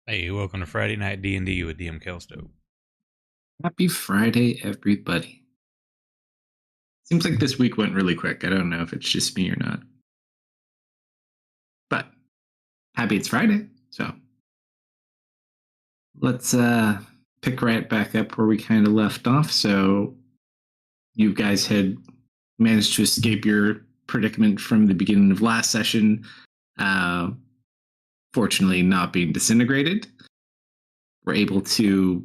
Hey, welcome to Friday Night D&D with DM Kalsto. Happy Friday, everybody. Seems like this week went really quick. I don't know if it's just me or not. But happy it's Friday. So let's pick right back up where we kind of left off. So you guys had managed to escape your predicament from the beginning of last session. Uh, Fortunately, not being disintegrated. We're able to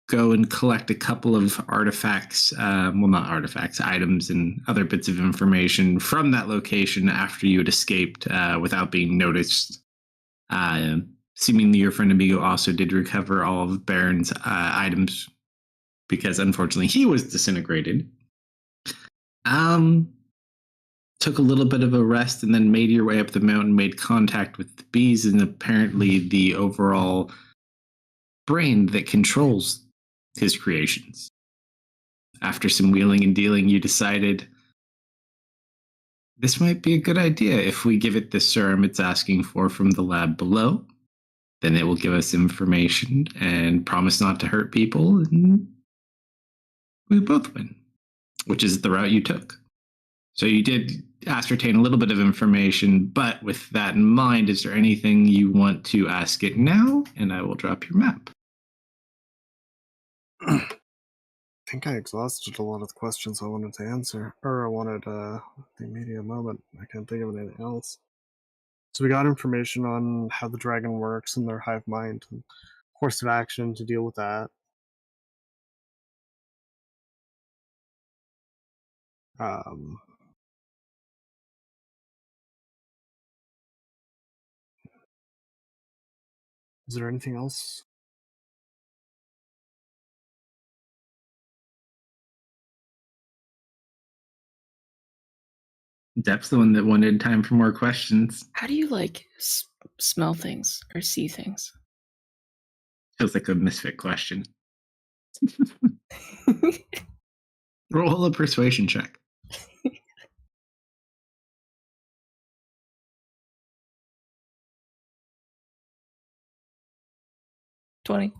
go and collect a couple of artifacts, not artifacts, items and other bits of information from that location after you had escaped without being noticed. Seemingly, your friend Amigo also did recover all of Baron's items because unfortunately he was disintegrated. Um, Took a little bit of a rest and then made your way up the mountain, made contact with the bees, and apparently the overall brain that controls his creations. After some wheeling and dealing, you decided this might be a good idea if we give it the serum it's asking for from the lab below. Then it will give us information and promise not to hurt people, and we both win, which is the route you took. So you did ascertain a little bit of information, but with that in mind, is there anything you want to ask it now? And I will drop your map. I think I exhausted a lot of the questions I wanted to answer, or I wanted the immediate moment. I can't think of anything else. So we got information on how the dragon works and their hive mind, and course of action to deal with that. Is there anything else? Dep's the one that wanted time for more questions. How do you smell things or see things? Feels like a misfit question. Roll a persuasion check. $20.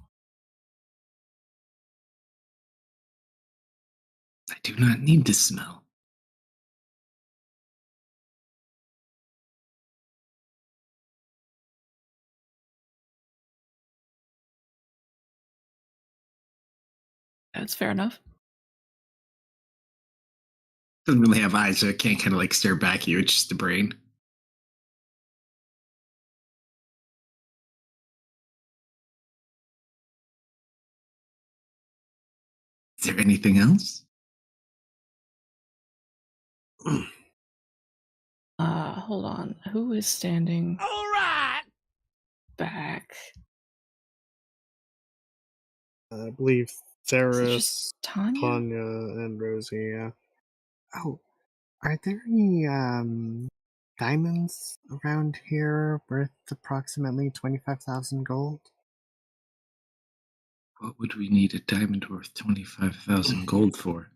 I do not need to smell. That's fair enough. Doesn't really have eyes, so it can't kind of like stare back at you. It's just the brain. Is there anything else? Hold on. Who is standing All right. back? I believe Is it Theris, just Tanya? Tanya, and Rosie, yeah. Oh, are there any diamonds around here worth approximately 25,000 gold? What would we need a diamond worth 25,000 gold for?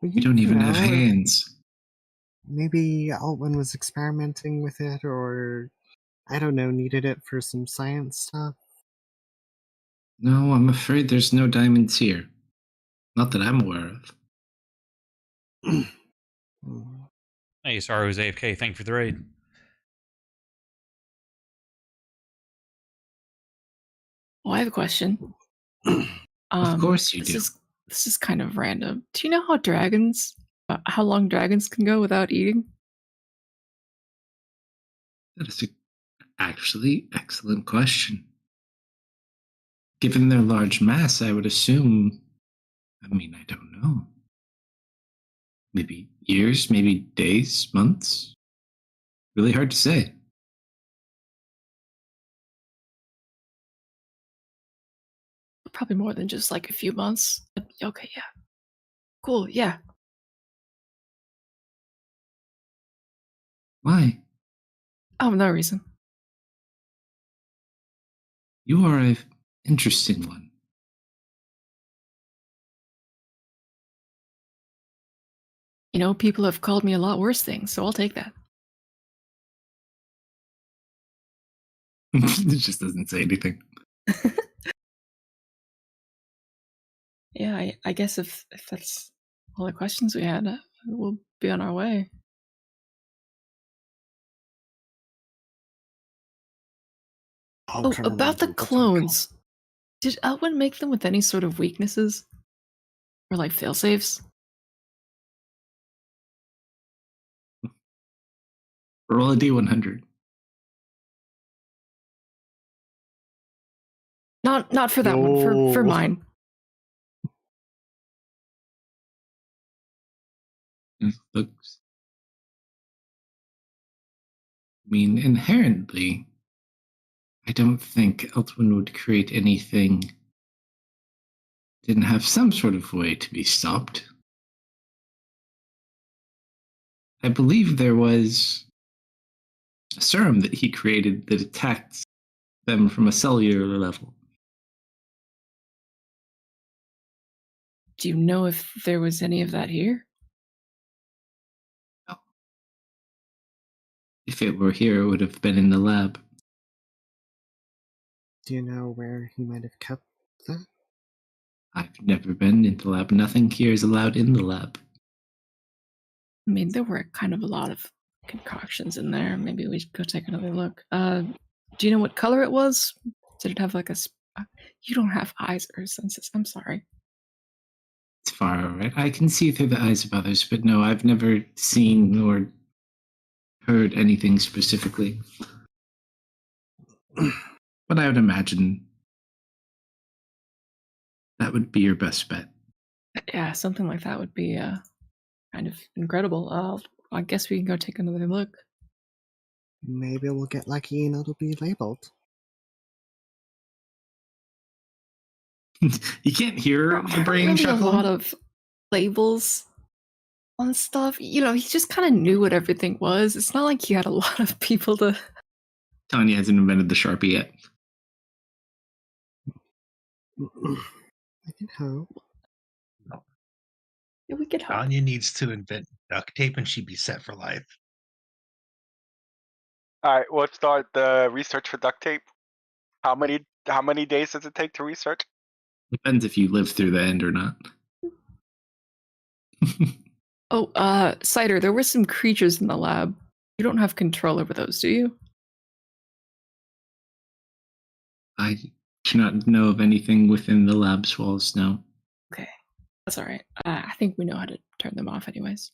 Well, We don't even have hands. Maybe Altman was experimenting with it, or I don't know, needed it for some science stuff. No, I'm afraid there's no diamonds here. Not that I'm aware of. Hey, sorry I was AFK. Thank you for the raid. Well, I have a question. Of course you do. This is kind of random. Do you know how long dragons can go without eating? That is actually excellent question. Given their large mass, I would assume. I don't know. Maybe years, maybe days, months. Really hard to say. Probably more than just like a few months. Okay, yeah. Cool, yeah. Why? Oh, no reason. You are an interesting one. You know, people have called me a lot worse things, so I'll take that. It just doesn't say anything. Yeah, I guess if that's all the questions we had, we'll be on our way. I'll Oh, turn on about the double check. clones. Did Elwyn make them with any sort of weaknesses? Or like failsafes? Roll a d100. Not for that one, for Yo. mine. It looks. I mean, inherently, I don't think Eltwin would create anything didn't have some sort of way to be stopped. I believe there was a serum that he created that attacked them from a cellular level. Do you know if there was any of that here? No. If it were here, it would have been in the lab. Do you know where he might have kept that? I've never been in the lab. Nothing here is allowed in the lab. I mean, there were kind of a lot of concoctions in there. Maybe we should go take another look. Do you know what color it was? Did it have like a... You don't have eyes or senses. I'm sorry. It's far, right? I can see through the eyes of others, but no, I've never seen or heard anything specifically. But I would imagine that would be your best bet. Yeah, something like that would be kind of incredible. I guess we can go take another look. Maybe we'll get lucky and it'll be labeled. You can't hear the brain really chuckle. a lot of labels on stuff. You know, he just kind of knew what everything was. It's not like he had a lot of people to... Tanya hasn't invented the Sharpie yet. I can hope. Yeah, we could hope. Tanya needs to invent duct tape and she'd be set for life. All right, let's start the research for duct tape. How many days does it take to research? Depends if you live through the end or not. Oh, Cider, there were some creatures in the lab. You don't have control over those, do you? I do not know of anything within the lab's walls now. Okay, that's all right. I think we know how to turn them off anyways.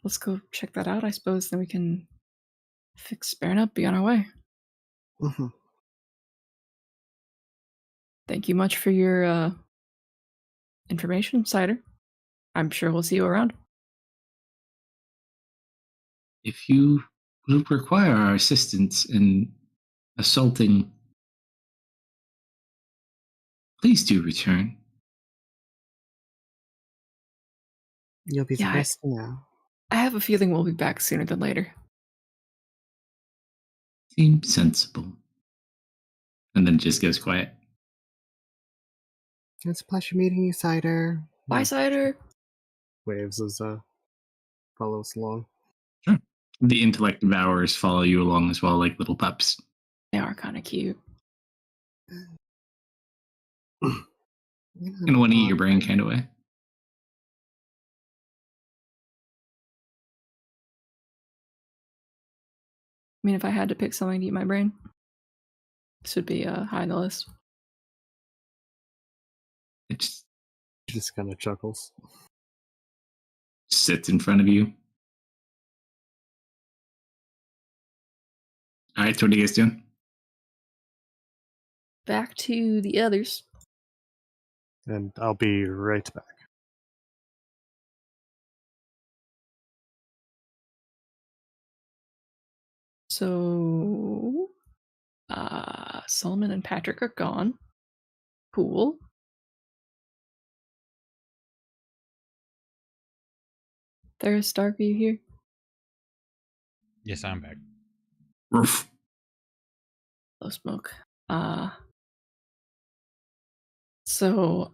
Let's go check that out, I suppose. Then we can fix Baron up, be on our way. Mhm. Thank you much for your information, Cider. I'm sure we'll see you around. If you will require our assistance in assaulting, please do return. You'll be the Yeah, best now. I have a feeling we'll be back sooner than later. Seems sensible. And then it just goes quiet. It's a pleasure meeting you, Cider. Bye, Cider. Waves as follows along. Sure. The intellect devourers follow you along as well, like little pups. They are kind of cute. Gonna want to eat your brain kind of way. I mean, if I had to pick something to eat my brain, this would be high on the list. It just Just kind of chuckles. sits in front of you. All right, so what are you guys doing? Back to the others. And I'll be right back. So, Solomon and Patrick are gone. Cool. There's Stark, are you here? Yes, I'm back. Roof. Low smoke. So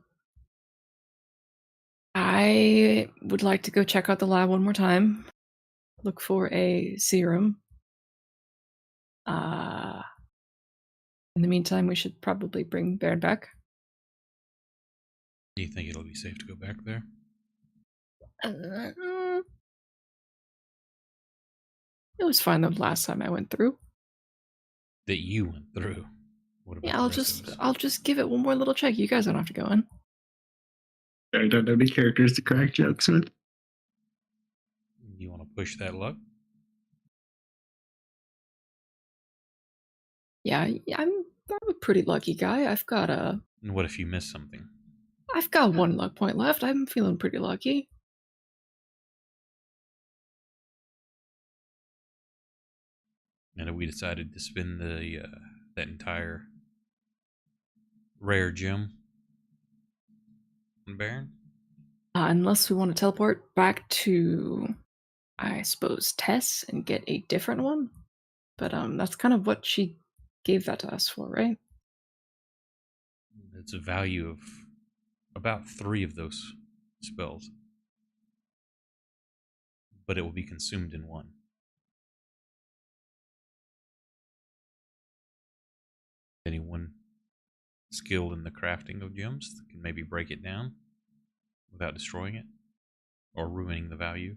I would like to go check out the lab one more time. Look for a serum. In the meantime, we should probably bring Baird back. Do you think it'll be safe to go back there? It was fine the last time I went through. That you went through. What about Yeah, the rest of us? I'll just give it one more little check. You guys don't have to go in. I don't know any characters to crack jokes with. You want to push that luck? Yeah, I'm a pretty lucky guy. I've got And what if you miss something? one luck point left. I'm feeling pretty lucky. And if we decided to spend the that entire rare gem on Baron? Unless we want to teleport back to, I suppose, Tess and get a different one. But that's kind of what she gave that to us for, right? It's a value of about 3 of those spells. But it will be consumed in 1. Anyone skilled in the crafting of gems can maybe break it down without destroying it or ruining the value.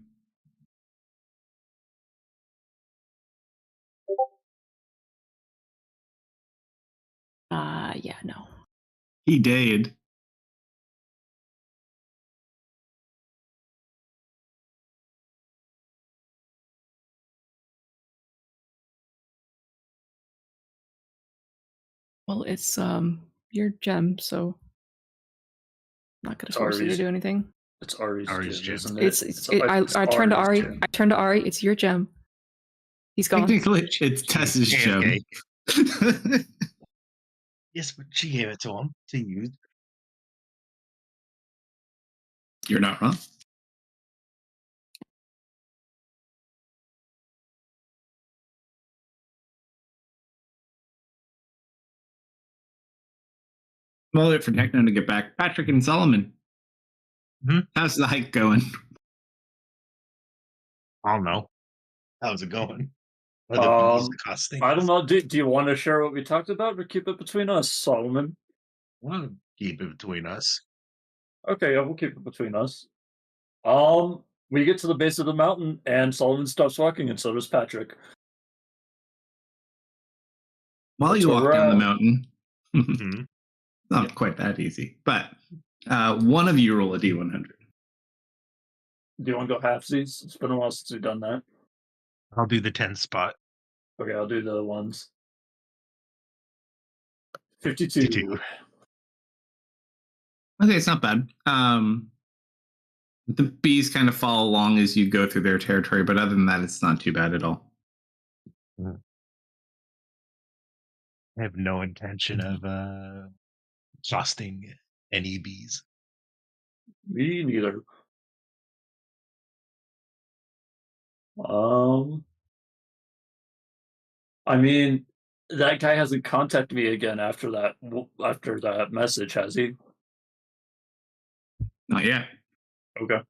Yeah, no. He did. Well, it's your gem, so I'm not gonna force you to Ari's. do anything. It's Ari's Ari's gym, gym. isn't it? I turned to Ari's Ari. gym. I turned to Ari. It's your gem. He's gone. Technically, it's Tess's gem. Okay. Yes, but she gave it to him to use. You're not wrong. Well, wait for Techno to get back. Patrick and Solomon. How's the hike going? I don't know. How's it going? Are the bees costing? I don't know. Do you want to share what we talked about, or keep it between us, Solomon? I want to keep it between us. Okay, yeah, we'll keep it between us. We get to the base of the mountain, and Solomon stops walking, and so does Patrick. While That's you where walk we're down the at. mountain, Mhm. not quite that easy, but one of you roll a d100. Do you want to go halfsies? It's been a while since we've done that. I'll do the 10 spot. Okay, I'll do the ones. 52. 52. Okay, it's not bad. The bees kind of follow along as you go through their territory, but other than that, it's not too bad at all. I have no intention of exhausting any bees. Me neither. I mean, that guy hasn't contacted me again after that message, has he? Not yet. Okay.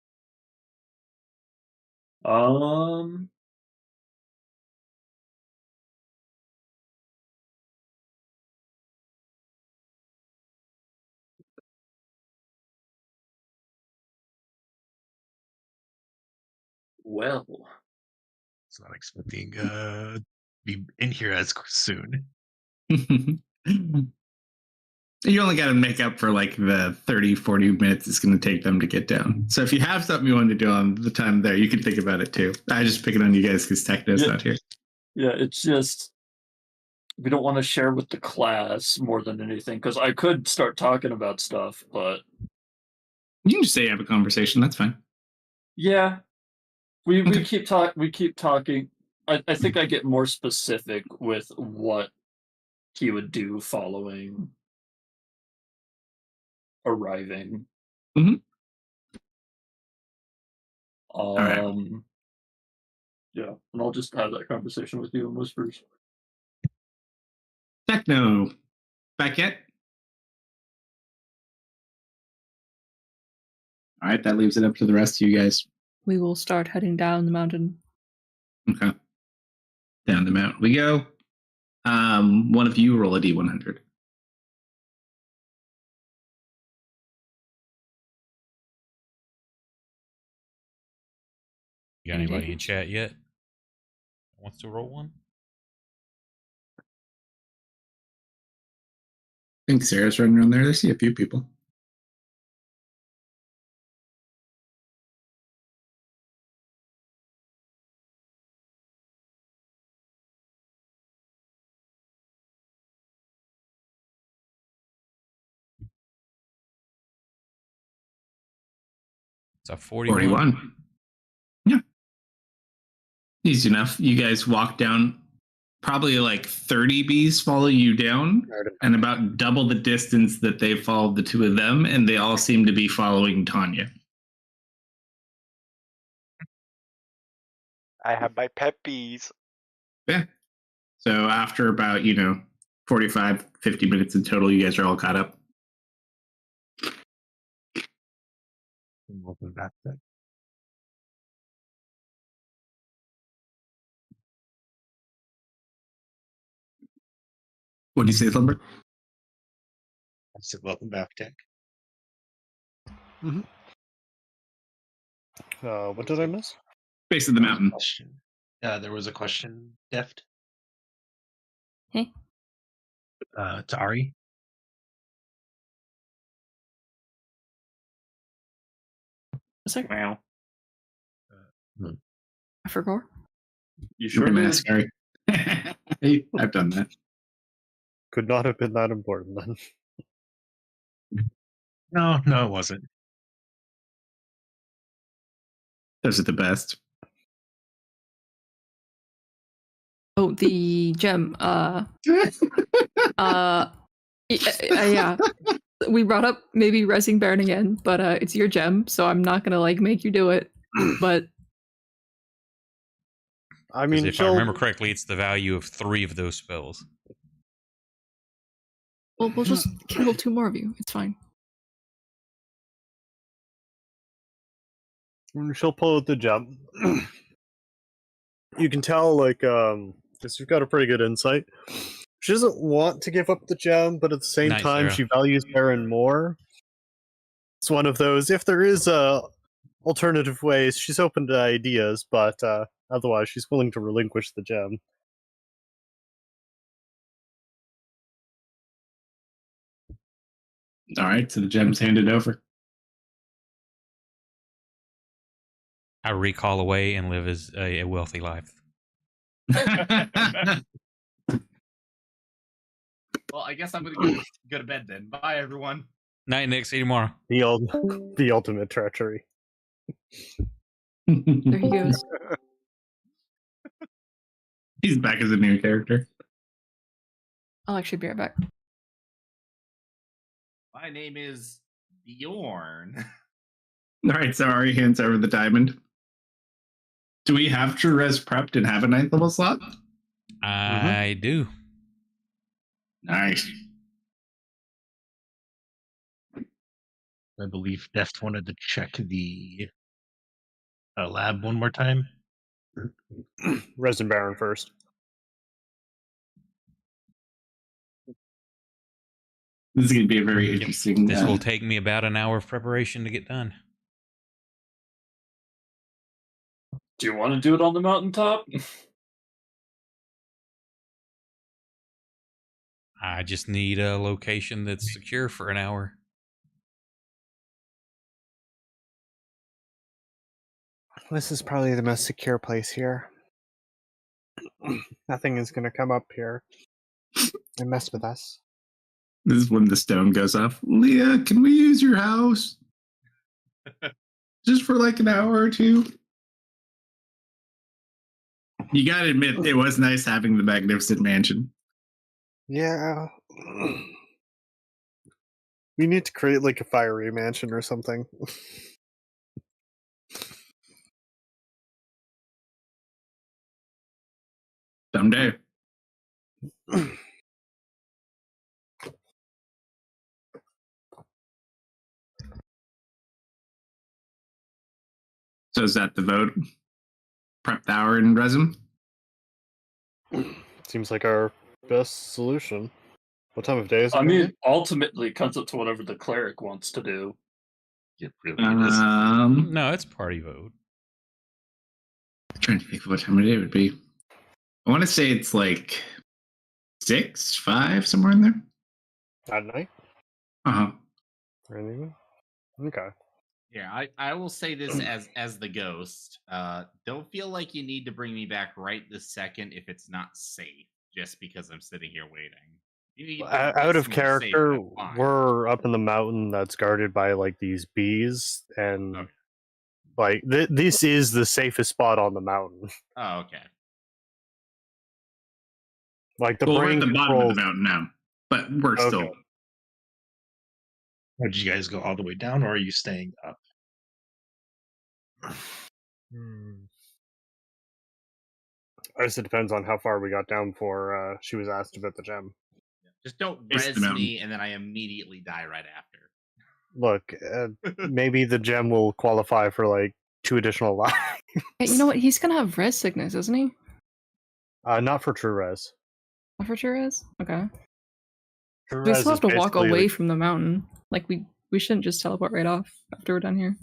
Well, It's not expecting be in here as soon. You only got to make up for like the 30, 40 minutes it's going to take them to get down. So if you have something you want to do on the time there, you can think about it too. I just pick it on you guys because Techno's not here. Yeah, it's just we don't want to share with the class more than anything, because I could start talking about stuff, but You can just say you have a conversation. That's fine. yeah, we Okay. keep talking. I think I get more specific with what he would do following arriving. Mhm. All right. Yeah, and I'll just have that conversation with you in whispers. Techno, back yet? All right, that leaves it up to the rest of you guys. We will start heading down the mountain. Okay. Down the mountain we go. One of you roll a D100. You got Any anybody in takers? chat yet? Wants to roll one? I think Sarah's running around there. I see a few people. It's a 41. 41. Yeah. Easy enough. You guys walk down. Probably like 30 bees follow you down, and about double the distance that they followed the two of them, and they all seem to be following Tanya. I have my pet bees. Yeah. So after about, 45, 50 minutes in total, you guys are all caught up. Welcome back then. What do you say, Lumber? I said, welcome back, Tech. What did I miss? Base of the mountain. Question. There was a question, Deft. Hey. To Ari. A second. Wow. I forgot. You sure Sure, did. Sorry. Hey, I've done that. Could not have been that important then. No, it wasn't. Those are the best. Oh, the gem. Yeah. We brought up maybe resing Baron again, but it's your gem, so I'm not gonna make you do it. But I Because mean, if I remember correctly, it's the value of 3 of those spells. we'll just kill 2 more of you. It's fine. she'll pull out the gem. You can tell, because you've got a pretty good insight. She doesn't want to give up the gem, but at the same Nice, time, Sarah. she values Baron more. It's one of those. If there is alternative ways, she's open to ideas, but otherwise, she's willing to relinquish the gem. All right, so the gem's handed over. I recall away and live as a wealthy life. Well, I guess I'm gonna go to bed then. Bye, everyone. Night, Nick. See you tomorrow. The ultimate treachery. There he goes. He's back as a new character. I'll actually be right back. My name is Bjorn. All right, so Ari hands over the diamond. Do we have True Res prepped and have a 9th level slot? I do. Nice. I believe Deft wanted to check the lab one more time. Resin Baron first. This is going to be a very interesting. This will take me about an hour of preparation to get done. Do you want to do it on the mountaintop? I just need a location that's secure for an hour. This is probably the most secure place here. Nothing is going to come up here and mess with us. This is when the stone goes off. Leah, can we use your house? Just for like an hour or two? You gotta admit, it was nice having the magnificent mansion. Yeah. We need to create like a fiery mansion or something. Someday. So is that the vote? Prep the hour and resin? Seems like our best solution. What time of day is it? I gonna mean, ultimately, it comes up to whatever the cleric wants to do. It really is. No, it's party vote. Trying to think of what time of day it would be. I want to say it's like 6, 5, somewhere in there. be? At night? Uh-huh. Or in the evening? Okay. Yeah, I will say this as the ghost. Don't feel like you need to bring me back right this second if it's not safe, just because I'm sitting here waiting. You need to Out get of somewhere safe, character, I'm fine. we're up in the mountain that's guarded by like these bees, and Okay. like this is the safest spot on the mountain. Oh, okay. Like the Well, we're brain at the bottom of controls. the mountain now, but we're Okay. still. Or did you guys go all the way down, or are you staying up? I guess it depends on how far we got down before she was asked about the gem. Just don't Base the res mountain. me and then I immediately die right after. Look, maybe the gem will qualify for like 2 additional lives. Yeah, you know what? He's gonna have res sickness, isn't he? Not for true res. Not for sure res? Okay. True We res still is have to walk basically away like- from the mountain. Like we shouldn't just teleport right off after we're done here.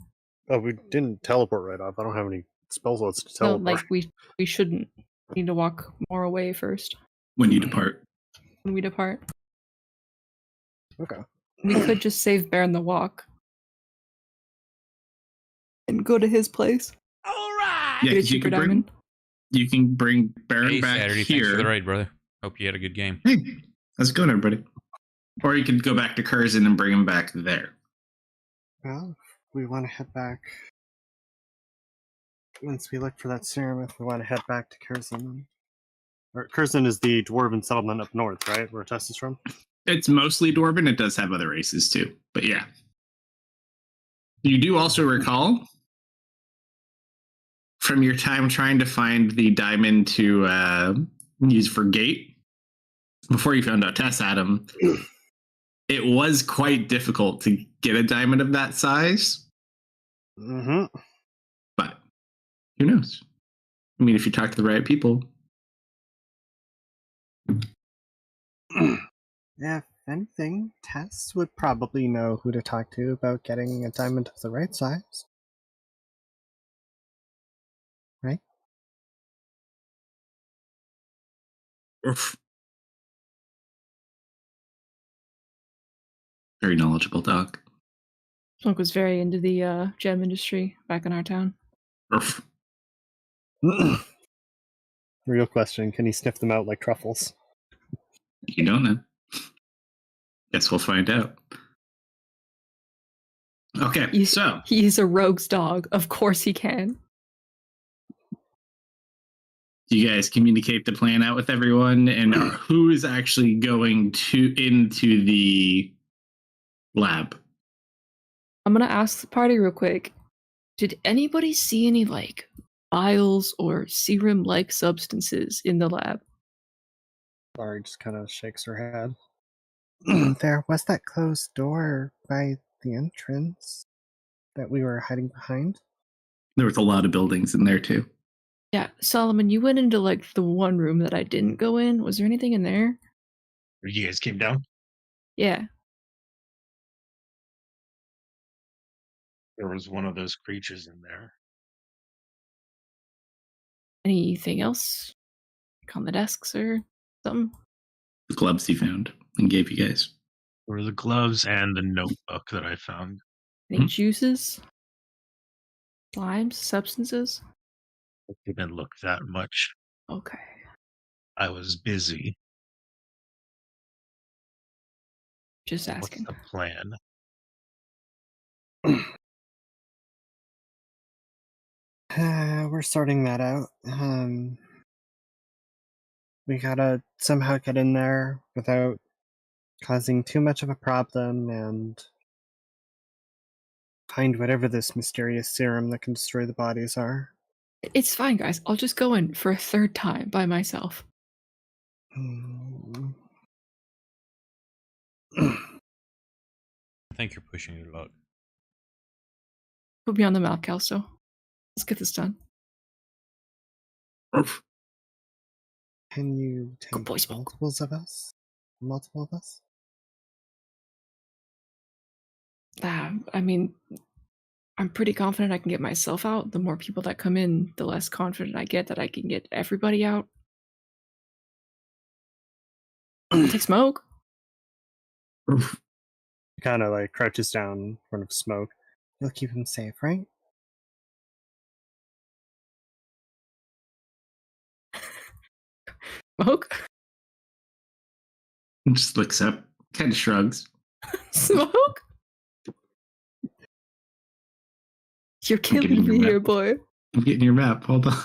Oh, we didn't teleport right off. I don't have any spell slots to No, teleport. like we shouldn't need to walk more away first When you depart. when we depart. Okay. We could just save Baron the walk and go to his place. Yeah, Get a 'cause cheaper diamond. you can bring Baron Hey, back Saturday, here. thanks for the raid, brother. Hope you had a good game. Hey, how's it going, everybody? Or you can go back to Curzon and bring him back there. Well, if we want to head back. Once we look for that serum, if we want to head back to Curzon. Or Curzon is the dwarven settlement up north, right? Where Tess is from? It's mostly Dwarven. It does have other races too, but yeah. You do also recall from your time trying to find the diamond to use for gate before you found out Tess had him. It was quite difficult to get a diamond of that size, Mm-hmm. but who knows? I mean, if you talk to the right people. Yeah, if anything, Tess would probably know who to talk to about getting a diamond of the right size. Right? Oof. Very knowledgeable dog. Smoke was very into the gem industry back in our town. Oof. Real question, can he sniff them out like truffles? You don't know. Guess we'll find out. Okay, so He's a rogue's dog. Of course he can. do you guys communicate the plan out with everyone, and who is actually going into the lab? I'm gonna ask the party real quick. Did anybody see any like vials or serum-like substances in the lab? Bari just kind of shakes her head. There was that closed door by the entrance that we were hiding behind. There was a lot of buildings in there too. Yeah, Solomon, you went into like the one room that I didn't go in. Was there anything in there? Or you guys came down? Yeah. There was one of those creatures in there. Anything else? Like on the desks or something? The gloves he found and gave you guys. There were the gloves and the notebook that I found. Any juices? Slimes? Substances? I didn't look that much. Okay. I was busy. Just What's asking. the plan? We're sorting that out. We gotta somehow get in there without causing too much of a problem and find whatever this mysterious serum that can destroy the bodies are. It's fine, guys. I'll just go in for a third time by myself. Hmm. I think you're pushing your luck. Put me on the map, Kalsto. Let's get this done. Oof. Can you Good take boy, Smoke. multiples of us? Multiple of us? I mean, I'm pretty confident I can get myself out. The more people that come in, the less confident I get that I can get everybody out. Take Smoke. Oof. He kind of like crouches down in front of Smoke. You'll keep him safe, right? Smoke? Just looks up, kind of shrugs. Smoke? You're getting killing me your here, map. boy. I'm getting your map. Hold on.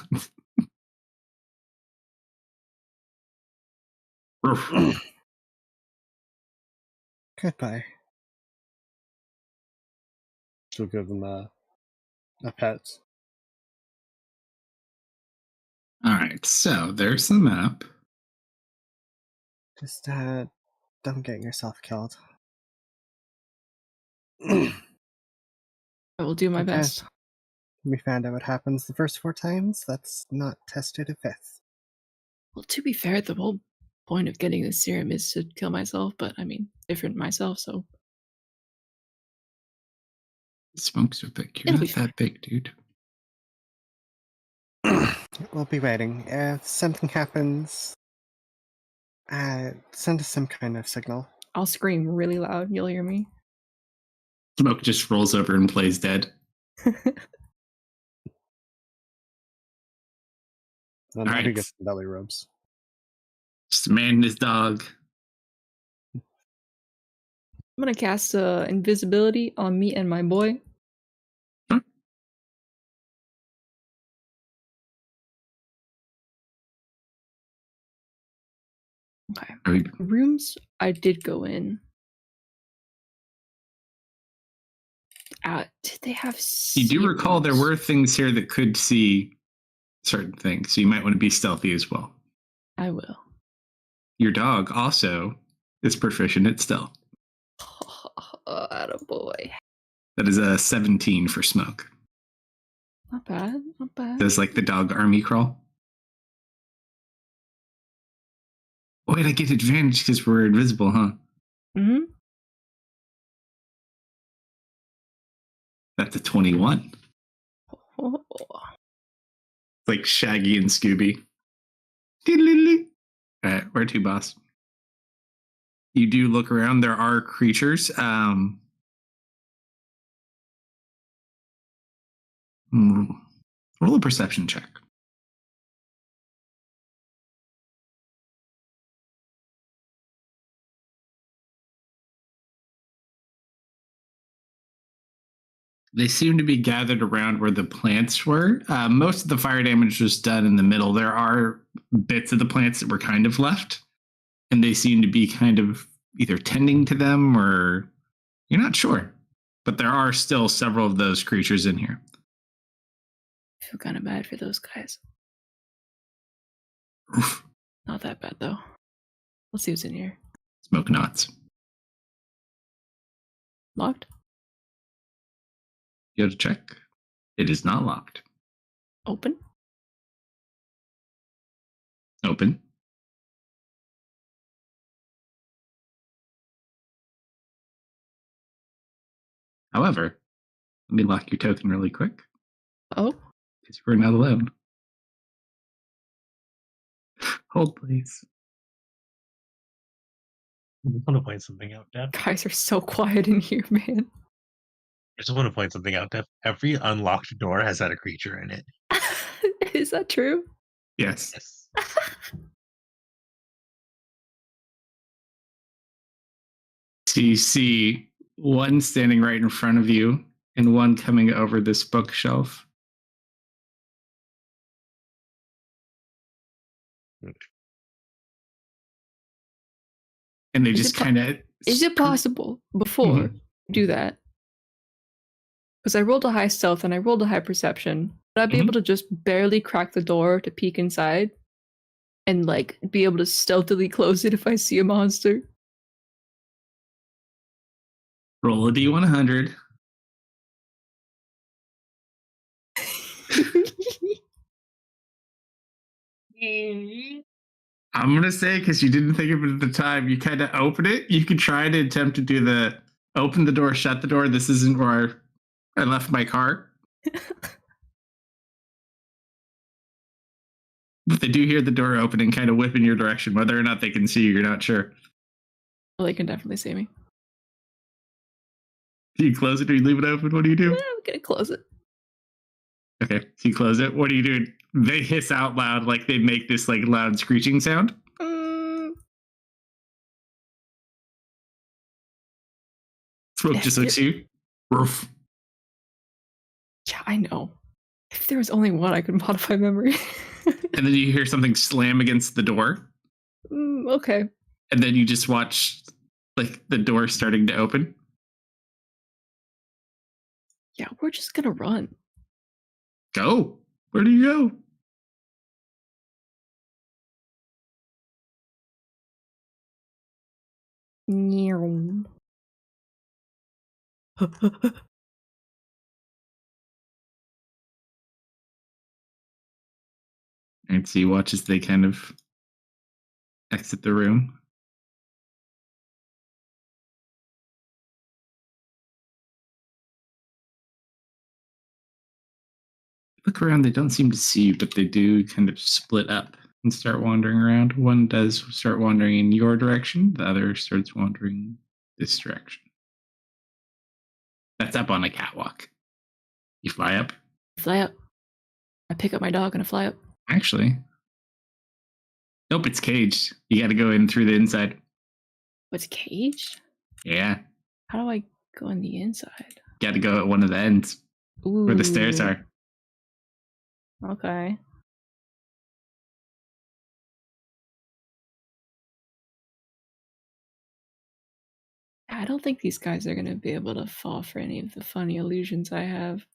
Oof. Goodbye. She'll give him a pet. All right, so there's the map. Just don't get yourself killed. I will do my Okay. best. We found out what happens the first 4 times. Let's not test it a 5th. Well, to be fair, the whole point of getting this serum is to kill myself, but I mean, different myself, so Smoke's so big. You're It'll be not that big, dude. We'll be waiting. If something happens, send us some kind of signal. I'll scream really loud. You'll hear me. Smoke just rolls over and plays dead. Then All how do you right. get some belly rubs? Just a man and his dog. I'm gonna cast invisibility on me and my boy. Huh? Okay. Are we- Rooms I did go in. Did they have You do recall there serums? were things here that could see certain things, so you might want to be stealthy as well. I will. Your dog also is proficient at stealth. Attaboy. That is a 17 for Smoke. Not bad, not bad. Does like the dog army crawl? Wait, I get advantage because we're invisible, huh? Mm-hmm. That's a 21. Oh, Like Shaggy and Scooby. All right, where to, boss? You do look around. There are creatures. Roll a perception check. They seem to be gathered around where the plants were. Most of the fire damage was done in the middle. There are bits of the plants that were kind of left, and they seem to be kind of either tending to them or you're not sure. But there are still several of those creatures in here. I feel kind of bad for those guys. Oof. Not that bad, though. Let's see what's in here. Smoke knots. Locked? You have to check. It is not locked. Open? Open. However, let me lock your token really quick Oh? because we're not alone. Hold, please. I just want to point something out, Deb. Guys are so quiet in here, man. I just want to point something out, Deb. Every unlocked door has had a creature in it. Is that true? Yes. Yes. So you see one standing right in front of you and one coming over this bookshelf. And they Is just it po- kind of. Is it possible before Mhm. you do that? Because I rolled a high stealth and I rolled a high perception. Would I be Mhm. able to just barely crack the door to peek inside? And like be able to stealthily close it if I see a monster? Roll a D100. I'm gonna say, because you didn't think of it at the time, you kind of open it. You could try to attempt to do the open the door, shut the door. This isn't where I left my car. But they do hear the door open and kind of whip in your direction. Whether or not they can see you, you're not sure. Well, they can definitely see me. Do you close it or you leave it open? What do you do? I'm gonna close it. Okay, so you close it. What do you do? They hiss out loud, like they make this like loud screeching sound. Smoke just looks at you. Roof. Yeah, I know. If there was only one, I could modify memory. And then you hear something slam against the door. Okay. And then you just watch like the door starting to open. Yeah, we're just gonna run. Go. Where do you go? And so you watch as they kind of exit the room. Look around, they don't seem to see you, but they do kind of split up and start wandering around. One does start wandering in your direction, the other starts wandering this direction. That's up on a catwalk. You fly up? Fly up. I pick up my dog and I fly up. Actually. Nope, it's caged. You gotta go in through the inside. What's caged? Yeah. How do I go on the inside? Gotta go at one of the ends. Ooh. Where the stairs are. Okay. I don't think these guys are going to be able to fall for any of the funny illusions I have.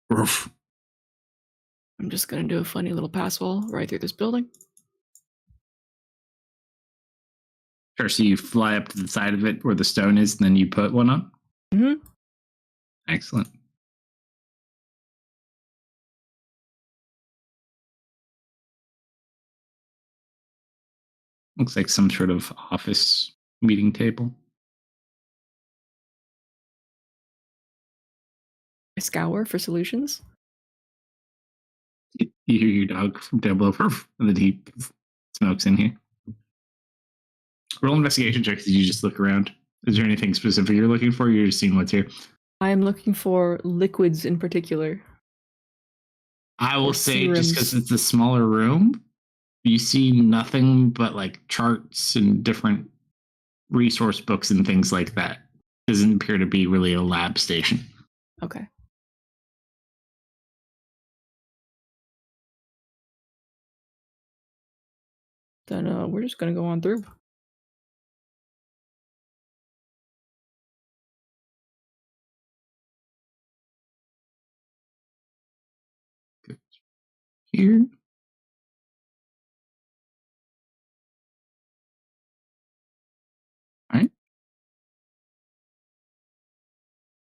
Roof. I'm just going to do a funny little pass wall right through this building. Sure, so you fly up to the side of it where the stone is, and then you put one on? Mm-hmm. Excellent. Looks like some sort of office meeting table. I scour for solutions. You hear your dog from down below, and then he smokes in here. Roll investigation checks as you just look around. Is there anything specific you're looking for? You're just seeing what's here. I'm looking for liquids in particular. I will Or say, just because serums. it's a smaller room, you see nothing but like charts and different resource books and things like that. Doesn't appear to be really a lab station. Okay. Then we're just going to go on through. Here. All right.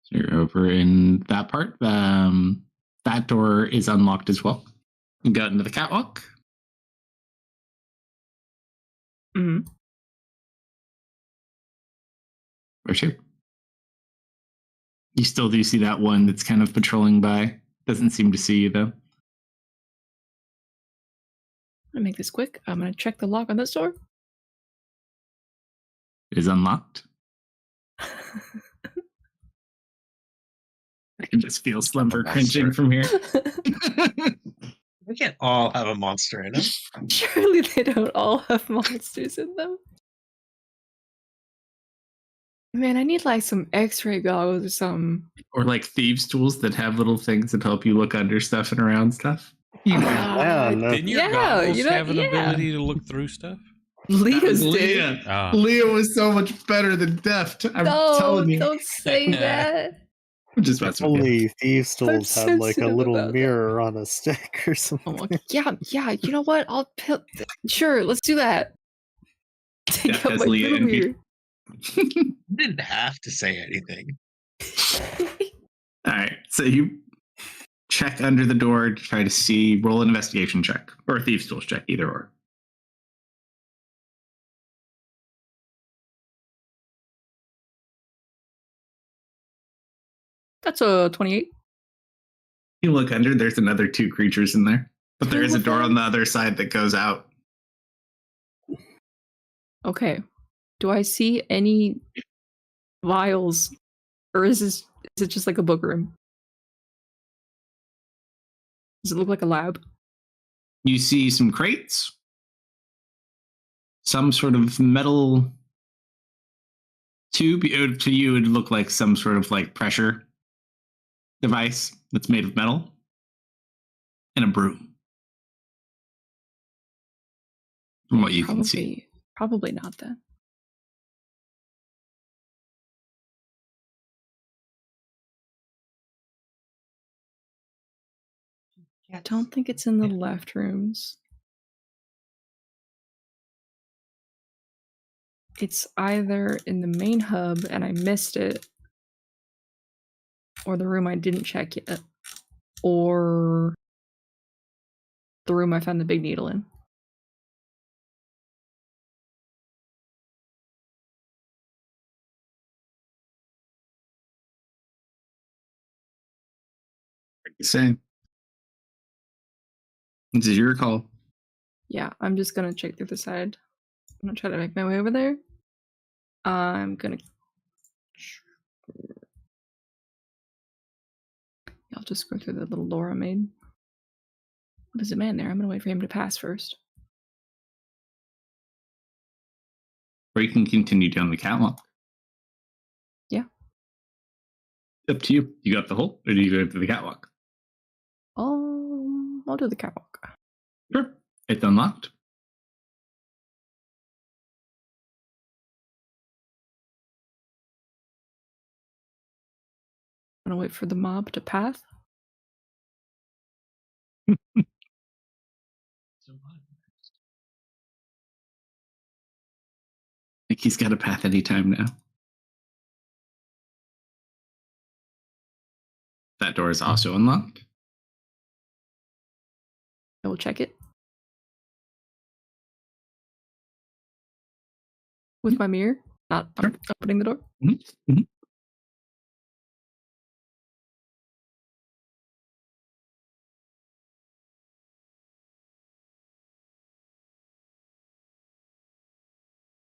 So you're over in that part. That door is unlocked as well. You go into the catwalk. Mm-hmm. Where's here? You still do see that one that's kind of patrolling by. Doesn't seem to see you though. I'm going to make this quick. I'm going to check the lock on this door. It is unlocked. I can just feel Slumber cringing from here. We can't all have a monster in them. Surely they don't all have monsters in them. Man, I need like some x-ray goggles or something. Or like thieves' tools that have little things that help you look under stuff and around stuff. Yeah, Didn't your Yeah, goggles you know- have an yeah. ability to look through stuff? Leah's did. Leah. Ah. Leah was so much better than Deft. I'm No, telling you. don't say that. I'm just messing with you. Only thieves' tools I'm had like a sensitive little about that. mirror on a stick or Oh, something. okay. Yeah. You know what? Sure, let's do that. Take Yeah, out has my Leah little in here. mirror. You didn't have to say anything. All right, so you check under the door to try to see, roll an investigation check or a thieves' tools check, either or. That's a 28. You look under, there's another 2 creatures in there, but there Two is a of door them? on the other side that goes out. Okay. Do I see any vials, or is it just like a book room? Does it look like a lab? You see some crates, some sort of metal tube. To you, it would look like some sort of like pressure device that's made of metal, and a broom. From what you can see. Probably not then. I don't think it's in the left rooms. It's either in the main hub and I missed it, or the room I didn't check yet, or the room I found the big needle in. Same. This is your call. Yeah, I'm just gonna check through the side. I'm gonna try to make my way over there. I'm gonna. I'll just go through the little door I made. There's a man there. I'm gonna wait for him to pass first. Or you can continue down the catwalk. Yeah. Up to you. You go up the hole, or do you go to the catwalk? I'll do the catwalk. Sure. It's unlocked. I'm gonna wait for the mob to pass. I think he's got a path anytime now. That door is also unlocked. I will check it with my mirror. Not Sure. opening the door. Mm-hmm. Mm-hmm.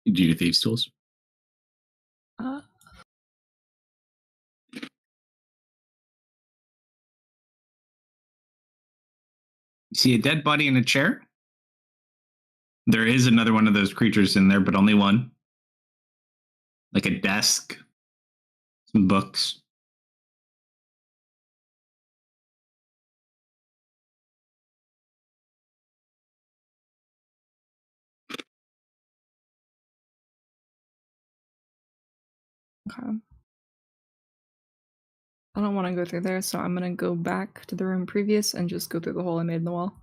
You do your thieves' tools. You see a dead body in a chair. There is another one of those creatures in there, but only one. Like a desk, some books. Okay. I don't want to go through there, so I'm gonna go back to the room previous and just go through the hole I made in the wall.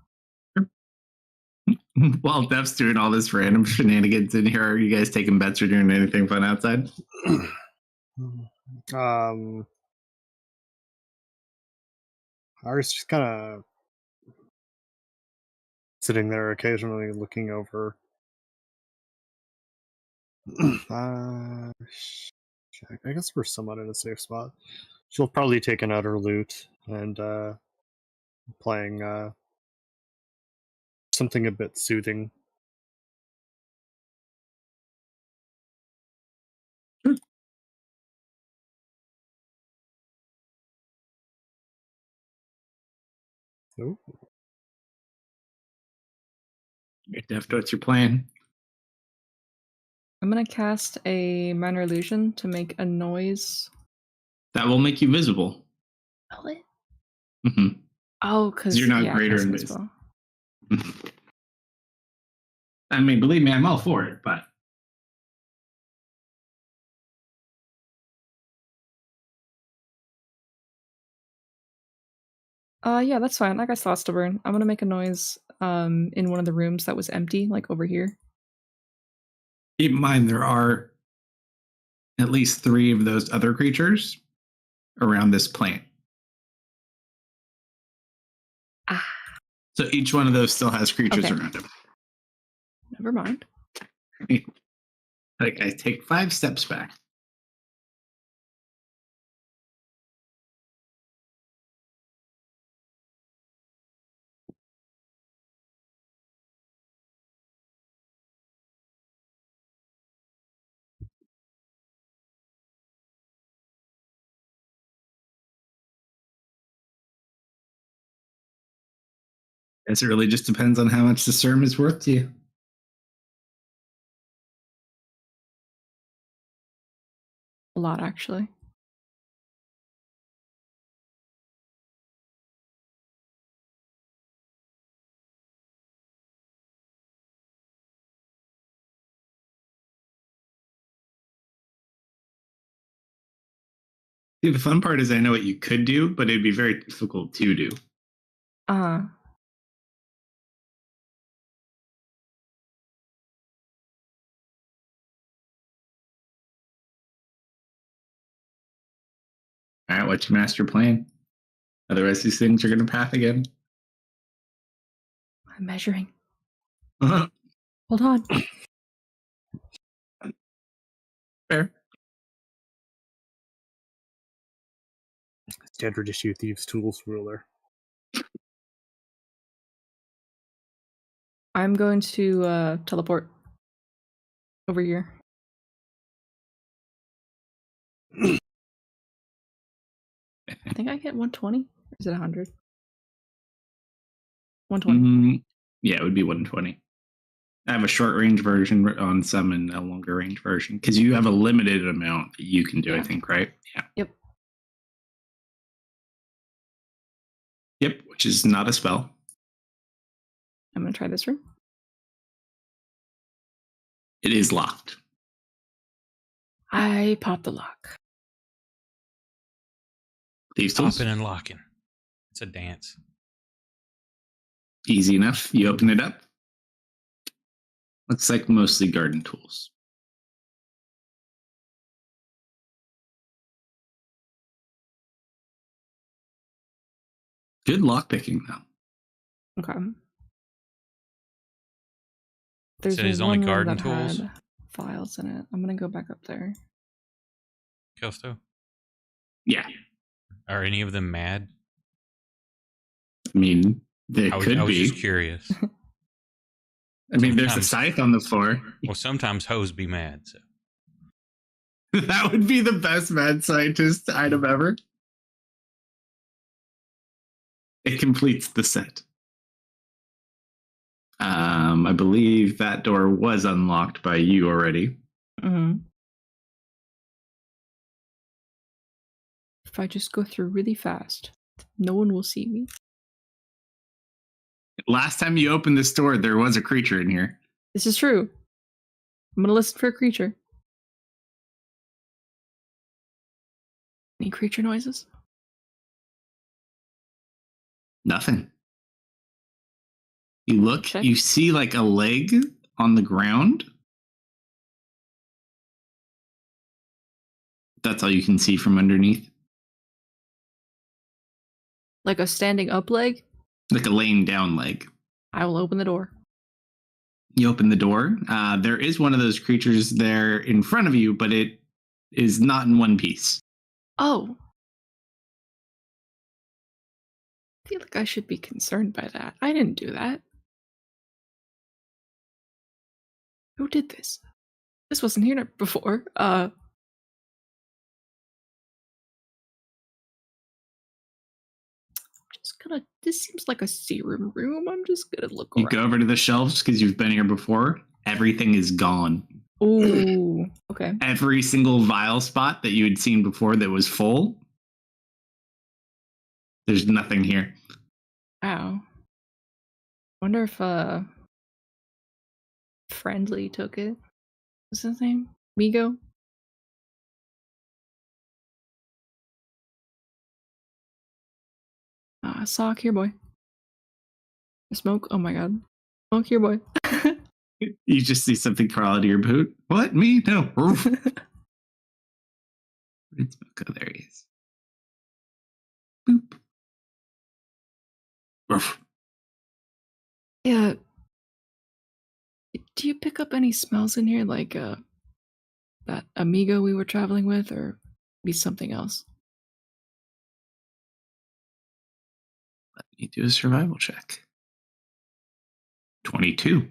While Dev's doing all this random shenanigans in here, are you guys taking bets or doing anything fun outside? Ari's just kind of sitting there occasionally looking over. I guess we're somewhat in a safe spot. She'll probably take another loot and playing something a bit soothing. Oh. Dev, what's your plan? I'm gonna cast a minor illusion to make a noise. That will make you visible. Will it? Mm-hmm. Oh, because you're not greater in this. I mean, believe me, I'm all for it, but yeah, that's fine. I got slots to burn. I'm gonna make a noise in one of the rooms that was empty, like over here. keep in mind there are at least 3 of those other creatures around this plant. So each one of those still has creatures Okay. around them. Never mind. Like I take 5 steps back. Guess it really just depends on how much the serm is worth to you. A lot, actually. See, the fun part is I know what you could do, but it'd be very difficult to do. Uh, All right, what's your master plan? Otherwise, these things are going to path again. I'm measuring. Uh-huh. Hold on. Fair. Standard issue Thieves' Tools ruler. I'm going to teleport over here. I think I get 120. Or is it 100? 120. Yeah, it would be 120. I have a short range version on some and a longer range version because you have a limited amount that you can do, I Yeah. think, right? Yeah. Yep. Yep, which is not a spell. I'm going to try this room. It is locked. I pop the lock. Thieves' tools. Popping and locking. It's a dance. Easy enough. You open it up. Looks like mostly garden tools. Good lockpicking, though. Okay. There's Said his one only room garden that tools? had files in it. I'm going to go back up there. Kelsto? Yeah. Are any of them mad? I mean, they I was could be. just curious. I mean, there's a Sometimes- scythe on the floor. Well, sometimes hoes be mad. So. That would be the best mad scientist item ever. It completes the set. I believe that door was unlocked by you already. Mm-hmm. If I just go through really fast, no one will see me. Last time you opened this door, there was a creature in here. This is true. I'm going to listen for a creature. Any creature noises? Nothing. You look, Check. you see like a leg on the ground. That's all you can see from underneath. Like a standing up leg? Like a laying down leg. I will open the door. You open the door. There is one of those creatures there in front of you, but it is not in one piece. Oh. I feel like I should be concerned by that. I didn't do that. Who did this? This wasn't here before. Just gonna. This seems like a serum room. I'm just gonna look You around. go over to the shelves because you've been here before. Everything is gone. Ooh. Okay. Every single vial spot that you had seen before that was full. There's nothing here. Wow. Wonder if Friendly took it. What's his name? Migo? Sock here, boy. Smoke. Oh my god. Smoke here, boy. You just see something crawl out of your boot. What? Me? No. Where'd Smoke go? There he is. Boop. Roof. Yeah. Do you pick up any smells in here, like that amigo we were traveling with, or be something else? Let me do a survival check. 22.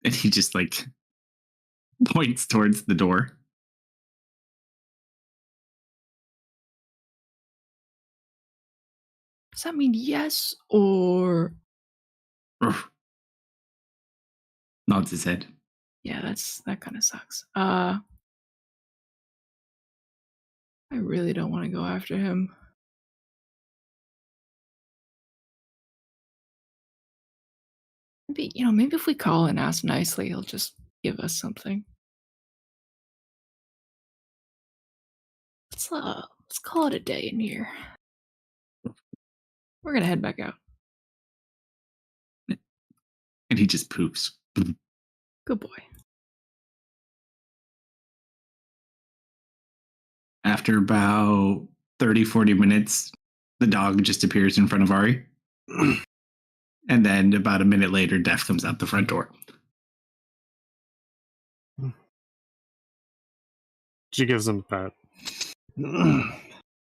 And he just like points towards the door. Does that mean yes or? Nods his head. Yeah, that kind of sucks. I really don't want to go after him. Maybe if we call and ask nicely, he'll just give us something. Let's call it a day in here. We're gonna head back out. And he just poops. Good boy. After about 30, 40 minutes, the dog just appears in front of Ari. And then about a minute later, Def comes out the front door. She gives him a pat.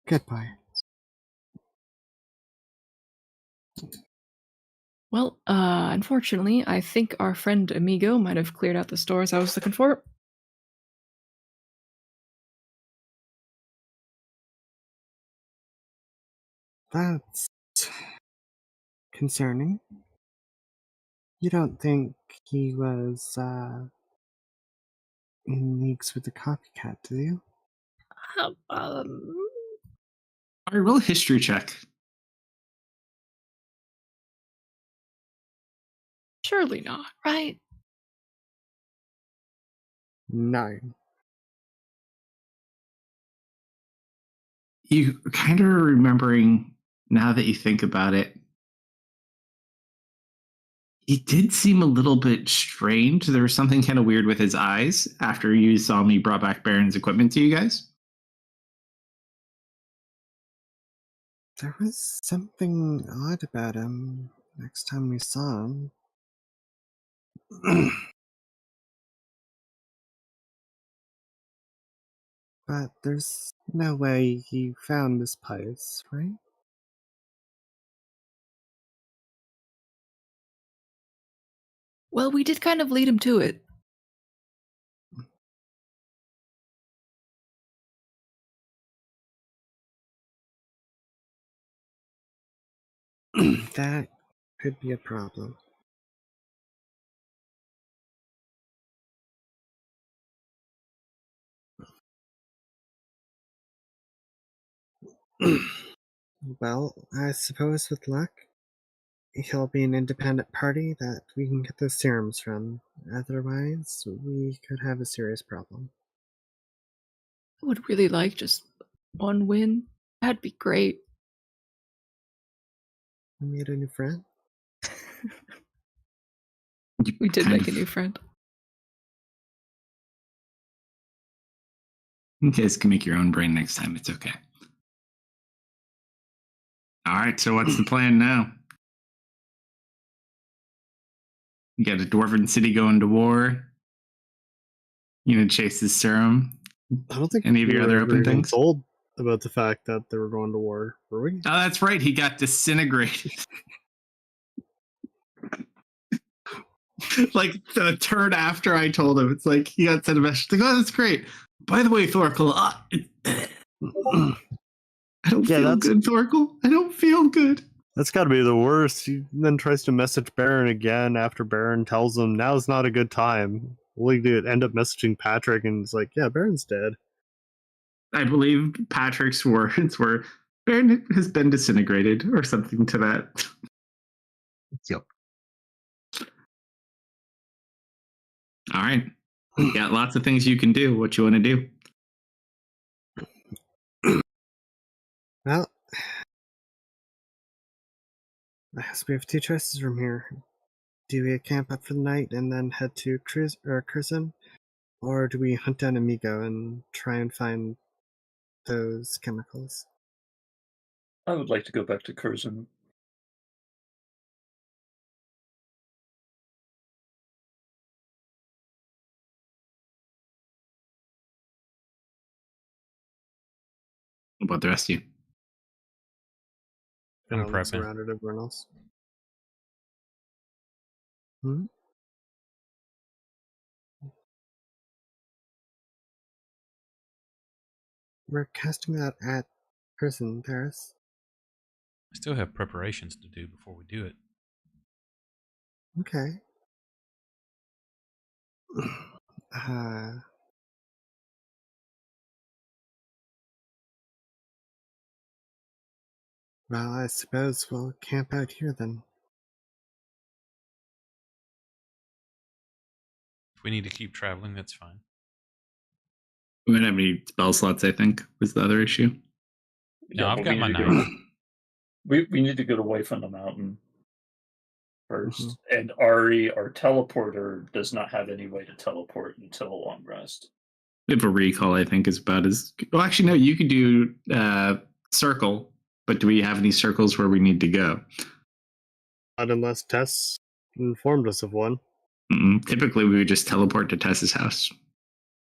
Goodbye. Well, unfortunately, I think our friend Amigo might have cleared out the stores I was looking for. That's concerning. You don't think he was in leagues with the copycat, do you? Ari, roll a history check. Surely not, right? 9. You kind of remembering now that you think about it. He did seem a little bit strange. There was something kind of weird with his eyes after you saw me brought back Baron's equipment to you guys. There was something odd about him next time we saw him. But there's no way he found this place, right? Well, we did kind of lead him to it. That could be a problem. Well, I suppose with luck, he'll be an independent party that we can get those serums from. Otherwise, we could have a serious problem. I would really like just one win. That'd be great. We made a new friend. We did make a new friend. You guys can make your own brain next time. It's okay. All right, so what's the plan now? You got a dwarven city going to war. You gonna chase this serum? I don't think Any of we your were other ever open even things? told about the fact that they were going to war, were we? Oh, that's right. He got disintegrated. Like the turn after I told him, it's like he got sent a message. Like, oh, that's great. By the way, Thorkel, I don't feel good, Thorkel. I don't feel good. That's got to be the worst. He then tries to message Baron again after Baron tells him now's not a good time. Only to end up messaging Patrick, and it's like, yeah, Baron's dead. I believe Patrick's words were, Baron has been disintegrated, or something to that. Yep. All right. You got lots of things you can do. What you want to do? Well, I guess we have two choices from here. Do we camp up for the night and then head to Curzon? Or do we hunt down Amigo and try and find those chemicals? I would like to go back to Curzon. What about the rest of you? I'm I'm prepping. surrounded everyone else. Hmm? We're casting that at prison, Paris. I still have preparations to do before we do it. Okay. Uh, well, I suppose we'll camp out here then. If we need to keep traveling, that's fine. We don't have any spell slots, I think, was the other issue. No, I've but got we my need to knife. we need to get away from the mountain first. Mm-hmm. And Ari, our teleporter, does not have any way to teleport until a long rest. We have a recall, I think, is about as well. Actually, no, you could do circle, but do we have any circles where we need to go? Not unless Tess informed us of one. Typically, we would just teleport to Tess's house.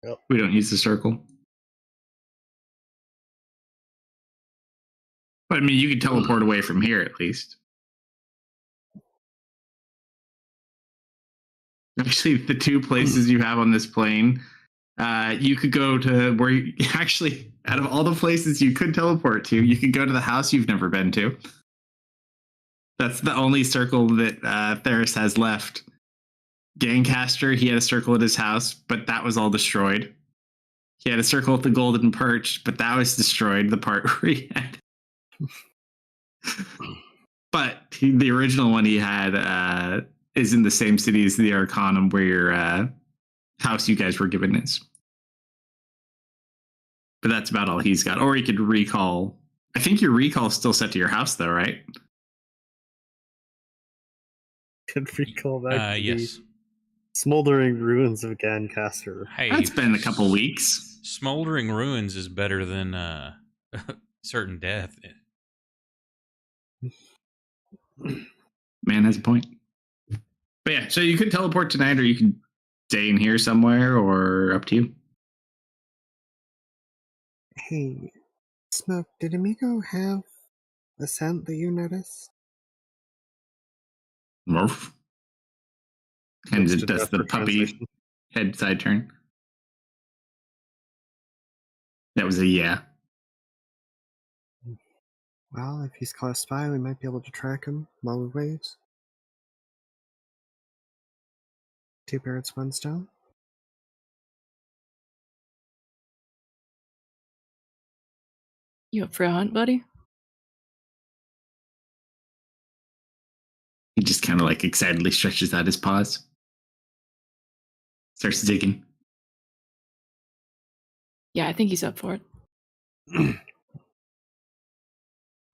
Yep. We don't use the circle. But I mean, you could teleport away from here at least. Actually, the two places you have on this plane, you could go to where you actually, out of all the places you could teleport to, you could go to the house you've never been to. That's the only circle that Theris has left. Gangcaster, he had a circle at his house, but that was all destroyed. He had a circle at the Golden Perch, but that was destroyed, the part where he had. But the original one he had is in the same city as the Arcanum where your house you guys were given is. But that's about all he's got. Or he could recall. I think your recall's still set to your house, though, right? Could recall back to Yes. the smoldering ruins of Gancaster. Hey, That's been a couple weeks. Smoldering ruins is better than certain death. Man has a point. But yeah, so you could teleport tonight, or you could stay in here somewhere, or up to you. Hey, Smoke, did Amigo have a scent that you noticed? Morph. And Looks it to does death the for puppy translation. head side turn. That was a yeah. Well, if he's close by, we might be able to track him while we wait. Two birds, one stone. You up for a hunt, buddy? He just kind of like excitedly stretches out his paws. Starts digging. Yeah, I think he's up for it.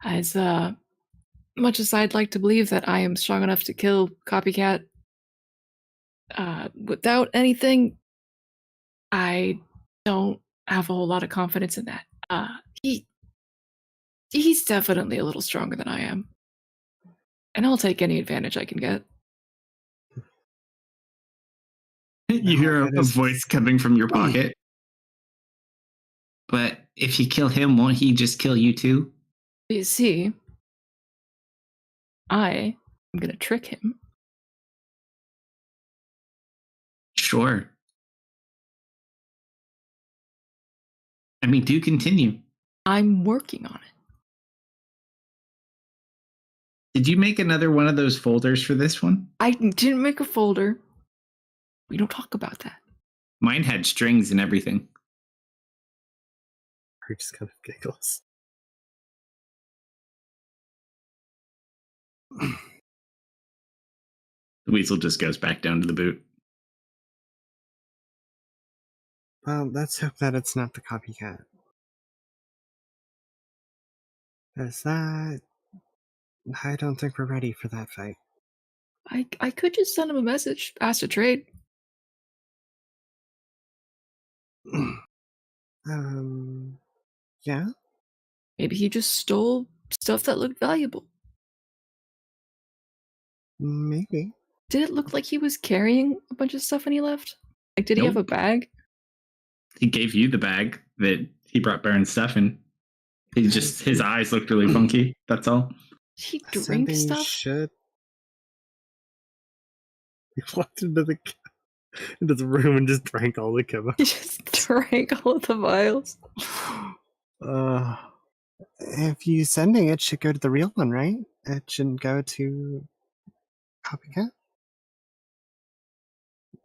As much as I'd like to believe that I am strong enough to kill Copycat without anything, I don't have a whole lot of confidence in that. He's definitely a little stronger than I am. And I'll take any advantage I can get. You hear that a is- voice coming from your pocket. But if you kill him, won't he just kill you too? You see, I am going to trick him. Sure. I mean, do continue. I'm working on it. Did you make another one of those folders for this one? I didn't make a folder. We don't talk about that. Mine had strings and everything. He just kind of giggles. The weasel just goes back down to the boot. Well, let's hope that it's not the copycat. Because that... I don't think we're ready for that fight. I could just send him a message, ask to trade. Yeah? Maybe he just stole stuff that looked valuable. Maybe. Did it look like he was carrying a bunch of stuff when he left? Like, did he have a Nope. bag? He gave you the bag that he brought Baron stuff in. He just his eyes looked really funky. That's all. Did he drink Something stuff? should. He walked into the room and just drank all the He chemicals. just drank all of the vials. If you sending it should go to the real one, right? It shouldn't go to copycat.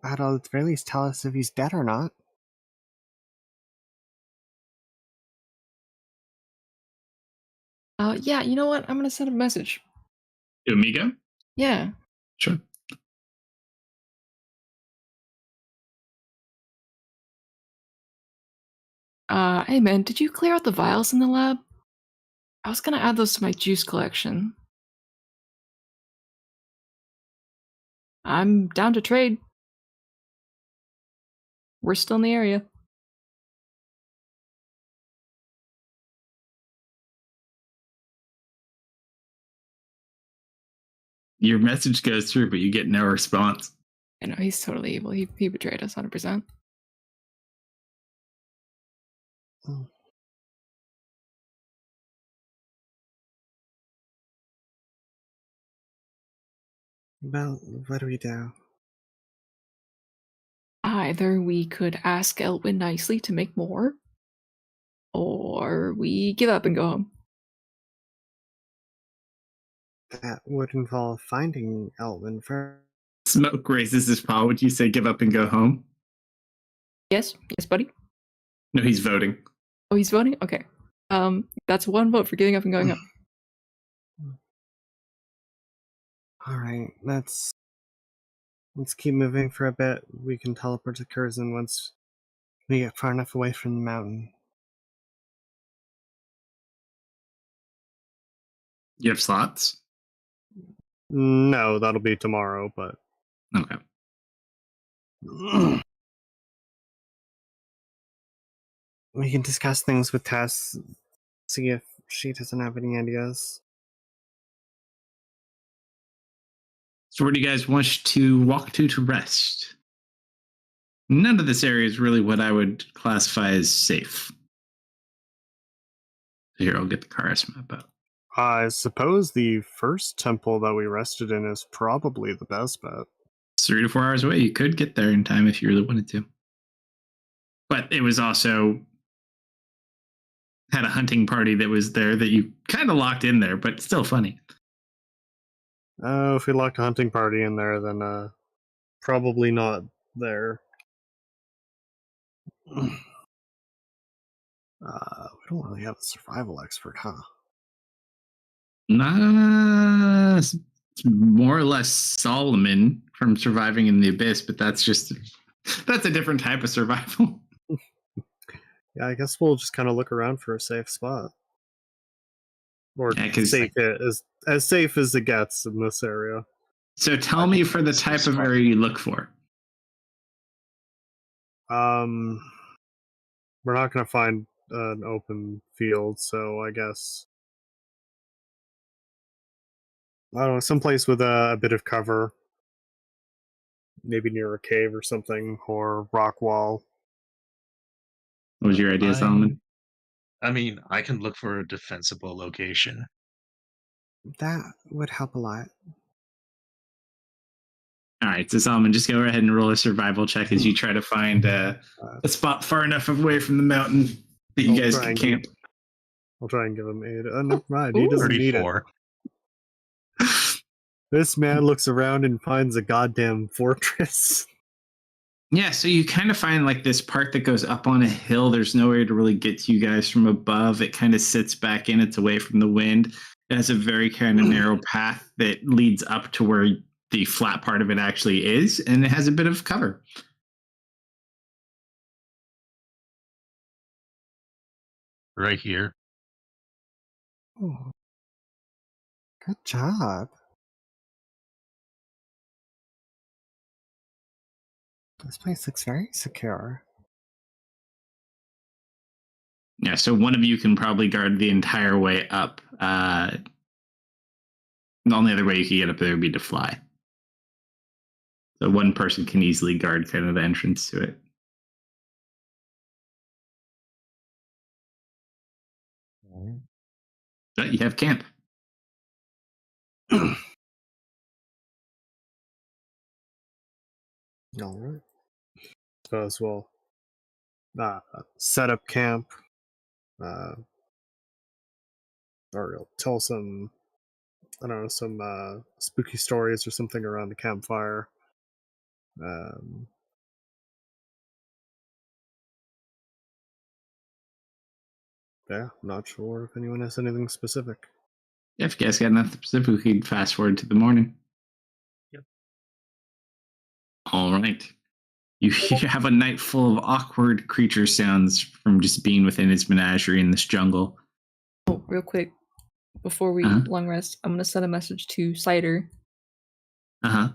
That'll at the very least tell us if he's dead or not. Yeah, you know what? I'm gonna send a message. To Amigo? Yeah. Sure. Hey man, did you clear out the vials in the lab? I was gonna add those to my juice collection. I'm down to trade. We're still in the area. Your message goes through, but you get no response. I know, he's totally evil. He betrayed us 100%. Well, what do we do? Either we could ask Elwyn nicely to make more, or we give up and go home. That would involve finding Elwyn first. Smoke raises his paw. Would you say give up and go home? Yes, buddy. No, he's voting. Oh, he's voting? Okay. That's one vote for giving up and going home. Alright, let's keep moving for a bit. We can teleport to Curzon once we get far enough away from the mountain. You have slots? No, that'll be tomorrow, but Okay. we can discuss things with Tess, see if she doesn't have any ideas. So where do you guys want to walk to rest? None of this area is really what I would classify as safe. Here, I'll get the Karas map out. I suppose the first temple that we rested in is probably the best bet. It's 3 to 4 hours away. You could get there in time if you really wanted to. But it was also had a hunting party that was there that you kind of locked in there, but still funny. If we locked a hunting party in there, then probably not there. We don't really have a survival expert, huh? Nah, it's more or less Solomon from Surviving in the Abyss, but that's a different type of survival. Yeah, I guess we'll just kind of look around for a safe spot. Or Yeah, 'cause, safe as safe as it gets in this area. So tell me for the type of area you look for. We're not going to find an open field, so I guess I don't know, someplace with a bit of cover, maybe near a cave or something, or rock wall. What was your idea, Solomon? I mean, I can look for a defensible location. That would help a lot. All right, so Solomon, just go ahead and roll a survival check as you try to find a spot far enough away from the mountain that you guys can camp. I'll try and give him 8. Never mind, he doesn't need it. 34. This man looks around and finds a goddamn fortress. Yeah, so you kind of find like this part that goes up on a hill. There's nowhere to really get to you guys from above. It kind of sits back in. It's away from the wind. It has a very kind of narrow path that leads up to where the flat part of it actually is, and it has a bit of cover. Right here. Oh. Good job. This place looks very secure. Yeah, so one of you can probably guard the entire way up. The only other way you could get up there would be to fly. So one person can easily guard kind of the entrance to it. But you have camp. All right. Suppose we'll set up camp, or you'll tell some, I don't know, some spooky stories or something around the campfire. Yeah, not sure if anyone has anything specific. Yeah, if you guys got nothing specific, we could fast forward to the morning. Yep. All right. You have a night full of awkward creature sounds from just being within its menagerie in this jungle. Oh, real quick, before we long rest, I'm gonna send a message to Cider. Hey,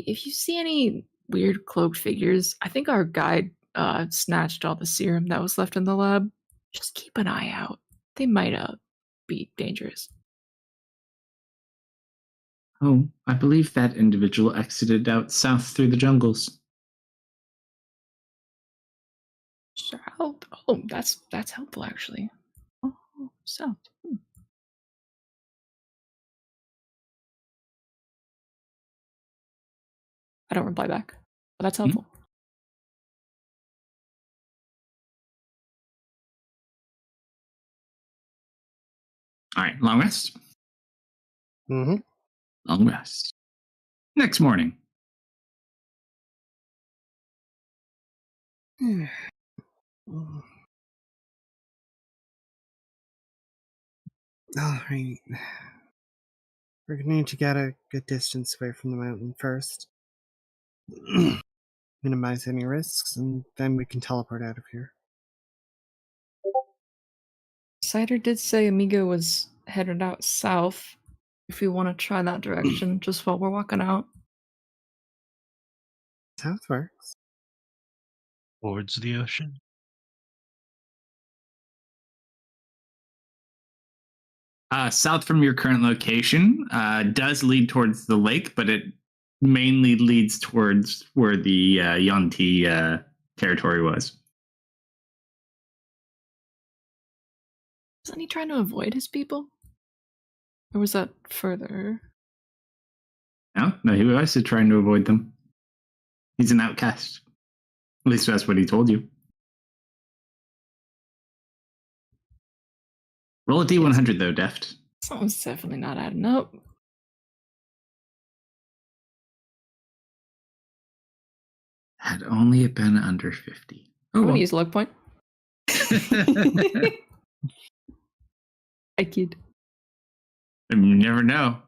if you see any weird cloaked figures, I think our guide snatched all the serum that was left in the lab. Just keep an eye out. They might be dangerous. Oh, I believe that individual exited out south through the jungles. South? Oh, that's helpful actually. Oh, south. I don't reply back, but that's helpful. All right, long rest. Mm-hmm. Long rest. Next morning. All right. We're gonna need to get a good distance away from the mountain first. Minimize any risks, and then we can teleport out of here. Cider did say Amigo was headed out south. If we want to try that direction, just while we're walking out. South works. Towards the ocean. South from your current location does lead towards the lake, but it mainly leads towards where the Yonti territory was. Wasn't he trying to avoid his people? Or was that further? No, he was trying to avoid them. He's an outcast. At least that's what he told you. Roll a D100 though, Deft. Something's definitely not adding up. Had only been under 50. I'm gonna use luck point. I kid. You never know.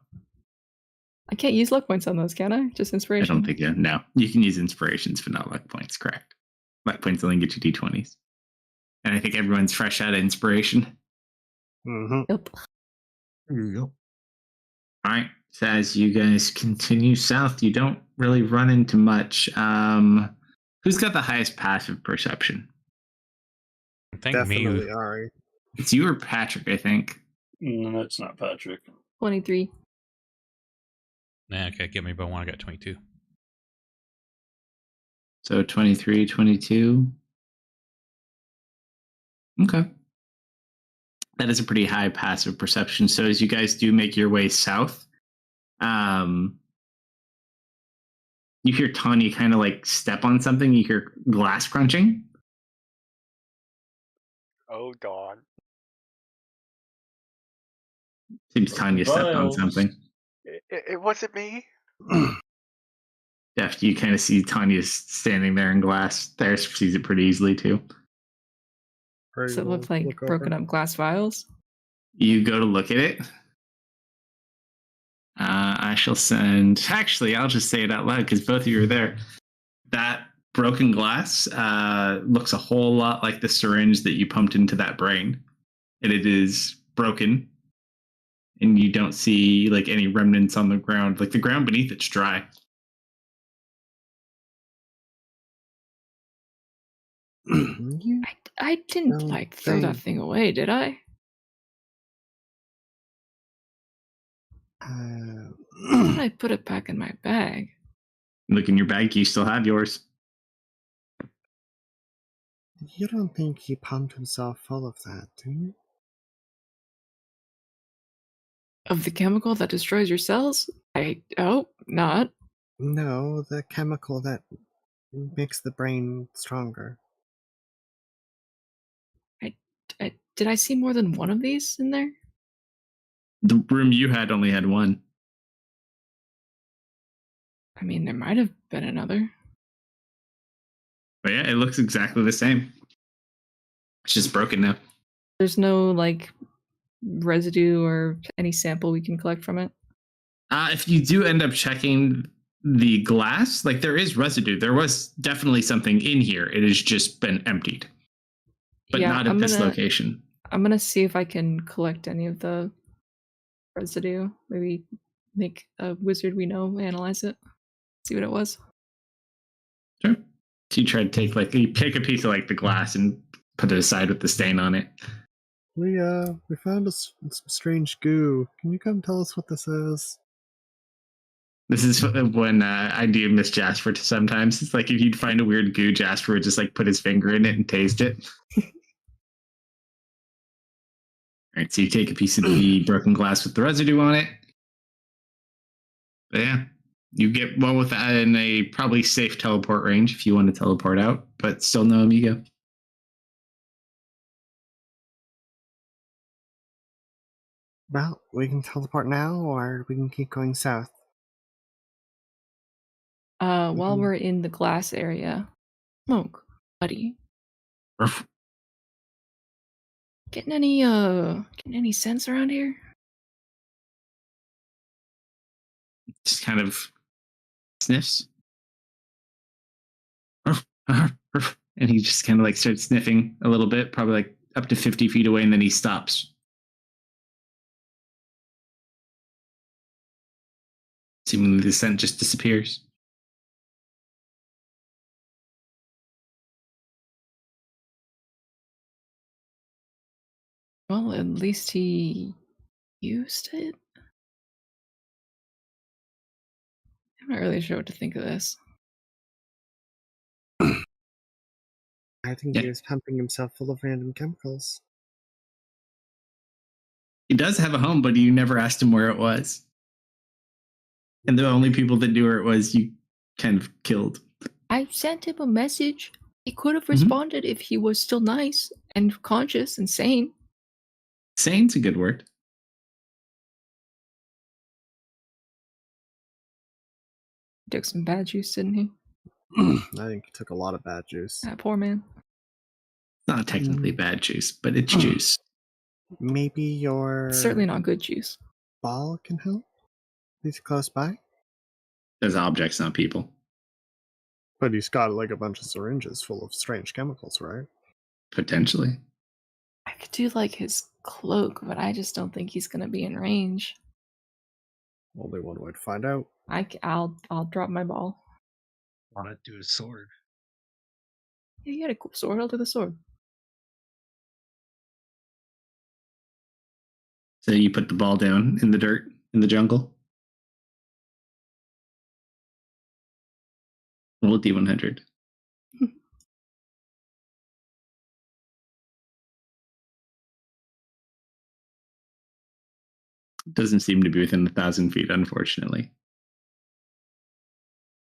I can't use luck points on those, can I? Just inspiration. I don't think you. No, you can use inspirations, but not luck points. Correct. Luck points only get you D20s, and I think everyone's fresh out of inspiration. Mm-hmm. Yep. There you go. All right. So as you guys continue south, you don't really run into much. Who's got the highest passive perception? I think Definitely me. Ari. It's you or Patrick, I think. No, it's not Patrick. 23. Nah, okay, get me by one. I got 22. So 23, 22. Okay. That is a pretty high passive perception. So as you guys do make your way south, you hear Tanya kind of like step on something. You hear glass crunching. Oh, God. Seems Tanya stepped on something. It wasn't me. Deft, you kind of see Tanya standing there in glass. There, sees it pretty easily too. Does it look like broken up glass vials? You go to look at it. I shall send. Actually, I'll just say it out loud because both of you are there. That broken glass looks a whole lot like the syringe that you pumped into that brain, and it is broken. And you don't see like any remnants on the ground. Like the ground beneath it's dry. You I didn't Don't like throw that think- thing away, did I? I thought I put it back in my bag. Look in your bag, you still have yours. you don't think he pumped himself full of that, do you? Of the chemical that destroys your cells? I hope not. No, the chemical that makes the brain stronger. Did I see more than one of these in there? The room you had only had one. I mean, there might have been another. But yeah, it looks exactly the same. It's just broken now. There's no, like, residue or any sample we can collect from it? If you do end up checking the glass, like there is residue. There was definitely something in here. It has just been emptied. But Yeah, not at this location. I'm gonna see if I can collect any of the residue. Maybe make a wizard we know analyze it. See what it was. Sure. So you try to take you pick a piece of like the glass and put it aside with the stain on it. We found some strange goo. Can you come tell us what this is? This is when I do miss Jasper sometimes. It's like if you'd find a weird goo, Jasper would just like put his finger in it and taste it. All right, so you take a piece of the broken glass with the residue on it. But yeah, you get well with that in a probably safe teleport range if you want to teleport out, but still no amigo. Well, we can teleport now, or we can keep going south. While we're in the glass area, smoke, buddy. Ruff. Getting any sense around here? Just kind of sniffs. Ruff, ruff, ruff. And he just kind of like starts sniffing a little bit, probably like up to 50 feet away, and then he stops. Seemingly the scent just disappears. Well, at least he used it. I'm not really sure what to think of this. I think he was pumping himself full of random chemicals. He does have a home, but you never asked him where it was. And the only people that knew where it was, you kind of killed. I sent him a message. He could have responded if he was still nice and conscious and sane. Sane's a good word. He took some bad juice, didn't he? I think he took a lot of bad juice. That poor man. It's not technically bad juice, but it's juice. Maybe your Certainly not good juice. ball can help? He's close by? There's objects, not people. But he's got like a bunch of syringes full of strange chemicals, right? Potentially. I could do like his cloak, but I just don't think he's gonna be in range. Only one way to find out. I'll drop my ball. Want to do a sword? Yeah, you had a cool sword. I'll do the sword. So you put the ball down in the dirt, in the jungle. Roll a D100. Doesn't seem to be within 1,000 feet, unfortunately.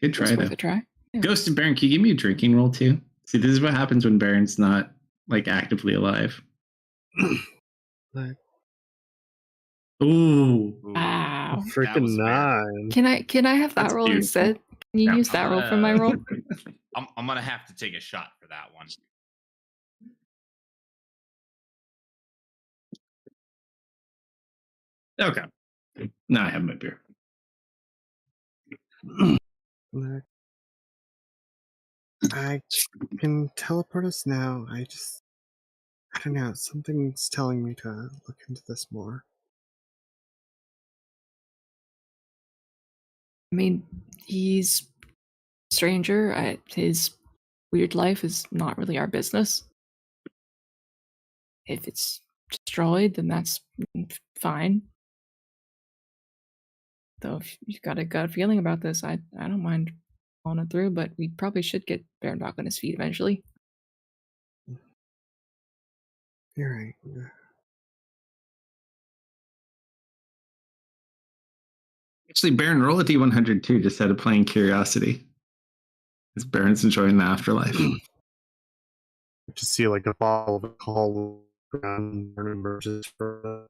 Good try, It's though. worth a try. Yeah. Ghost and Baron, can you give me a drinking roll, too? See, this is what happens when Baron's not, like, actively alive. Like, Ooh. Wow. freaking rare. 9. Can I have that That's roll beautiful. instead? Can you No. use that roll for my roll? I'm gonna have to take a shot for that one. Okay. Now I have my beer. Like, I can teleport us now. I don't know. Something's telling me to look into this more. I mean, he's a stranger. His weird life is not really our business. If it's destroyed, then that's fine. Though if you've got a gut feeling about this, I don't mind following it through, but we probably should get Baron back on his feet eventually. You're right. Actually, Baron, roll a D100 too, just out of plain curiosity. Because Baron's enjoying the afterlife. Just see like a bottle of alcohol around and emerges from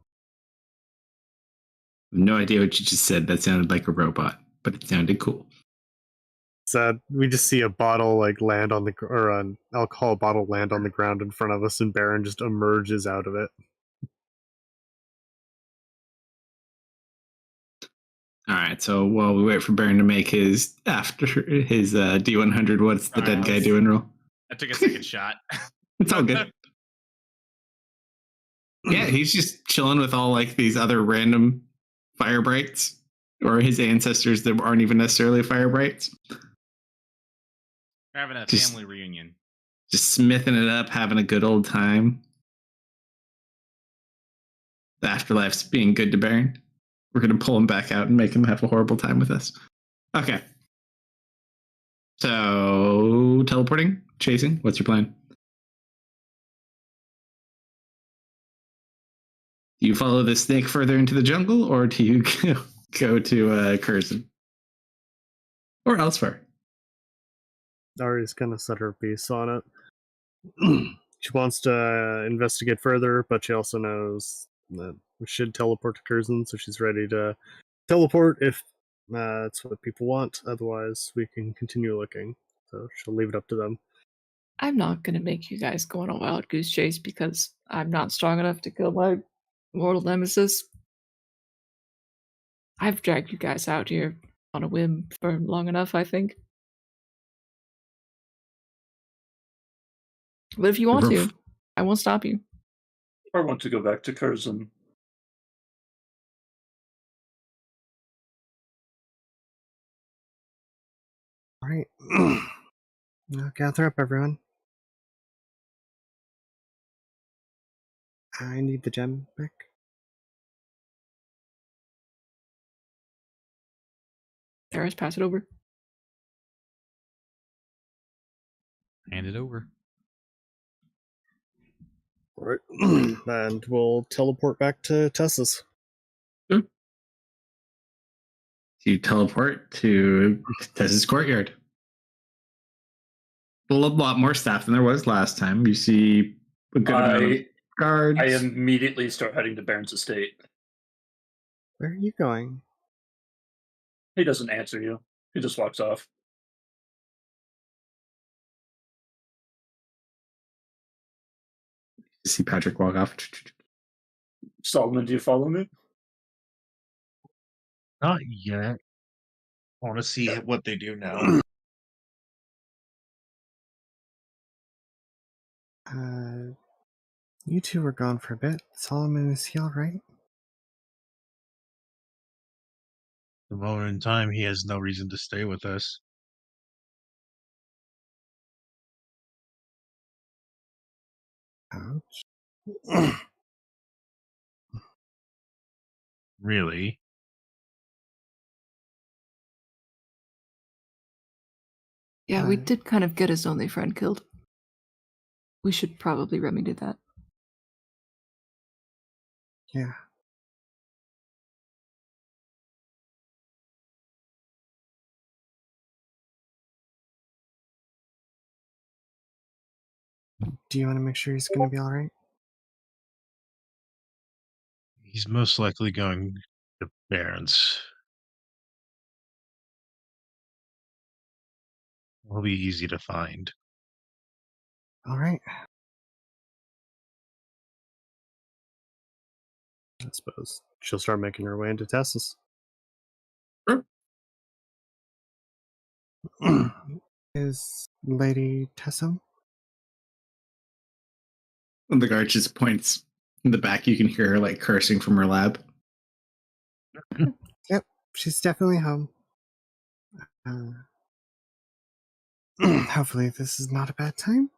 No idea what you just said. That sounded like a robot, but it sounded cool. Sad. We just see a bottle like land on the or an alcohol bottle land on the ground in front of us, and Baron just emerges out of it. All right, so while we wait for Baron to make his D100, what's the dead guy doing roll? I took a second shot. It's all good. Yeah, he's just chilling with all like these other random fire brights, or his ancestors that aren't even necessarily fire brights. We're having a Just- family reunion. Just smithing it up, having a good old time. The afterlife's being good to Baron. We're going to pull him back out and make him have a horrible time with us. Okay. So, teleporting, chasing, what's your plan? Do you follow the snake further into the jungle, or do you go to Curzon? Or elsewhere? Ari's gonna set her piece on it. She wants to investigate further, but she also knows that we should teleport to Curzon, so she's ready to teleport if that's what people want. Otherwise, we can continue looking. So she'll leave it up to them. I'm not gonna make you guys go on a wild goose chase because I'm not strong enough to kill my mortal nemesis. I've dragged you guys out here on a whim for long enough, I think. But if you want to, I won't stop you. I want to go back to Curzon. All right. Now gather up, everyone. I need the gem back. Ferris, pass it over. Hand it over. All right. And we'll teleport back to Tessa's. You teleport to Tessa's courtyard. A lot more staff than there was last time. You see a good amount of guards. I immediately start heading to Baron's estate. Where are you going? He doesn't answer you. He just walks off. You see Patrick walk off. Solomon, do you follow me? Not yet. I want to see what they do now. You two were gone for a bit. Solomon, is he all right? The moment in time, he has no reason to stay with us. Ouch. Really? Yeah, we did kind of get his only friend killed. We should probably remedy that. Yeah. Do you want to make sure he's going to be all right? He's most likely going to Barons. Will be easy to find. All right. I suppose she'll start making her way into Tessa's. Is Lady Tessa? When the guard just points in the back, you can hear her like cursing from her lab. Yep, she's definitely home. Hopefully this is not a bad time.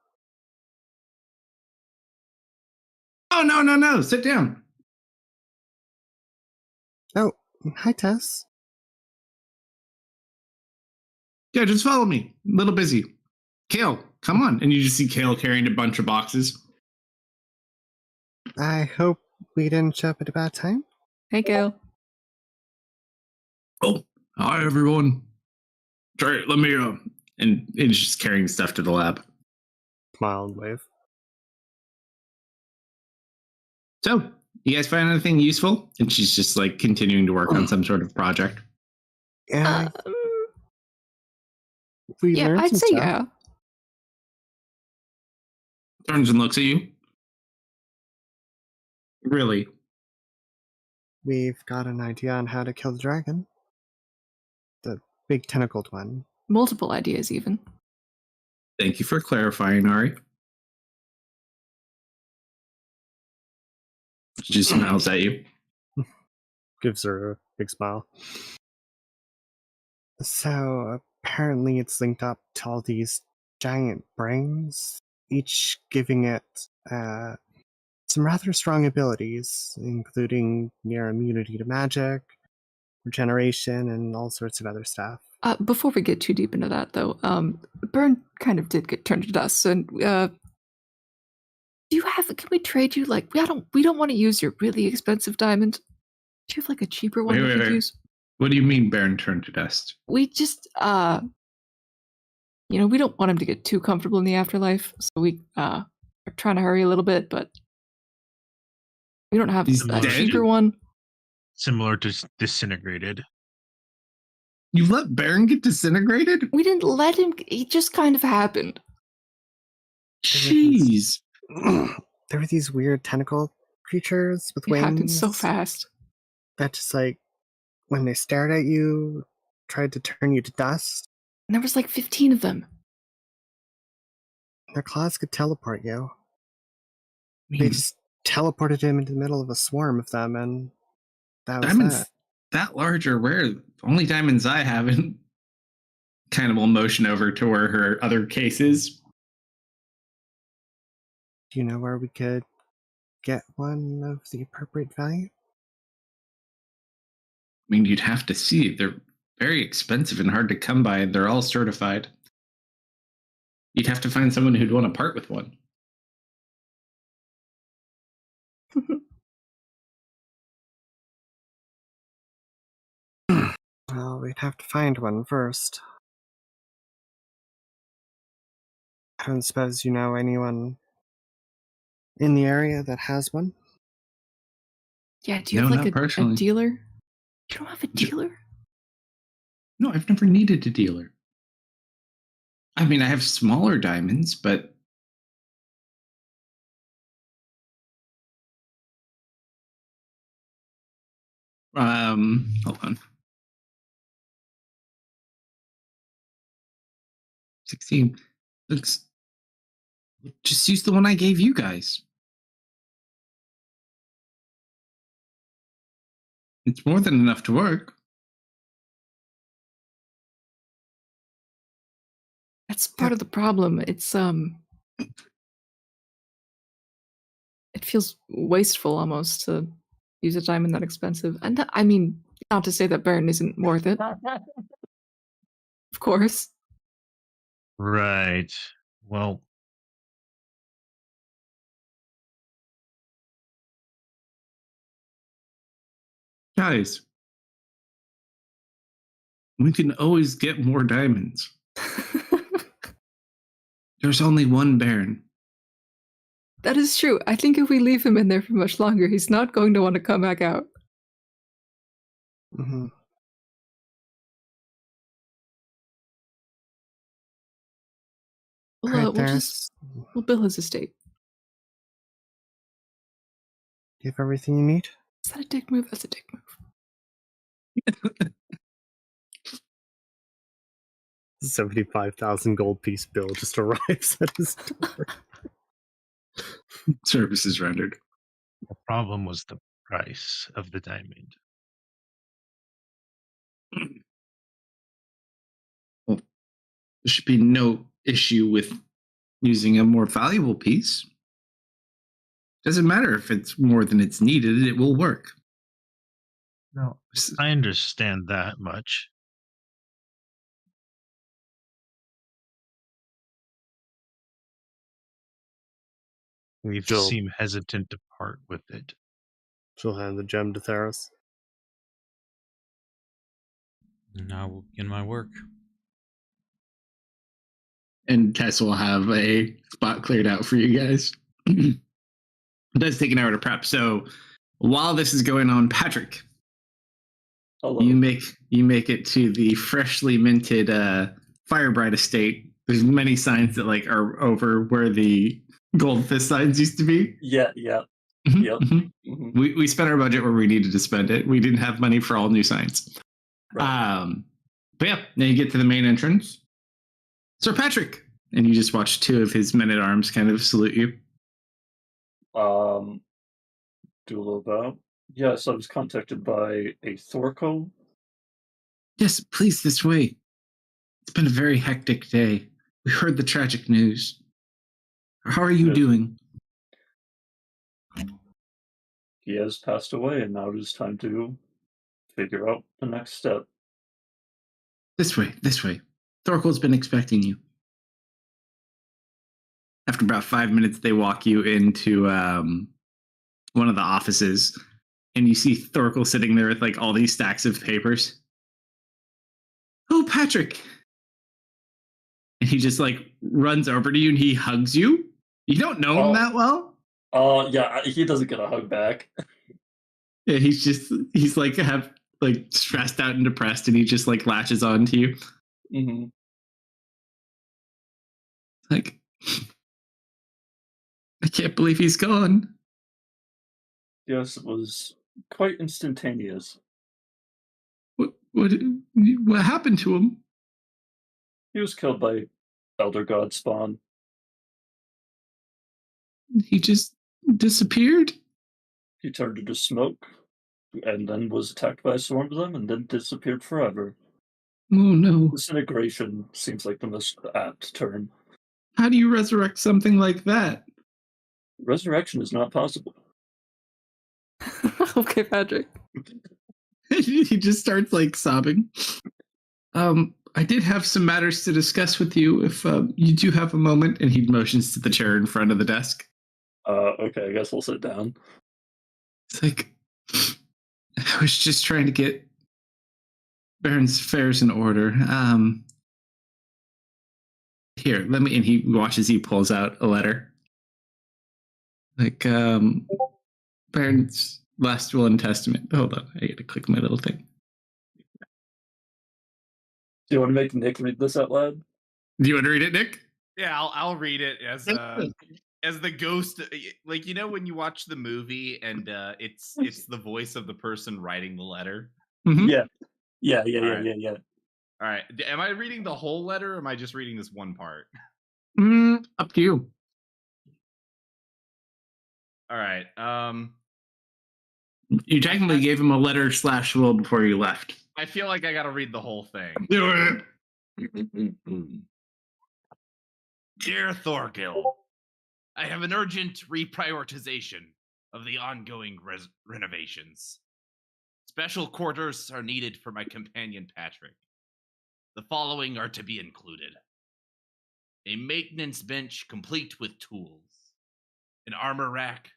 Oh, no. Sit down. Oh, hi, Tess. Yeah, just follow me. A little busy. Kale, come on. And you just see Kale carrying a bunch of boxes. I hope we didn't show up at a bad time. Hey, Gail. Oh, hi, everyone. Sorry, let me, and he's just carrying stuff to the lab. Smile and wave. So, you guys find anything useful? And she's just like continuing to work on some sort of project. Yeah, we Yeah, learned I'd some say stuff. yeah. Turns and looks at you. Really? We've got an idea on how to kill the dragon. The big tentacled one. Multiple ideas, even. Thank you for clarifying, Ari. She just smiles at you. Gives her a big smile. So apparently it's linked up to all these giant brains, each giving it some rather strong abilities, including near immunity to magic, regeneration, and all sorts of other stuff. Before we get too deep into that, though, Burn kind of did get turned to dust, and do you have? Can we trade you? Like, we don't want to use your really expensive diamond. Do you have like a cheaper one we could use? What do you mean Baron turned to dust? We just we don't want him to get too comfortable in the afterlife, so we are trying to hurry a little bit, but we don't have He's a dead? cheaper one. Similar to disintegrated. You let Baron get disintegrated? We didn't let him. It just kind of happened. Jeez. There were these weird tentacle creatures with It wings. happened so fast. That just like, when they stared at you, tried to turn you to dust. And there was like 15 of them. Their claws could teleport you. I They mean, just teleported him into the middle of a swarm of them, and that was diamonds that. that large are rare. The only diamonds I have, and kind of will motion over to where her other case is. Do you know where we could get one of the appropriate value? I mean, you'd have to see. They're very expensive and hard to come by, and they're all certified. You'd have to find someone who'd want to part with one. Well, we'd have to find one first. I don't suppose you know anyone in the area that has one? Yeah, do you No, have not like a personally. dealer? You don't have a dealer? No, I've never needed a dealer. I mean, I have smaller diamonds, but hold on. 16. Looks. Just use the one I gave you guys. It's more than enough to work. That's part of the problem. It's it feels wasteful almost to use a diamond that expensive. And I mean, not to say that Baron isn't worth it. Of course. Right. Well, Guys, we can always get more diamonds. There's only one Baron. That is true. I think if we leave him in there for much longer, he's not going to want to come back out. Mm-hmm. We'll There's... we'll bill his estate. You have everything you need? Is that a dick move? That's a dick move. 75,000 gold piece bill just arrives at his door. Services rendered. the problem was the price of the diamond. Well, there should be no issue with using a more valuable piece. Doesn't matter if it's more than it's needed, it will work. No, I understand that much. We Joe. seem hesitant to part with it. She'll hand the gem to Theros. And I will begin my work. And Tess will have a spot cleared out for you guys. It does take an hour to prep. So while this is going on, Patrick, Hello. you make it to the freshly minted Firebright estate. There's many signs that like are over where the goldfish signs used to be. Yeah. Yep. Mhm. We spent our budget where we needed to spend it. We didn't have money for all new signs. Right. But yeah, now you get to the main entrance. Sir Patrick, and you just watch two of his men-at-arms kind of salute you. Do a little bow. Yes, I was contacted by a Thorko. Yes, please, this way. It's been a very hectic day. We heard the tragic news. How are you Good. doing? He has passed away, and now it is time to figure out the next step. This way, this way. Thorkel's been expecting you. After about 5 minutes, they walk you into one of the offices, and you see Thorkel sitting there with like all these stacks of papers. Oh, Patrick! And he just like runs over to you and he hugs you. You don't know him that well. Yeah, he doesn't get a hug back. Yeah, he's like stressed out and depressed, and he just like latches on to you. Mm-hmm. Like, I can't believe he's gone. Yes, it was quite instantaneous. What happened to him? He was killed by Elder God Spawn. He just disappeared? He turned into smoke, and then was attacked by a swarm of them, and then disappeared forever. Oh no. Disintegration seems like the most apt term. How do you resurrect something like that? Resurrection is not possible. Okay, Patrick. He just starts like sobbing. I did have some matters to discuss with you if you do have a moment. And he motions to the chair in front of the desk. Okay, I guess we'll sit down. It's like, I was just trying to get Baron's affairs in order. Here, let me, and he watches, he pulls out a letter. Like, Baron's last will and testament. Hold on, I gotta click my little thing. Do you want to make Nick read this out loud? Do you want to read it, Nick? Yeah, I'll read it as the ghost. Like, you know when you watch the movie and it's the voice of the person writing the letter. Mm-hmm. Yeah. All right. Am I reading the whole letter or am I just reading this one part? Up to you. All right. You technically gave him a letter / will before you left. I feel like I got to read the whole thing. Do it. Dear Thorgil, I have an urgent reprioritization of the ongoing renovations. Special quarters are needed for my companion Patrick. The following are to be included: a maintenance bench complete with tools, an armor rack.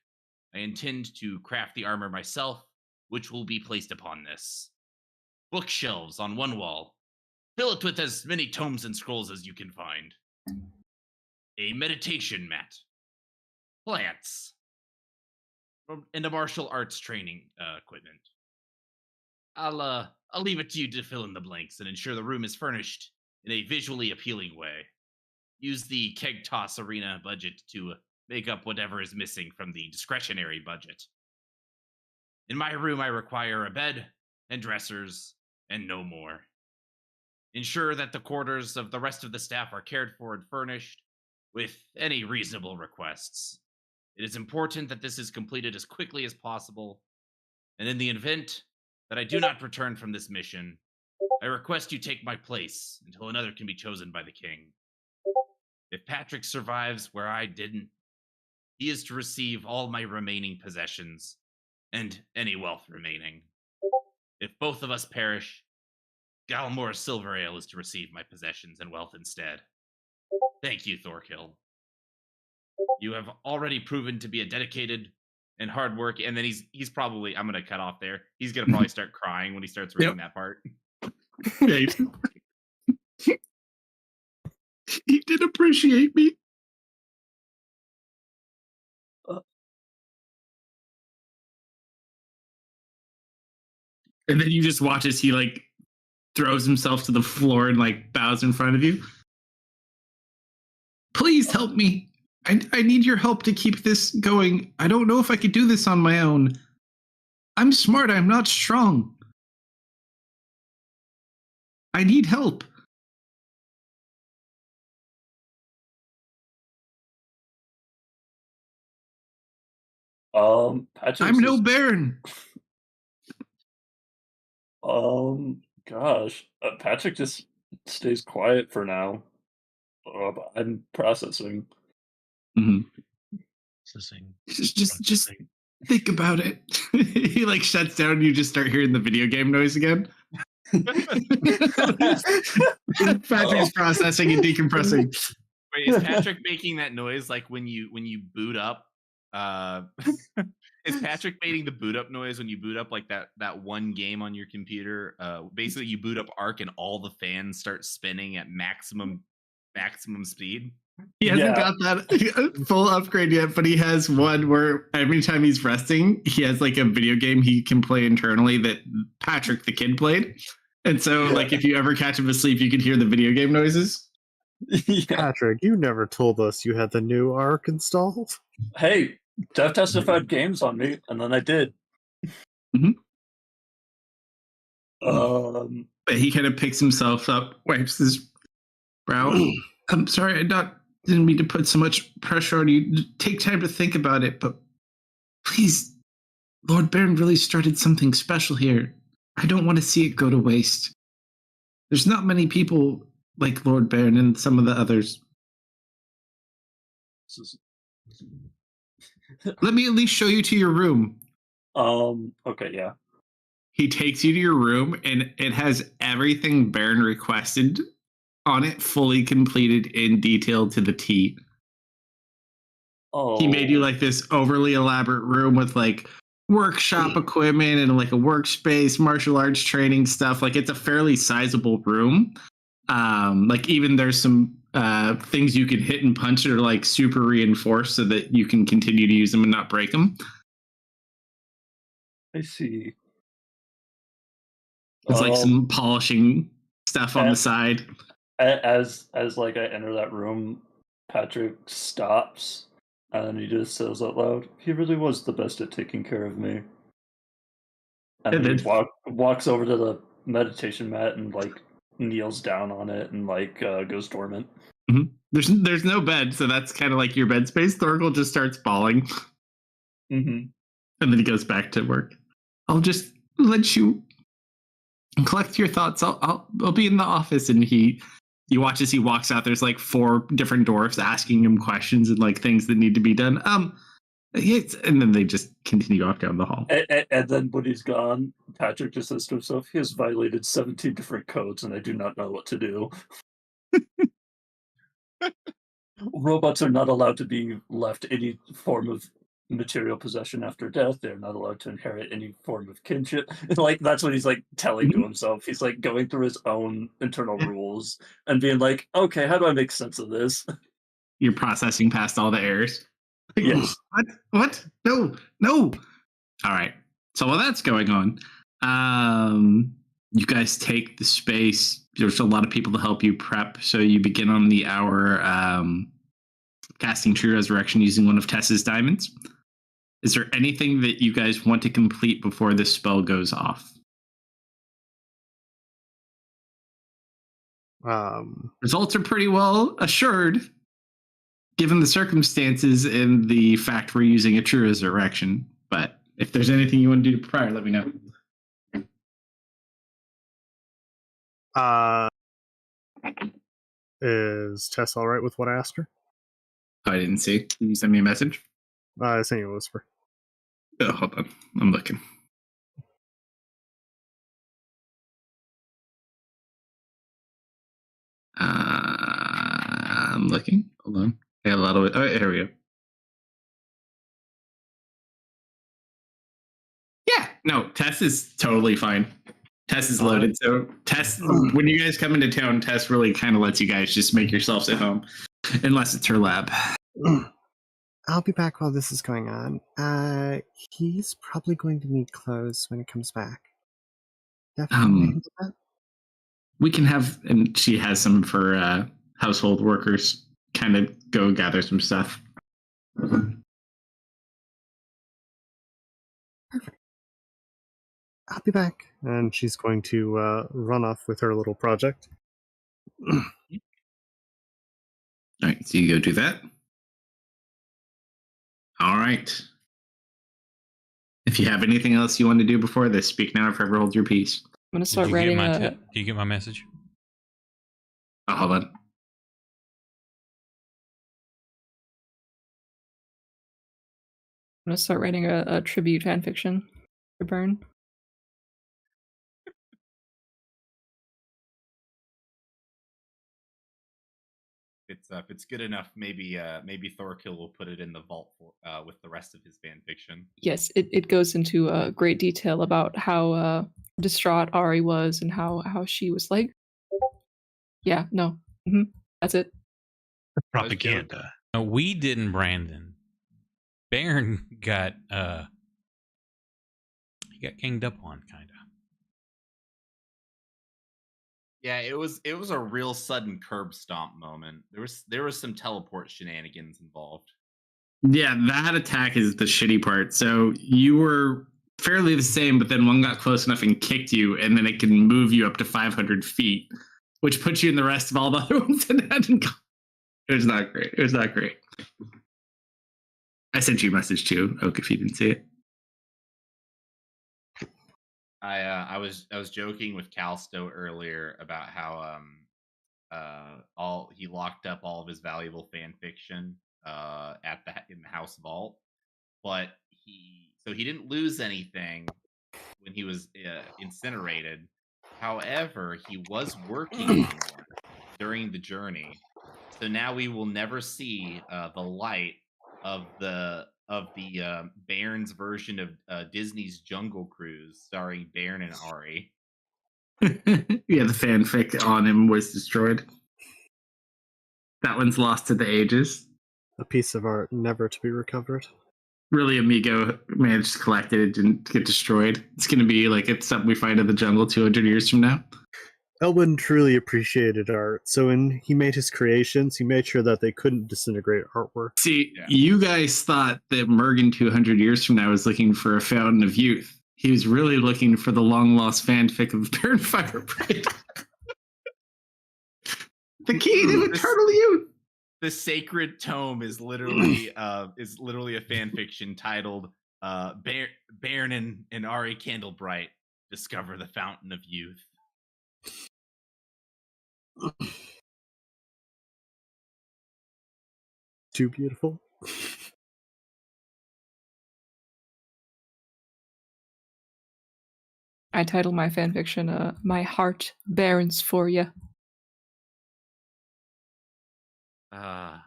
I intend to craft the armor myself, which will be placed upon this. Bookshelves on one wall. Fill it with as many tomes and scrolls as you can find. A meditation mat. Plants. And a martial arts training equipment. I'll leave it to you to fill in the blanks and ensure the room is furnished in a visually appealing way. Use the keg toss arena budget to make up whatever is missing from the discretionary budget. In my room, I require a bed and dressers and no more. Ensure that the quarters of the rest of the staff are cared for and furnished with any reasonable requests. It is important that this is completed as quickly as possible, and in the event that I do not return from this mission, I request you take my place until another can be chosen by the king. If Patrick survives where I didn't, he is to receive all my remaining possessions and any wealth remaining. If both of us perish, Galmore Silver Ale is to receive my possessions and wealth instead. Thank you, Thorkill. You have already proven to be a dedicated and hard work. And then he's probably, I'm gonna cut off there. He's gonna probably start crying when he starts reading that part. Right. He did appreciate me. And then you just watch as he like throws himself to the floor and like bows in front of you. Please help me. I need your help to keep this going. I don't know if I could do this on my own. I'm smart. I'm not strong. I need help. Patrick's I'm no just- baron. Gosh, Patrick just stays quiet for now. I'm processing. Mm-hmm. Processing. Just think about it. He like shuts down and you just start hearing the video game noise again. Patrick's processing and decompressing. Wait, is Patrick making that noise like when you boot up? Is Patrick making the boot up noise when you boot up like that one game on your computer? Basically, you boot up Arc and all the fans start spinning at maximum speed. He hasn't got that full upgrade yet, but he has one where every time he's resting, he has like a video game he can play internally that Patrick the kid played. And so, like, if you ever catch him asleep, you can hear the video game noises. Patrick, you never told us you had the new Arc installed. Hey, Dev testified games on me, and then I did. Mm-hmm. But he kind of picks himself up, wipes his brow. I'm sorry, didn't mean to put so much pressure on you. Take time to think about it, but please, Lord Baron really started something special here. I don't want to see it go to waste. There's not many people like Lord Baron and some of the others. Let me at least show you to your room. Okay, yeah. He takes you to your room, and it has everything Baron requested on it, fully completed in detail to the T. Oh. He made you like this overly elaborate room with like workshop equipment and like a workspace, martial arts training stuff. Like it's a fairly sizable room. Like even there's some things you can hit and punch that are like super reinforced so that you can continue to use them and not break them. I see. It's like some polishing stuff on the side. As like I enter that room, Patrick stops and he just says out loud, "He really was the best at taking care of me." And then he walks over to the meditation mat and like kneels down on it and like goes dormant. Mm-hmm. There's no bed, so that's kind of like your bed space. Thorkel just starts bawling, and then he goes back to work. I'll just let you collect your thoughts. I'll be in the office. And you watch as he walks out. There's like 4 different dwarfs asking him questions and like things that need to be done. Yes, and then they just continue off down the hall. And then when he's gone, Patrick just says to himself, "He has violated 17 different codes, and I do not know what to do." Robots are not allowed to be left any form of material possession after death. They're not allowed to inherit any form of kinship. Like that's what he's like telling to himself. He's like going through his own internal rules and being like, "Okay, how do I make sense of this?" You're processing past all the errors. Yes. What? No. All right. So while that's going on, you guys take the space. There's a lot of people to help you prep. So you begin on the hour casting True Resurrection using one of Tess's diamonds. Is there anything that you guys want to complete before this spell goes off? Results are pretty well assured, given the circumstances and the fact we're using a True Resurrection. But if there's anything you want to do prior, let me know. Is Tess all right with what I asked her? I didn't see. Can you send me a message? I sent you a whisper. Oh, hold on. I'm looking. I'm looking. Hold on. I got a lot of it. Oh, here we go. Yeah. No, Tess is totally fine. Tess is loaded. So Tess, when you guys come into town, Tess really kind of lets you guys just make yourselves at home, unless it's her lab. I'll be back while this is going on. He's probably going to need clothes when he comes back. Definitely handle that. We can have, and she has some for household workers. Kind of go gather some stuff. Perfect. I'll be back. And she's going to run off with her little project. All right, so you go do that. All right. If you have anything else you want to do before this, speak now or forever hold your peace. I'm gonna start writing a. Did you get my message? Oh, hold on. I'm gonna start writing a tribute fanfiction for Burn. If it's good enough, maybe Thorkill will put it in the vault with the rest of his fan fiction. Yes, it goes into great detail about how distraught Ari was and how she was like, yeah, no, that's it. Propaganda. No, we didn't, Brandon. Baron got he got ganged up on, kind of. Yeah, it was a real sudden curb stomp moment. There was some teleport shenanigans involved. Yeah, that attack is the shitty part. So you were fairly the same, but then one got close enough and kicked you, and then it can move you up to 500 feet, which puts you in the rest of all the other ones that hadn't gone. It was not great. It was not great. I sent you a message too, Oak, if you didn't see it. I was joking with Kalsto earlier about how he locked up all of his valuable fan fiction in the house vault, but he didn't lose anything when he was incinerated. However, he was working on one during the journey, so now we will never see the light of the Baron's version of Disney's Jungle Cruise, starring Baron and Ari. Yeah, the fanfic on him was destroyed. That one's lost to the ages. A piece of art never to be recovered. Really, Amigo managed to collect it. It didn't get destroyed. It's going to be like it's something we find in the jungle 200 years from now. Elwyn truly appreciated art, so when he made his creations, he made sure that they couldn't disintegrate artwork. See, You guys thought that Mergen 200 years from now was looking for a fountain of youth. He was really looking for the long-lost fanfic of Baron Firebright. The key to eternal youth. The sacred tome is literally a fan fiction titled Baron and Ari Candlebright discover the fountain of youth. Too beautiful. I title my fanfiction "My Heart Barons for Ya." I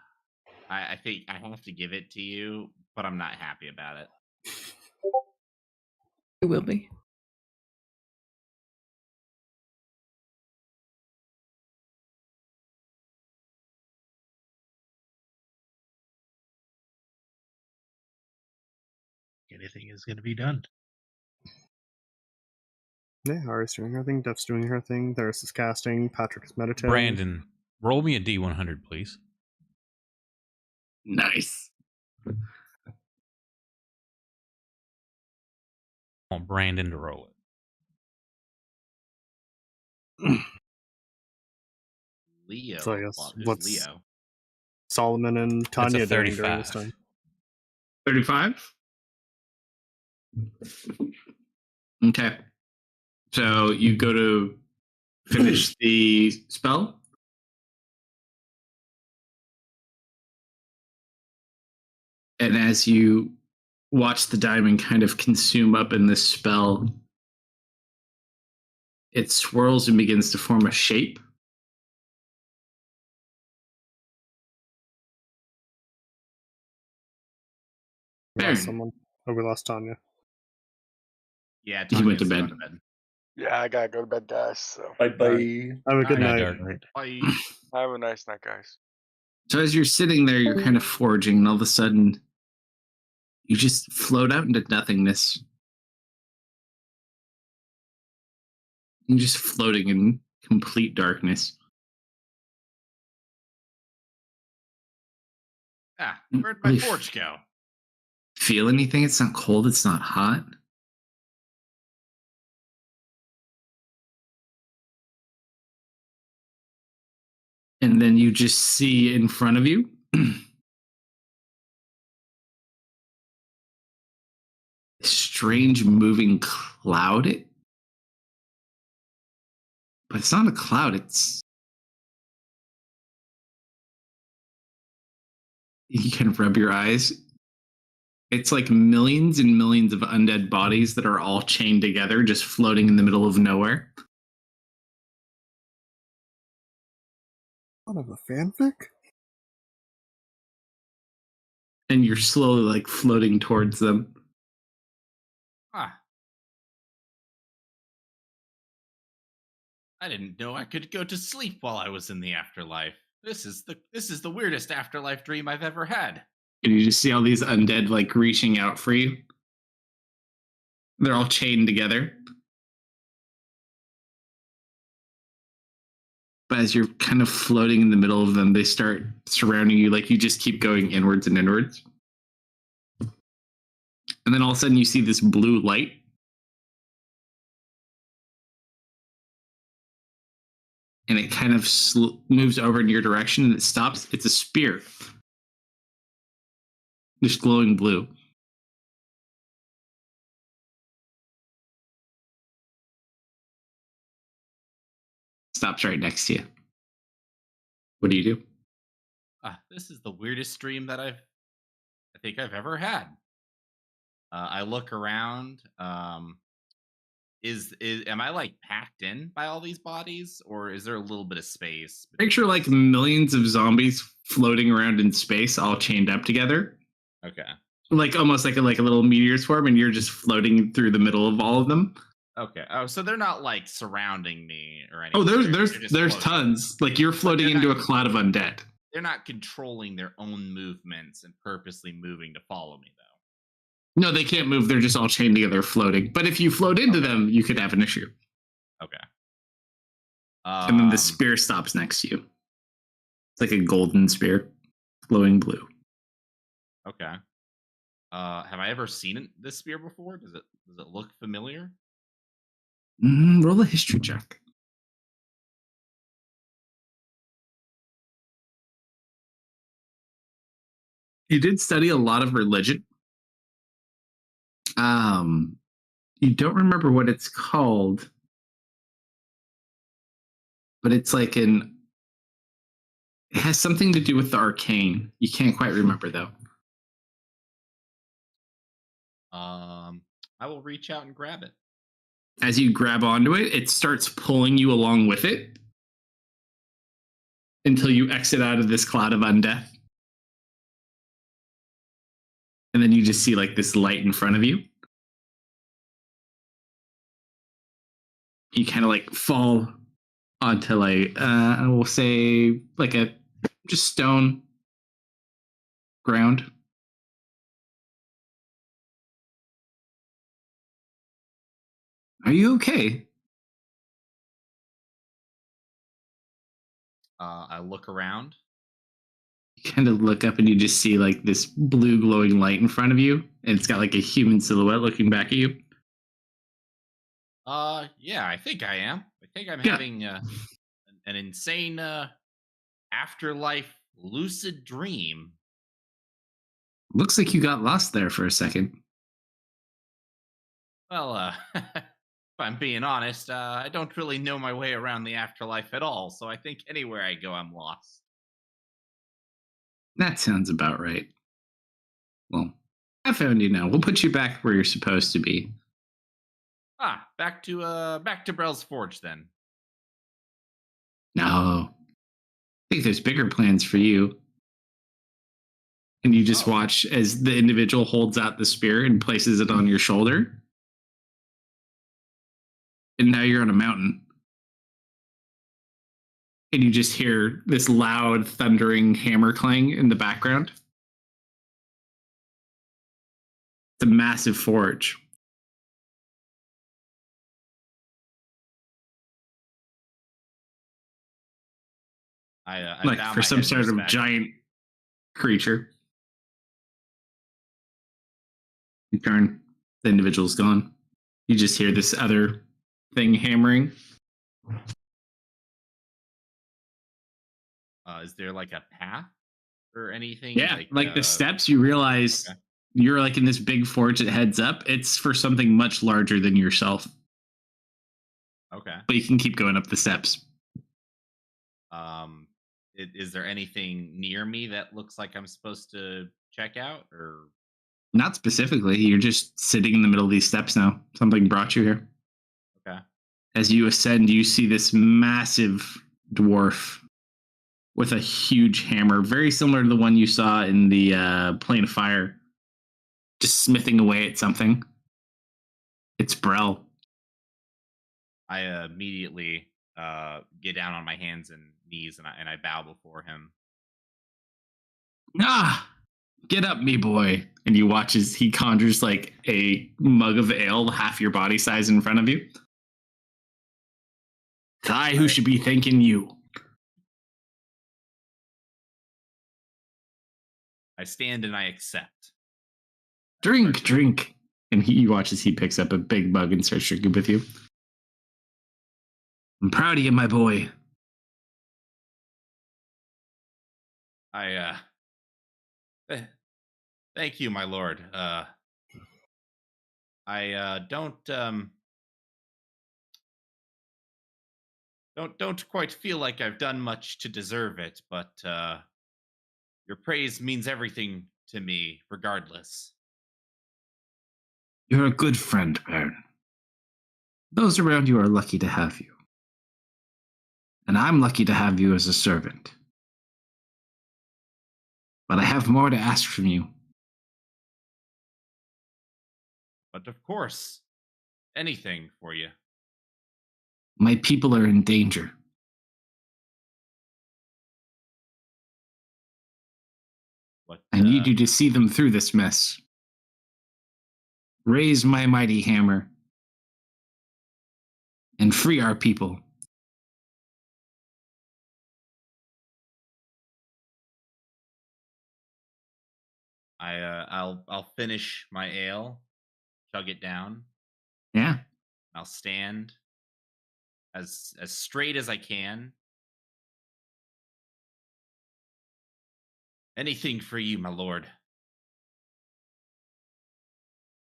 think I have to give it to you, but I'm not happy about it. It will be. Anything is going to be done. Yeah, Ari's doing her thing, Def's doing her thing, Theris is casting, Patrick is meditating. Brandon, roll me a D100, please. Nice. I want Brandon to roll it. Leo. So I guess Well, who's what's Leo? Solomon and That's Tanya a doing during 35. this time? 35? Okay. So you go to finish the spell. And as you watch the diamond kind of consume up in this spell, it swirls and begins to form a shape. We lost Baron. someone. Oh, we lost Tanya. Yeah, He went to Tanya's bed. gone Yeah, I gotta go to bed, guys. So Bye bye. Have a good Night, night. Dark. Right. Bye. have a nice night, guys. So as you're sitting there, you're kind of foraging, and all of a sudden, you just float out into nothingness. You're just floating in complete darkness. Ah, where'd my Really torch go? Feel anything? It's not cold, it's not hot. And then you just see in front of you a strange moving cloud. But it's not a cloud, it's... You can rub your eyes. It's like millions and millions of undead bodies that are all chained together, just floating in the middle of nowhere. Son of a fanfic? And you're slowly like floating towards them. Ah. I didn't know I could go to sleep while I was in the afterlife. This is the weirdest afterlife dream I've ever had. And you just see all these undead like reaching out for you. They're all chained together. But as you're kind of floating in the middle of them, they start surrounding you. Like you just keep going inwards and inwards. And then all of a sudden you see this blue light. And it kind of moves over in your direction and it stops. It's a spear. Just glowing blue. Stops right next to you. What do you do? This is the weirdest dream that I think I've ever had. I look around. Am I like packed in by all these bodies, or is there a little bit of space? Picture like millions of zombies floating around in space, all chained up together. Okay. Like almost like a little meteor swarm, and you're just floating through the middle of all of them. Okay. Oh, so they're not like surrounding me or anything. Oh, They're there's just there's floating. tons. Like you're floating they're into not- a cloud of undead. They're not controlling their own movements and purposely moving to follow me, though. No, they can't move. They're just all chained together, floating. But if you float into them, you could have an issue. Okay. And then the spear stops next to you. It's like a golden spear, glowing blue. Okay. Have I ever seen this spear before? Does it look familiar? Roll a history check. You did study a lot of religion. You don't remember what it's called, but it's like it has something to do with the arcane. You can't quite remember though. I will reach out and grab it. As you grab onto it, it starts pulling you along with it until you exit out of this cloud of undeath. And then you just see like this light in front of you. You kind of like fall onto like, I will say like a just stone ground. Are you okay? I look around. You kind of look up and you just see like this blue glowing light in front of you. And it's got like a human silhouette looking back at you. Yeah, I think I am. I think I'm Yeah. having an insane afterlife lucid dream. Looks like you got lost there for a second. Well, I'm being honest, I don't really know my way around the afterlife at all, so I think anywhere I go, I'm lost. That sounds about right. Well, I found you now. We'll put you back where you're supposed to be. Back to Brell's Forge then. No. I think there's bigger plans for you. And you just watch as the individual holds out the spear and places it on your shoulder. And now you're on a mountain. And you just hear this loud, thundering hammer clang in the background. It's a massive forge. I Like bow for my some head in sort of respect. giant creature. You turn, the individual's gone. You just hear this other thing hammering. Is there like a path or anything? Yeah, like the steps, you realize okay. you're like in this big forge that heads up. It's for something much larger than yourself. Okay. But you can keep going up the steps. Is there anything near me that looks like I'm supposed to check out, or Not specifically. You're just sitting in the middle of these steps now. Something brought you here. okay? As you ascend, you see this massive dwarf with a huge hammer, very similar to the one you saw in the Plane of Fire, just smithing away at something. It's Brell. I immediately get down on my hands and knees and I bow before him. Get up, me boy. And you watch as he conjures like a mug of ale, half your body size in front of you. It's I who should be thanking you. I stand and I accept. Drink. And he watches he picks up a big mug and starts drinking with you. I'm proud of you, my boy. Thank you, my lord. I don't quite feel like I've done much to deserve it, but your praise means everything to me, regardless. You're a good friend, Baron. Those around you are lucky to have you. And I'm lucky to have you as a servant. But I have more to ask from you. But of course, anything for you. My people are in danger. What, I need you to see them through this mess. Raise my mighty hammer and free our people. I'll finish my ale, chug it down. Yeah. I'll stand as straight as I can. Anything for you, my lord.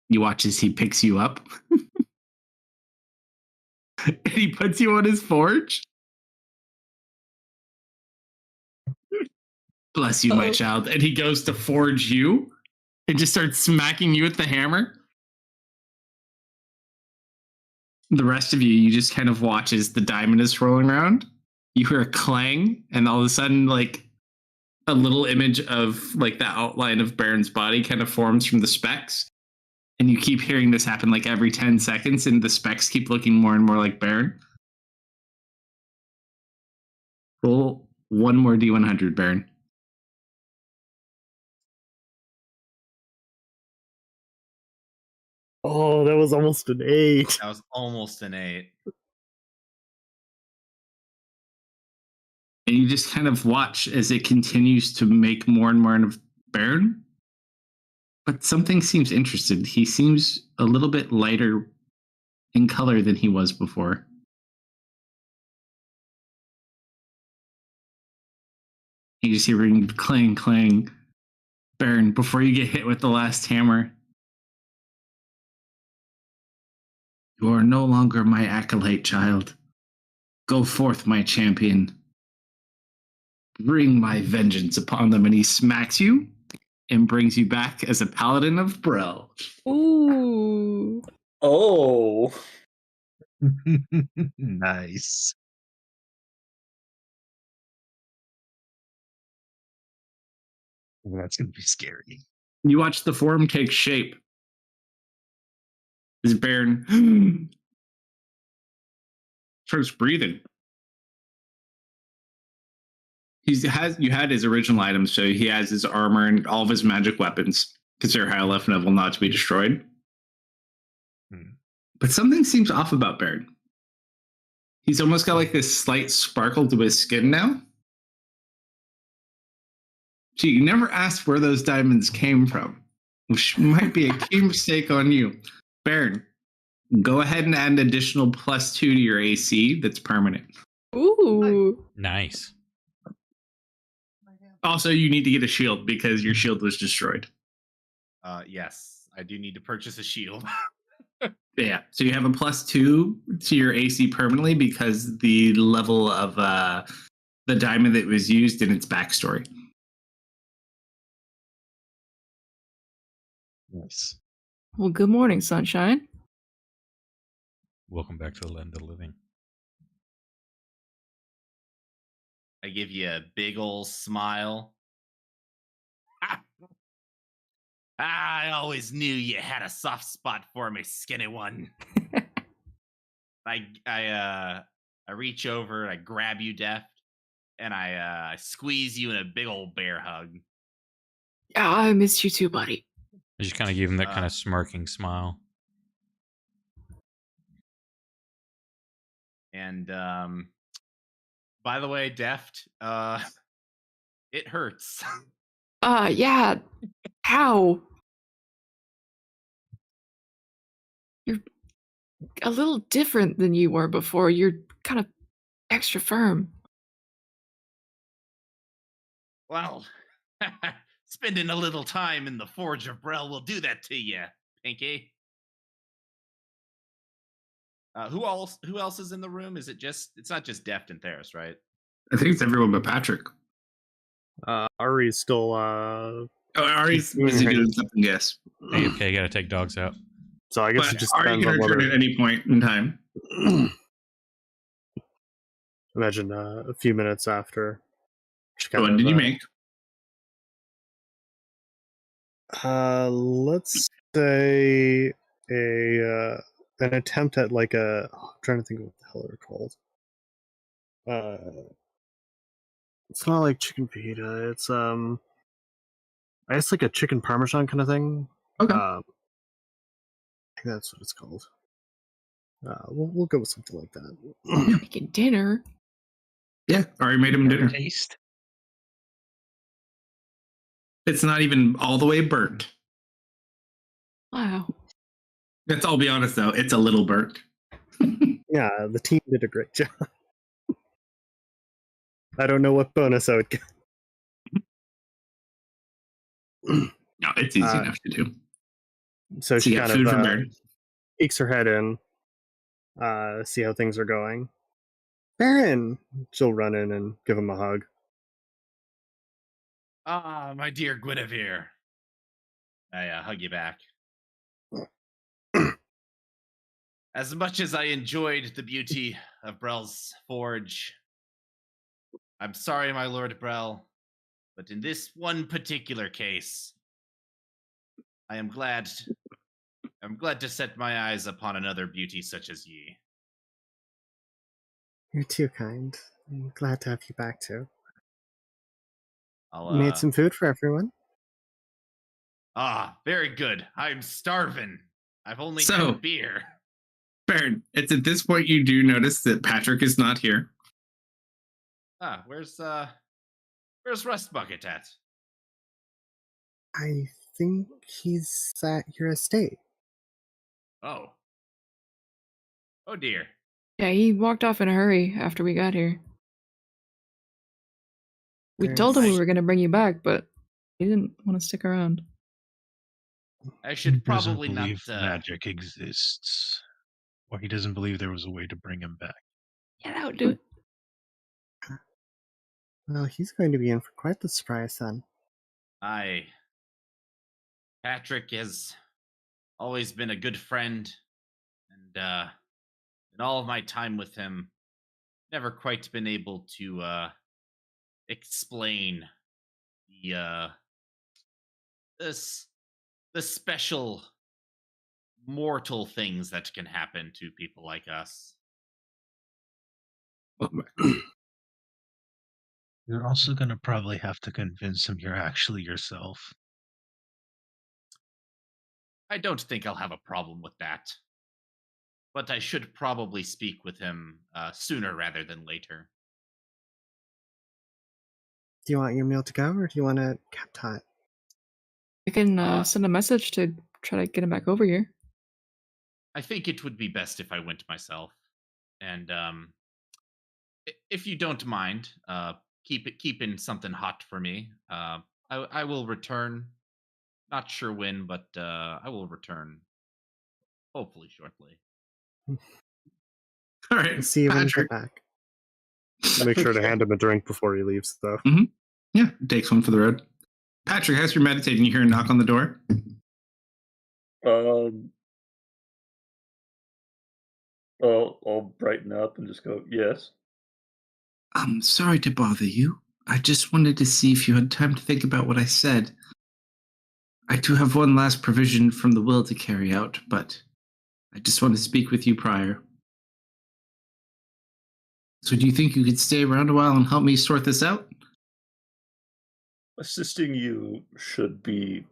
You watch as he picks you up. And he puts you on his forge. Bless you, my child. And he goes to forge you and just starts smacking you with the hammer. The rest of you just kind of watch as the diamond is rolling around. You hear a clang, and all of a sudden, like a little image of like the outline of Baron's body kind of forms from the specks. And you keep hearing this happen like every 10 seconds, and the specks keep looking more and more like Baron. Roll one more D100, Baron. Oh, that was almost an 8. That was almost an 8. And you just kind of watch as it continues to make more and more of Baron. But something seems interested. He seems a little bit lighter in color than he was before. You just hear ring, clang, clang. Baron, before you get hit with the last hammer, You are no longer my acolyte, child. Go forth, my champion. Bring my vengeance upon them. And he smacks you and brings you back as a paladin of Brel. Ooh. Oh. Nice. That's going to be scary. You watch the form take shape. This Baron starts breathing. You had his original items, so he has his armor and all of his magic weapons, because they're high enough level not to be destroyed. But something seems off about Baron. He's almost got like this slight sparkle to his skin now. Gee, you never asked where those diamonds came from, which might be a key mistake on you. Baron, go ahead and add an additional +2 to your AC that's permanent. Ooh. Nice. Also, you need to get a shield because your shield was destroyed. Yes, I do need to purchase a shield. Yeah, so you have a +2 to your AC permanently because the level of the diamond that was used in its backstory. Nice. Well, good morning, sunshine. Welcome back to the land of the living. I give you a big ol' smile. I always knew you had a soft spot for me, skinny one. I reach over, I grab you, Deft, and I squeeze you in a big old bear hug. Yeah, I missed you too, buddy. I just kind of give him that kind of smirking smile. And by the way, Deft, it hurts. Yeah. How? You're a little different than you were before. You're kind of extra firm. Well, spending a little time in the Forge of Brel will do that to you, Pinky. Who else is in the room? It's not just Deft and Theris, right? I think it's everyone but Patrick. Ari's still Ari's busy doing something, yes. Hey, okay, gotta take dogs out. so I guess But it just Ari depends can on return whether at any point in time. imagine a few minutes after. What did you make? Let's say an attempt at like I'm trying to think of what the hell they're called. It's not like chicken fajita. It's I guess like a chicken parmesan kind of thing. Okay. I think that's what it's called. We'll go with something like that. Making dinner. Yeah, Ari made him dinner. Taste. It's not even all the way burnt. Wow. I'll be honest though, it's a little burnt. Yeah, the team did a great job. I don't know what bonus I would get. No, it's easy enough to do. So she you got kind food of from Baron. peeks her head in, see how things are going. Baron! She'll run in and give him a hug. Ah, my dear Guinevere. I hug you back. As much as I enjoyed the beauty of Brel's forge, I'm sorry, my Lord Brel, but in this one particular case, I'm glad to set my eyes upon another beauty such as ye. You're too kind. I'm glad to have you back too. I'll Made some food for everyone. Ah, very good. I'm starving. I've only So- had beer. Baron, it's at this point you do notice that Patrick is not here. Ah, where's Rust Bucket at? I think he's at your estate. Oh. Oh dear. Yeah, he walked off in a hurry after we got here. We told him we were going to bring you back, but he didn't want to stick around. I should Doesn't probably not believe magic exists. Or he doesn't believe there was a way to bring him back. Yeah, that would do it. Well, he's going to be in for quite the surprise then. Patrick has always been a good friend, and in all of my time with him, never quite been able to explain the the special mortal things that can happen to people like us. You're also going to probably have to convince him you're actually yourself. I don't think I'll have a problem with that. But I should probably speak with him sooner rather than later. Do you want your meal to go, or do you want to cap time? I can send a message to try to get him back over here. I think it would be best if I went myself. And if you don't mind, keeping something hot for me. I will return. Not sure when, but I will return. Hopefully shortly. All right, We'll see you when you get Patrick. back. Make sure to hand him a drink before he leaves, though. Yeah, takes one for the road. Patrick, as you're meditating, you hear a knock on the door. I'll brighten up and just go, yes. I'm sorry to bother you. I just wanted to see if you had time to think about what I said. I do have one last provision from the will to carry out, but I just want to speak with you prior. So do you think you could stay around a while and help me sort this out? Assisting you should be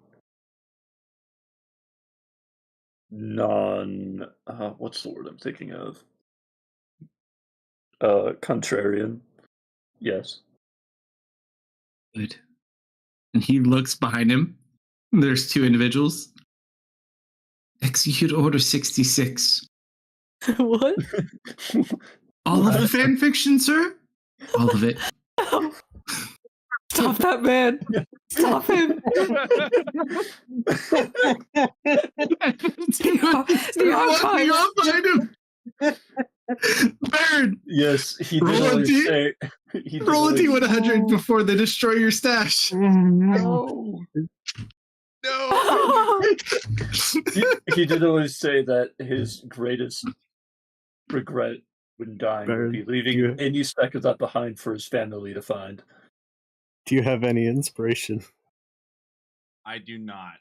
what's the word I'm thinking of? Contrarian. Yes. Good. And he looks behind him. There's two individuals. Execute Order 66. What? All of the fan fiction, sir? All of it. Stop that man! Stop him! Stay on behind him. Baron, Yes, he Roll did a always D- say. roll a D100 before they destroy your stash. No. He did always say that his greatest regret when dying would be leaving any speck of that behind for his family to find. Do you have any inspiration? I do not.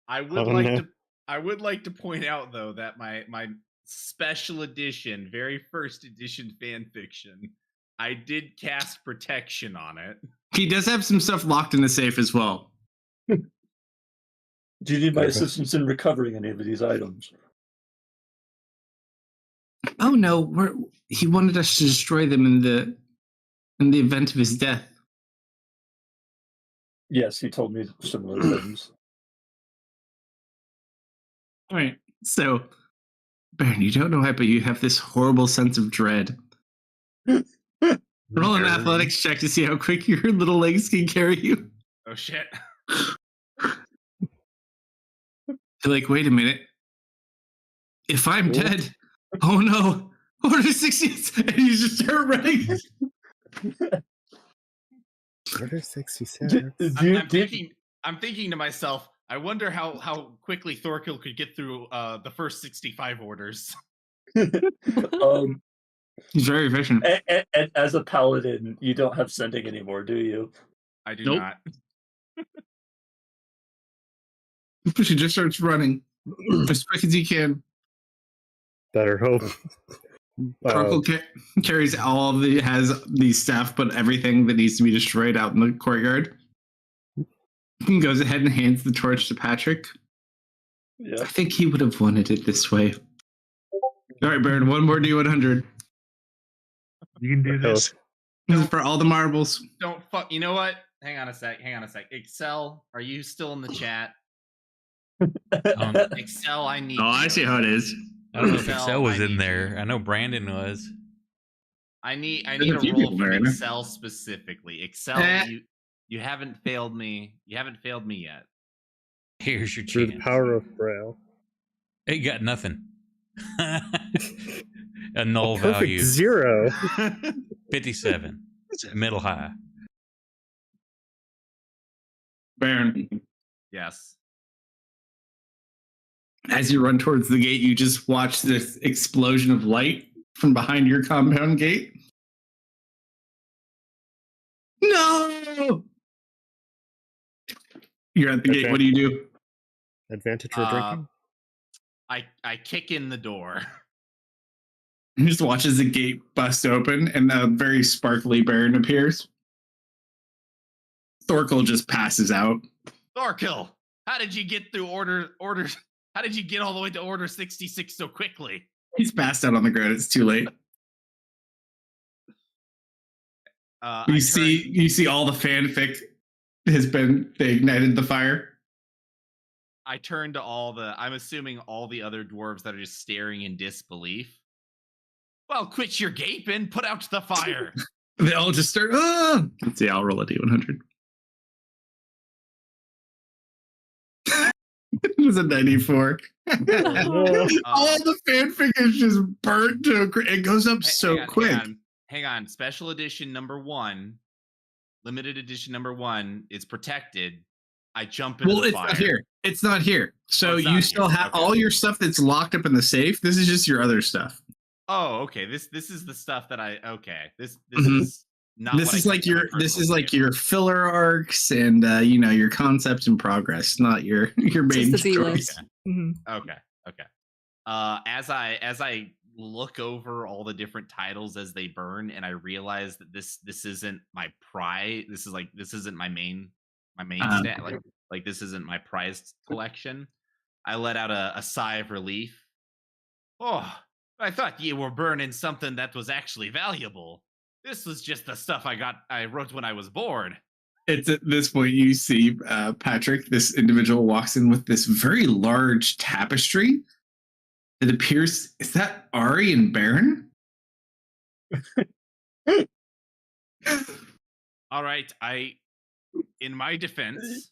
I would like to point out though that my special edition, very first edition fan fiction, I did cast protection on it. He does have some stuff locked in the safe as well. Do you need my assistance in recovering any of these items? Oh no, he wanted us to destroy them in the event of his death. Yes, he told me similar things. All right, so Baron, you don't know why, but you have this horrible sense of dread. Roll an athletics check to see how quick your little legs can carry you. Oh shit. You're like, wait a minute. If I'm dead, oh no, Order 60, and you just start running. Order 66. I'm thinking to myself, I wonder how quickly Thorkill could get through the first 65 orders. He's very efficient. And as a paladin, you don't have sending anymore, do you? I do not. She just starts running as quick as he can. Better hope. Thorkill carries has the staff, but everything that needs to be destroyed out in the courtyard. He goes ahead and hands the torch to Patrick. Yeah. I think he would have wanted it this way. All right, Baron, one more D100. You can do this. This is for all the marbles. Don't fuck. You know what? Hang on a sec. Excel, are you still in the chat? Excel, I need. Oh, I see how it is. I don't know if Excel was in there. I know Brandon was. I need a roll from Excel specifically. Excel, you haven't failed me. You haven't failed me yet. Here's your Through chance. the power of Braille. It got nothing. A null Perfect value. 0. 57. Middle high. Baron, Yes. as you run towards the gate, you just watch this explosion of light from behind your compound gate. No! You're at the gate. What do you do? Advantage for drinking? I kick in the door. You just watch as the gate busts open and a very sparkly Baron appears. Thorkel just passes out. Thorkel, how did you get through order? How did you get all the way to order 66 so quickly? He's passed out on the ground. It's too late. You see all the fanfic they ignited the fire. I turn to I'm assuming all the other dwarves that are just staring in disbelief. Well, quit your gaping, put out the fire. They all just start, ah! Let's see, I'll roll a D100. It was a 94. All the fanfic is just burnt to it goes up so quick. Hang on. Special edition number 1, limited edition number 1 is protected. I jump into the fire. It's not here. So you still have okay. all your stuff that's locked up in the safe. This is just your other stuff. Oh, okay. This is the stuff that This Mhm. is not. This is like your filler arcs and your concepts in progress, not your main story. Okay. As I look over all the different titles as they burn, and I realize that this isn't my prize. This isn't my main stat. Like this isn't my prized collection. I let out a sigh of relief. Oh, I thought you were burning something that was actually valuable. This was just the stuff I wrote when I was bored. It's at this point you see Patrick, this individual walks in with this very large tapestry. It appears, is that Ari and Baron? All right, in my defense,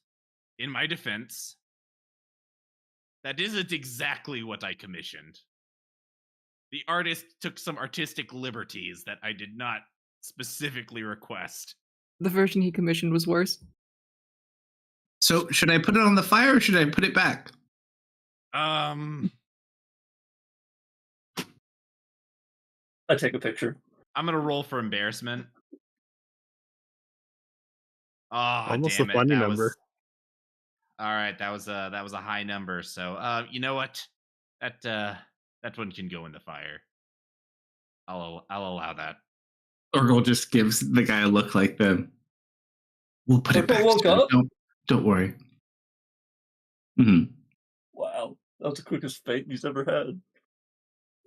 that isn't exactly what I commissioned. The artist took some artistic liberties that I did not specifically request. The version he commissioned was worse. So should I put it on the fire or should I put it back? I take a picture. I'm gonna roll for embarrassment. Oh, Almost damn a funny number. All right, that was a high number. So, you know what? That one can go in the fire. I'll allow that. Orgel just gives the guy a look like we'll put it back. Don't worry. Mm-hmm. Wow, that was the quickest fate he's ever had.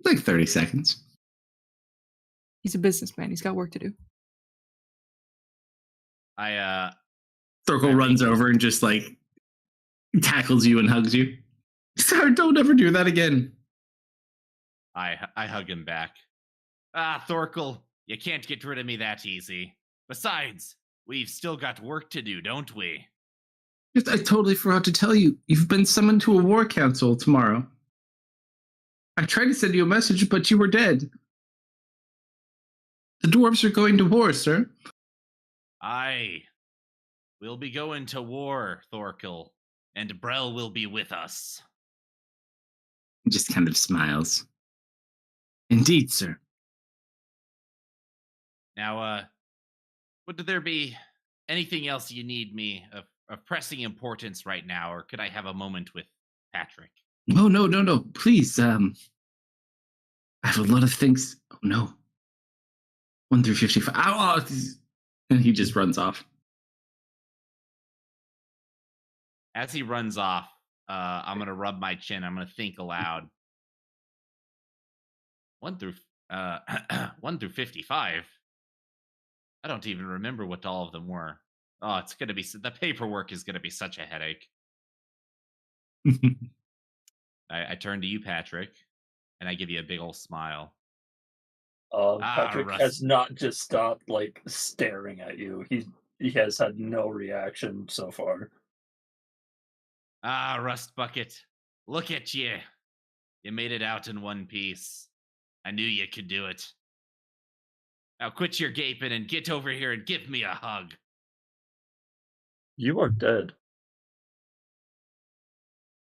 Like 30 seconds. He's a businessman. He's got work to do. Thorkel runs over and just like tackles you and hugs you. Sorry, don't ever do that again. I hug him back. Thorkel, you can't get rid of me that easy. Besides, we've still got work to do, don't we? I totally forgot to tell you. You've been summoned to a war council tomorrow. I tried to send you a message, but you were dead. The dwarves are going to war, sir. Aye. We'll be going to war, Thorkel, and Brel will be with us. He just kind of smiles. Indeed, sir. Now, would there be anything else you need me of pressing importance right now, or could I have a moment with Patrick? Oh, no. Please, I have a lot of things. Oh, no. 1 through 55. Oh, and he just runs off. As he runs off, I'm going to rub my chin. I'm going to think aloud. 1 through 55. I don't even remember what all of them were. Oh, it's going to be the paperwork is going to be such a headache. I turn to you, Patrick, and I give you a big old smile. Patrick has not just stopped like staring at you. He has had no reaction so far. Rust Bucket, look at you. You made it out in one piece. I knew you could do it. Now quit your gaping and get over here and give me a hug. You are dead.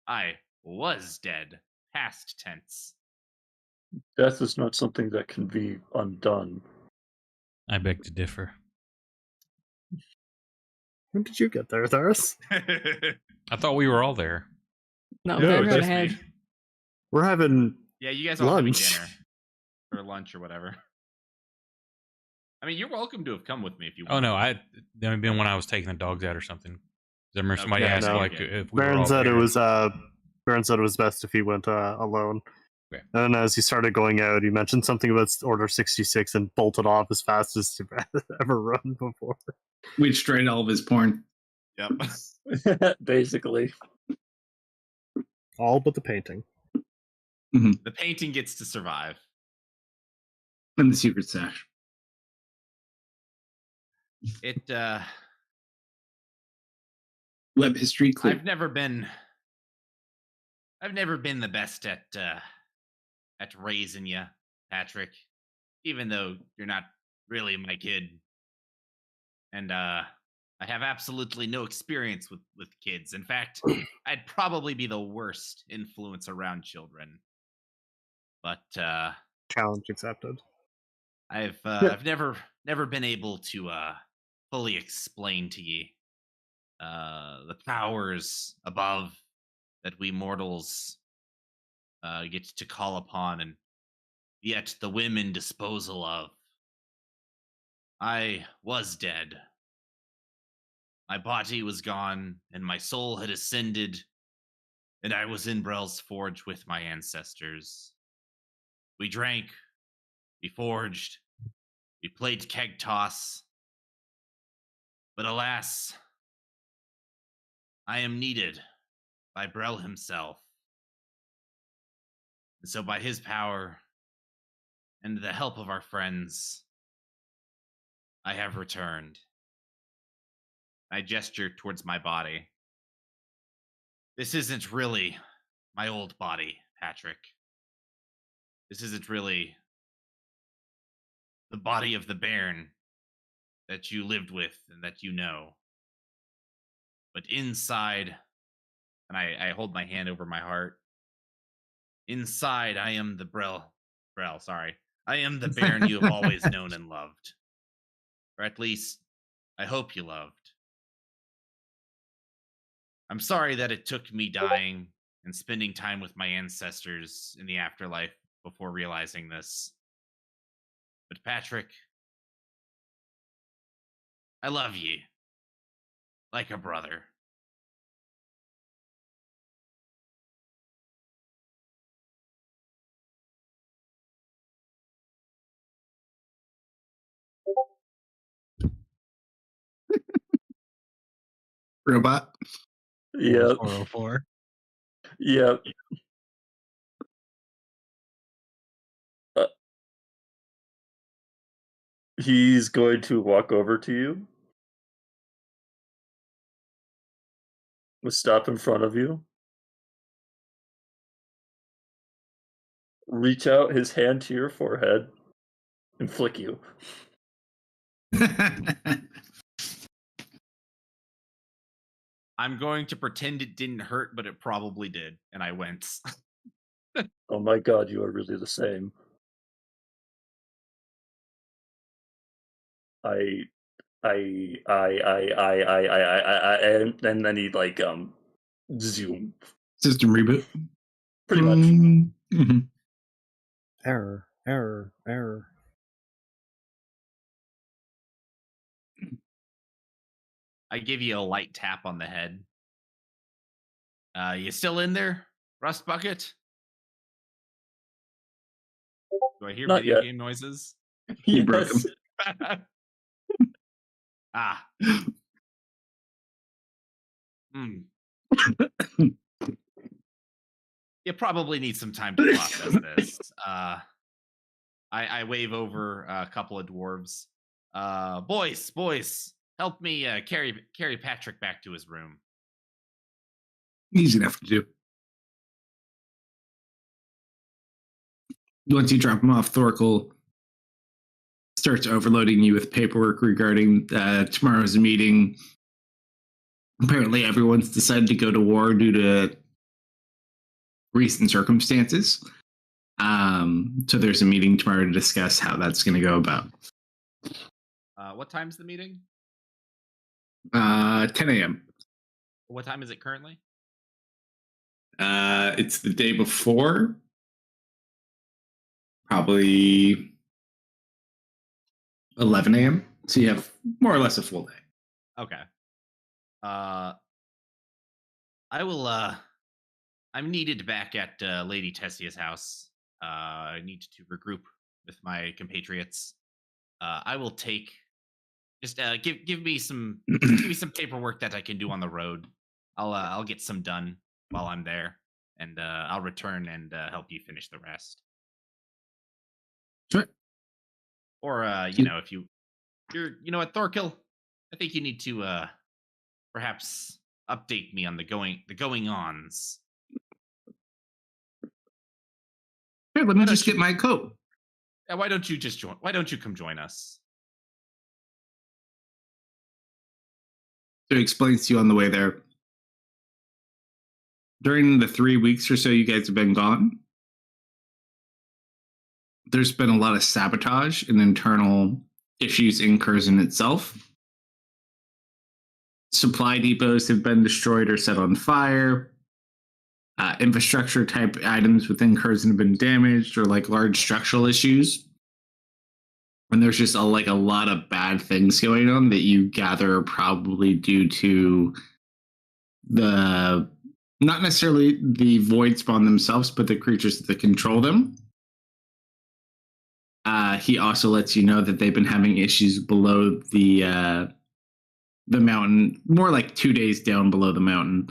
I was dead. Past tense. Death is not something that can be undone. I beg to differ. When did you get there, Tharis? I thought we were all there. No, No, they're it's right just ahead. me. We're having Yeah, you guys all having lunch. dinner. Or lunch or whatever. I mean, you're welcome to have come with me if you Oh want. no, that may have been when I was taking the dogs out or something. I remember somebody Okay, asked no. like if we were Baron all said there. it was Baron said it was best if he went alone. Okay. And as he started going out, he mentioned something about Order 66 and bolted off as fast as he'd ever run before. We destroyed all of his porn. Yep. Basically. All but the painting. The painting gets to survive. And the secret stash. It Web history clear. I've never been the best at raising you, Patrick. Even though you're not really my kid. And I have absolutely no experience with kids. In fact, I'd probably be the worst influence around children. But Challenge accepted. I've never been able to fully explain to you the powers above that we mortals get to call upon, and yet the women disposal of. I was dead. My body was gone, and my soul had ascended, and I was in Brel's Forge with my ancestors. We drank, we forged, we played keg toss. But alas, I am needed by Brel himself. And so by his power and the help of our friends, I have returned. I gesture towards my body. This isn't really my old body, Patrick. This isn't really the body of the Baron that you lived with and that you know. But inside, and I hold my hand over my heart. Inside, I am the Brel, sorry. I am the Baron you have always known and loved. Or at least, I hope you loved. I'm sorry that it took me dying and spending time with my ancestors in the afterlife before realizing this. But Patrick, I love you. Like a brother. Robot. Yep. 404. Yep. He's going to walk over to you. We'll stop in front of you. Reach out his hand to your forehead and flick you. I'm going to pretend it didn't hurt, but it probably did, and I wince. Oh my god, you are really the same. And then he like zoom. System reboot. Pretty much. Mm-hmm. Error. I give you a light tap on the head. You still in there, Rust Bucket? Do I hear Not video yet. game noises? You broke Yes. him. Ah. Hmm. You probably need some time to process this. I wave over a couple of dwarves. Boys, help me carry Patrick back to his room. Easy enough to do. once you drop him off, Thorkel starts overloading you with paperwork regarding tomorrow's meeting. Apparently, everyone's decided to go to war due to recent circumstances. So there's a meeting tomorrow to discuss how that's going to go about. What time's the meeting? 10 a.m. What time is it currently? It's the day before. Probably 11 a.m. So you have more or less a full day. Okay. I will. I'm needed back at Lady Tessia's house. I need to regroup with my compatriots. I will take. Just give me some paperwork that I can do on the road. I'll get some done while I'm there, and I'll return and help you finish the rest. Sure. Or if you're what, Thorkill, I think you need to perhaps update me on the going-ons. Here, let me just get my coat. Yeah, why don't you just join? Why don't you come join us? So he explains to you on the way there. During the 3 weeks or so you guys have been gone, there's been a lot of sabotage and internal issues in Curzon itself. Supply depots have been destroyed or set on fire. Infrastructure type items within Curzon have been damaged, or like large structural issues. And there's just a lot of bad things going on that you gather are probably due to not necessarily the void spawn themselves, but the creatures that control them. He also lets you know that they've been having issues below the mountain, more like 2 days down below the mountain.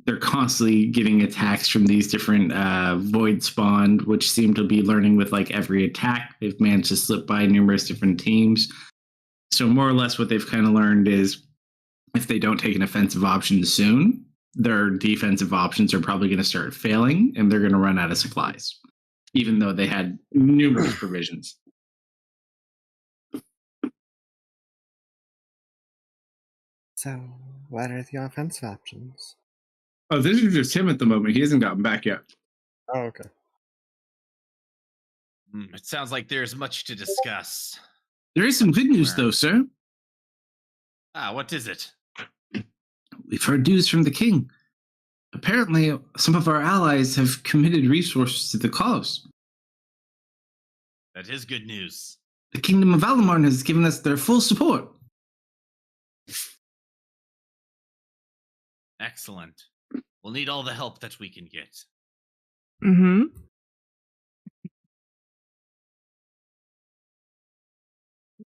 They're constantly getting attacks from these different void spawned, which seem to be learning with like every attack. They've managed to slip by numerous different teams. So more or less what they've kind of learned is if they don't take an offensive option soon, their defensive options are probably going to start failing and they're going to run out of supplies, even though they had numerous provisions. So, what are the offensive options? Oh, this is just him at the moment. He hasn't gotten back yet. Oh, okay. It sounds like there's much to discuss. There is some good news, though, sir. What is it? We've heard news from the king. Apparently, some of our allies have committed resources to the cause. That is good news. The Kingdom of Alamarn has given us their full support. Excellent. We'll need all the help that we can get. Mm-hmm.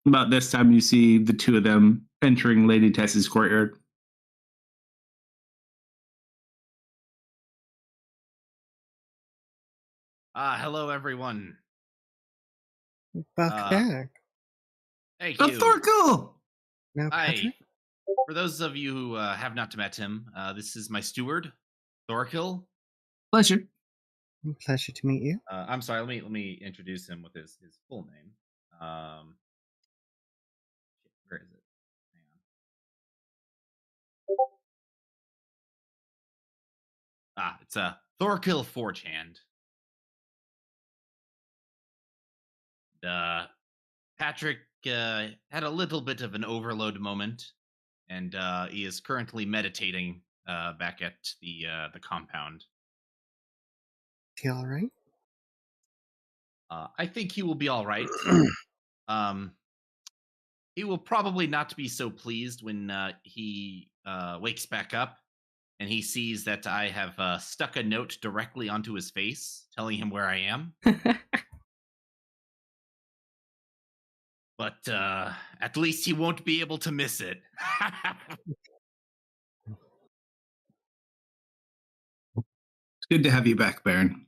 About this time, you see the two of them entering Lady Tess's courtyard. Hello, everyone. Welcome back. Thank you. Thorkel! Now, Hi. Patrick? For those of you who have not met him, this is my steward, Thorkill. Pleasure. Pleasure to meet you. I'm sorry. Let me introduce him with his full name. Where is it? Hang on. It's Thorkill Forgehand. Patrick had a little bit of an overload moment, and he is currently meditating back at the compound. Is he all right? I think he will be all right. He will probably not be so pleased when he wakes back up and he sees that I have stuck a note directly onto his face telling him where I am. But at least he won't be able to miss it. It's good to have you back, Baron.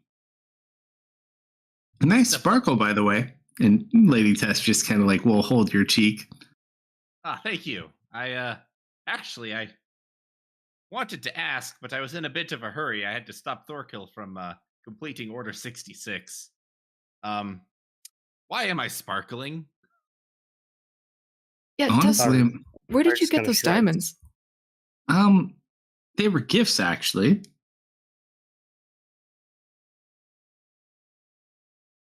A nice sparkle, by the way. And Lady Tess just kind of will hold your cheek. Thank you. I wanted to ask, but I was in a bit of a hurry. I had to stop Thorkill from completing Order 66. Why am I sparkling? Yeah, Honestly, Dustin, where did you Mark's get kinda those shrugged. diamonds? they were gifts actually.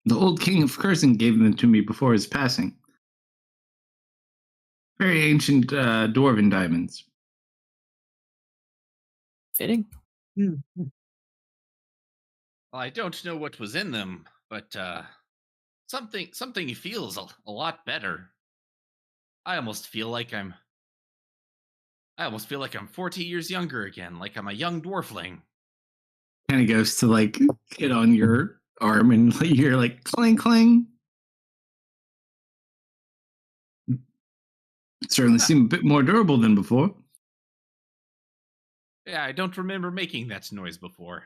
The old king of Curzon gave them to me before his passing. Very ancient dwarven diamonds. Fitting. Well, I don't know what was in them, but something feels a lot better. I almost feel like I'm 40 years younger again, like I'm a young dwarfling. Kind of goes to like hit on your arm, and you're like clang clang. Certainly seem a bit more durable than before. Yeah, I don't remember making that noise before.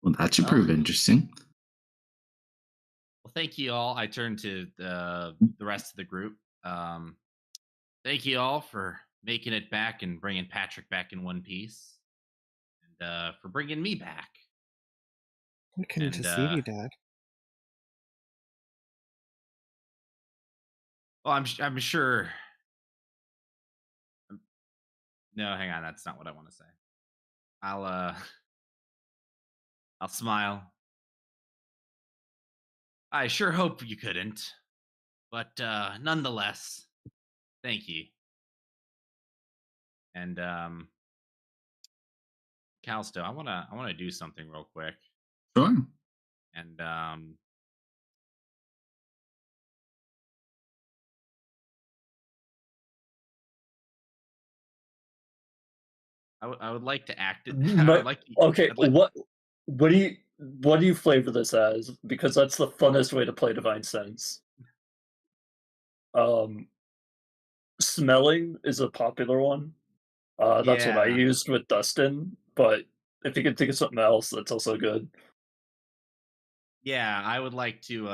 Well, that should prove interesting. Well, thank you all. I turn to the rest of the group. Thank you all for making it back and bringing Patrick back in one piece, and for bringing me back. We couldn't And, just leave you, Dad. Well, I'm sure. No, hang on. That's not what I want to say. I'll smile. I sure hope you couldn't, but nonetheless, thank you. And Kalsto, I wanna do something real quick. Sure. And I would like to act it. I'd like to, Okay, I'd like, what do you flavor this as? Because that's the funnest way to play Divine Sense. Smelling is a popular one. That's what I Yeah. used with Dustin, but if you can think of something else, that's also good. Yeah, I would like to.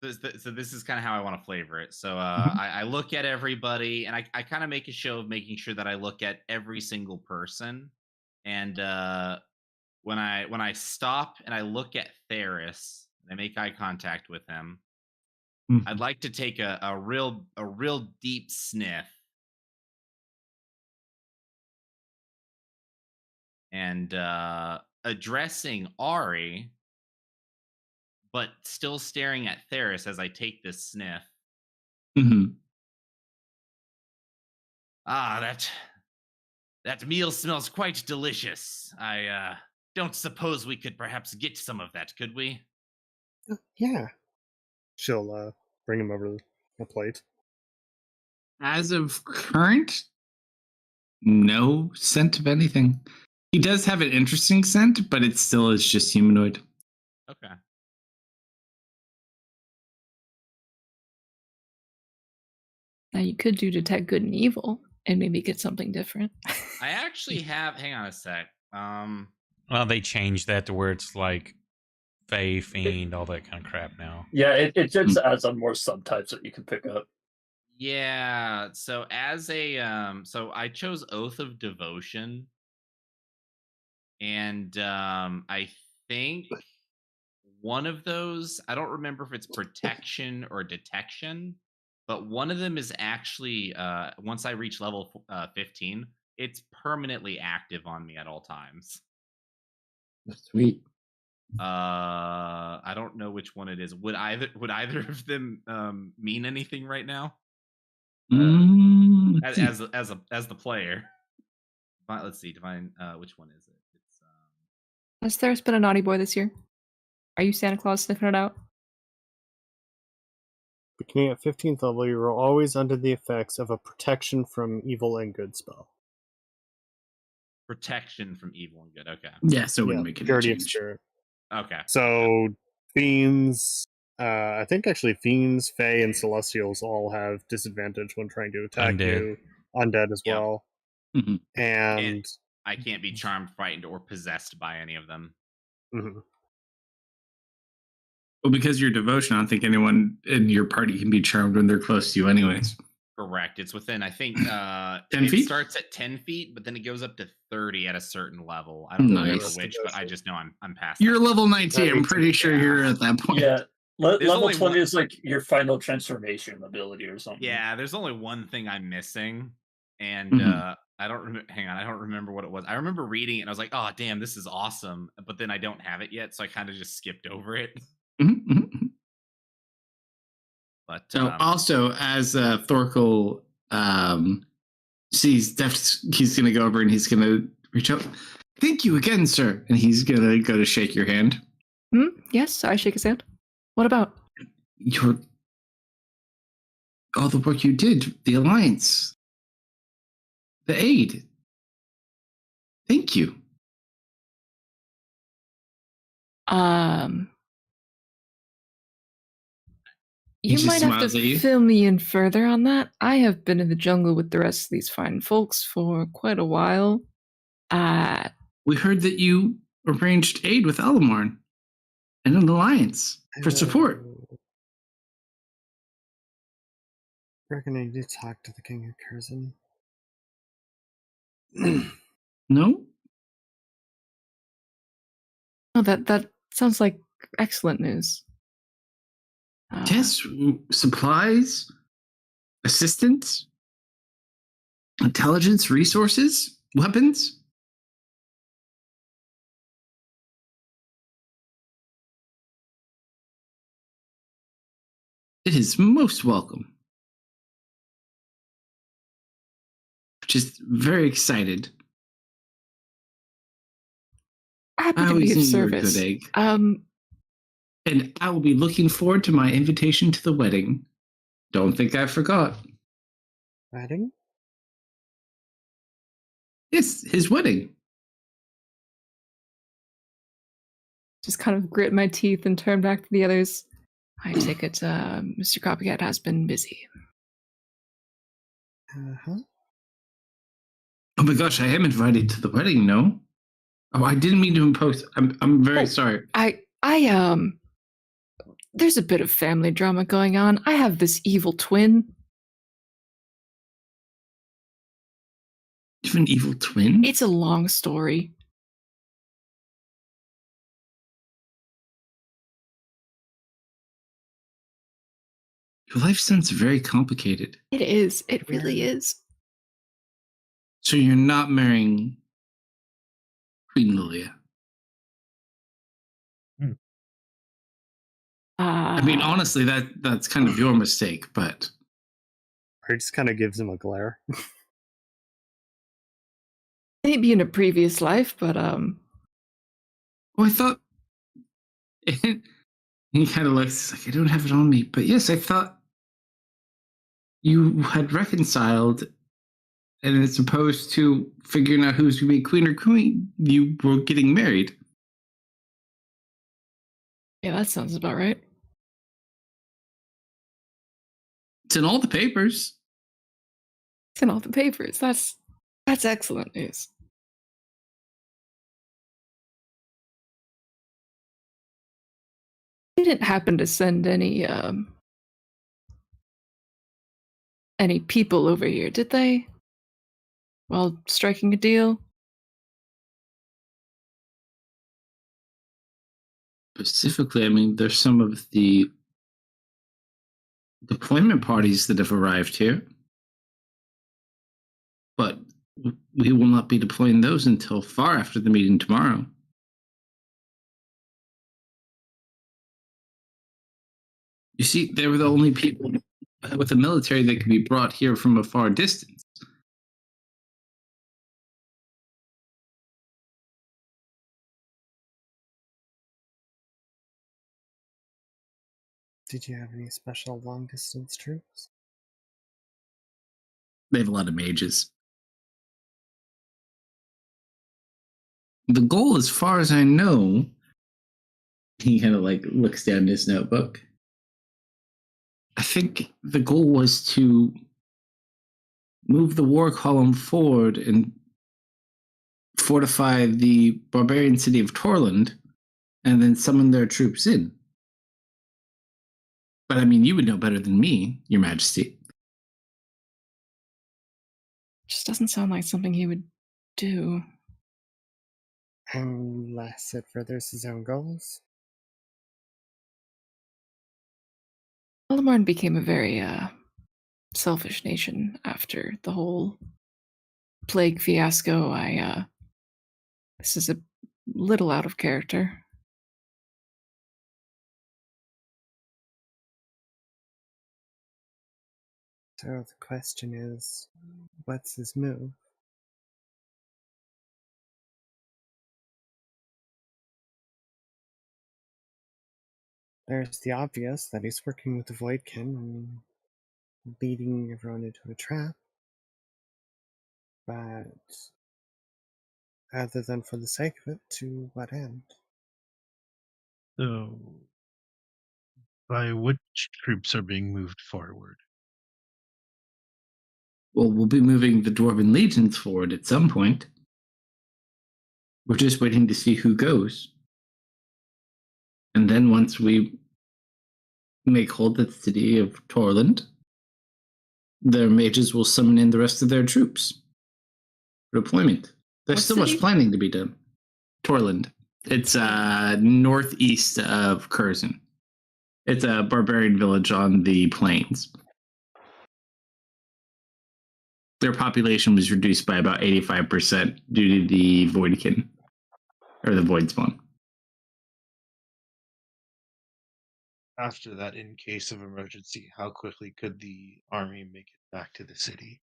So this is kind of how I want to flavor it. So Mhm. I look at everybody, and I kind of make a show of making sure that I look at every single person. And when I stop and I look at Theris and I make eye contact with him, I'd like to take a real deep sniff. And addressing Ari, but still staring at Theris as I take this sniff. Mhm. Ah, that meal smells quite delicious. I don't suppose we could perhaps get some of that, could we? Yeah. She'll bring him over a plate. As of current, no scent of anything. He does have an interesting scent, but it still is just humanoid. Okay. Now you could do detect good and evil and maybe get something different. I actually have. Hang on a sec. Well, they changed that to where it's like Fae, Fiend, all that kind of crap now. Yeah, it just adds on more subtypes that you can pick up. Yeah. So as a so I chose Oath of Devotion, and I think one of those, I don't remember if it's protection or detection, but one of them is actually once I reach level 15, it's permanently active on me at all times. Sweet. I don't know which one it is. Would either of them mean anything right now? As the player. Let's see, Divine. Which one is it? It's Has Theris been a naughty boy this year? Are you Santa Claus sniffing it out? Beginning at 15th level, you are always under the effects of a protection from evil and good spell. protection from evil and good. Okay. Yeah, so it wouldn't make any Purity of change. spirit. Okay. So fiends, I think actually fiends, fae, and celestials all have disadvantage when trying to attack Undead. you. Undead as Yep. well. Mhm. And I can't be charmed, frightened, or possessed by any of them. mhm. Well, because you're devotion, I don't think anyone in your party can be charmed when they're close to you, anyways. Correct. It's within, I think, 10 it feet? starts at 10 feet, but then it goes up to 30 at a certain level. I don't remember Nice. which, but I just know I'm past You're that. level 19. I'm 18, pretty sure yeah. you're at that point. Yeah. There's Level only 20 one- is like your final transformation ability or something. Yeah, there's only one thing I'm missing, and Mhm. I don't hang on, I don't remember what it was. I remember reading it and I was like, "Oh, damn, this is awesome," but then I don't have it yet, so I kind of just skipped over it. Mhm, mhm. But So also, as Thorkel sees Deft, he's going to go over and he's going to reach out. Thank you again, sir. And he's going to go to shake your hand. Yes, I shake his hand. What about? All the work you did, the alliance, the aid. Thank you. You just might have smiles at you. to fill me in further on that. I have been in the jungle with the rest of these fine folks for quite a while. We heard that you arranged aid with Alamarn and an alliance for support. Reckon I need to talk to the King of Curzon. No? Oh, that sounds like excellent news. Yes, supplies, assistance, intelligence, resources, weapons. It is most welcome. Just very excited. Happy I to be always of knew you were a service. good egg. And I will be looking forward to my invitation to the wedding. Don't think I forgot. Wedding? Yes, his wedding. Just kind of grit my teeth and turn back to the others. I take it Mr. Copycat has been busy. Uh-huh. Oh my gosh, I am invited to the wedding, no? Oh, I didn't mean to impose. I'm very sorry. There's a bit of family drama going on. I have this evil twin. You have an evil twin? It's a long story. Your life sounds very complicated. It is. It really is. So you're not marrying Queen Lilia? I mean, honestly, that's kind of your mistake, but... He just kind of gives him a glare. Maybe in a previous life, but Oh, I thought... he kind of looks like, I don't have it on me, but yes, I thought you had reconciled, and as opposed to figuring out who's going to be queen or queen, you were getting married. yeah, that sounds about right. It's in all the papers. It's in all the papers. That's excellent news. They didn't happen to send any people over here, did they? While striking a deal? Specifically, I mean, there's some of the deployment parties that have arrived here, but we will not be deploying those until far after the meeting tomorrow. You see, they were the only people with the military that could be brought here from a far distance. Did you have any special long distance troops? They have a lot of mages. The goal, as far as I know, he kind of like looks down his notebook. I think the goal was to move the war column forward and fortify the barbarian city of Torland, and then summon their troops in. But I mean, you would know better than me, Your Majesty. Just doesn't sound like something he would do. Unless it furthers his own goals. Eldamarn became a very selfish nation after the whole plague fiasco. This is a little out of character. So the question is, what's his move? There's the obvious that he's working with the Voidkin and leading everyone into a trap. But other than for the sake of it, to what end? So, by which troops are being moved forward? Well, we'll be moving the Dwarven legions forward at some point. We're just waiting to see who goes. And then once we make hold of the city of Torland, their mages will summon in the rest of their troops for deployment. There's What still city? much planning to be done. Torland. It's northeast of Curzon. It's a barbarian village on the plains. Their population was reduced by about 85% due to the Voidkin, or the Void Spawn. After that, in case of emergency, how quickly could the army make it back to the city?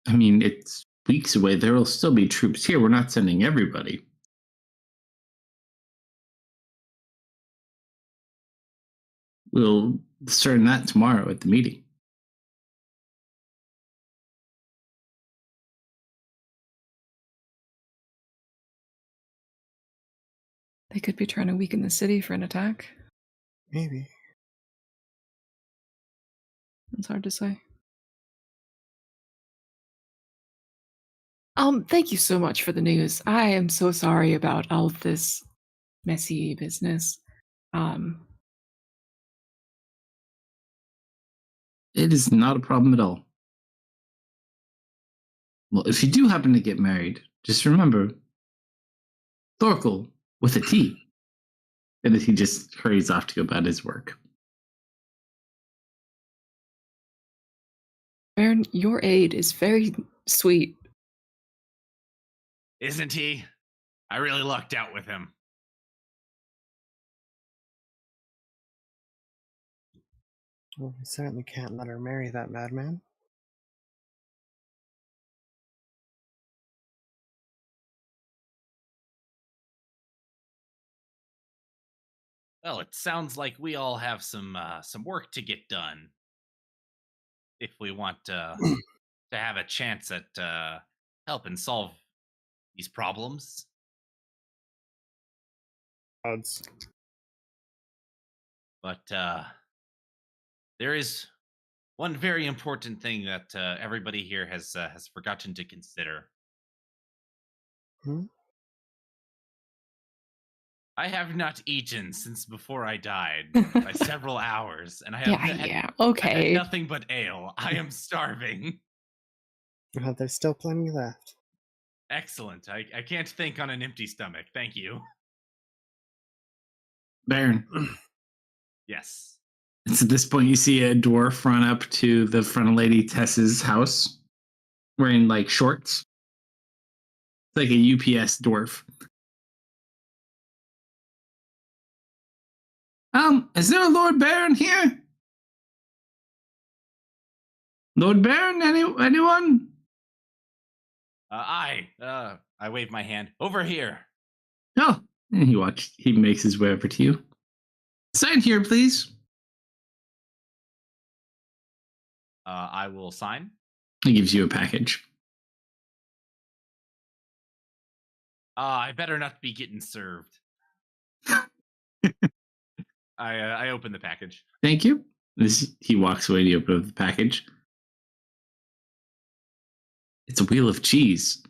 I mean, it's weeks away. There will still be troops here. We're not sending everybody. We'll discern that tomorrow at the meeting. They could be trying to weaken the city for an attack. Maybe. It's hard to say. Thank you so much for the news. I am so sorry about all of this messy business. It is not a problem at all. Well, if you do happen to get married, just remember Thorkel with a T. And then he just hurries off to go about his work. Baron, your aide is very sweet. Isn't he? I really lucked out with him. Well, we certainly can't let her marry that madman. Well, it sounds like we all have some work to get done if we want to have a chance at helping solve these problems. Odds. But there is one very important thing that everybody here has forgotten to consider. Hmm? I have not eaten since before I died by several hours, and I have Yeah, I've okay. had nothing but ale. I am starving. There's still plenty left. Excellent. I can't think on an empty stomach. Thank you. Baron. Yes. It's at this point you see a dwarf run up to the front of Lady Tess's house wearing like shorts. It's like a UPS dwarf. Is there a Lord Baron here? Lord Baron, anyone? I wave my hand. Over here. Oh, and he makes his way over to you. Sign here, please. I will sign. He gives you a package. I better not be getting served. I open the package. Thank you. He walks away to open up the package. It's a wheel of cheese.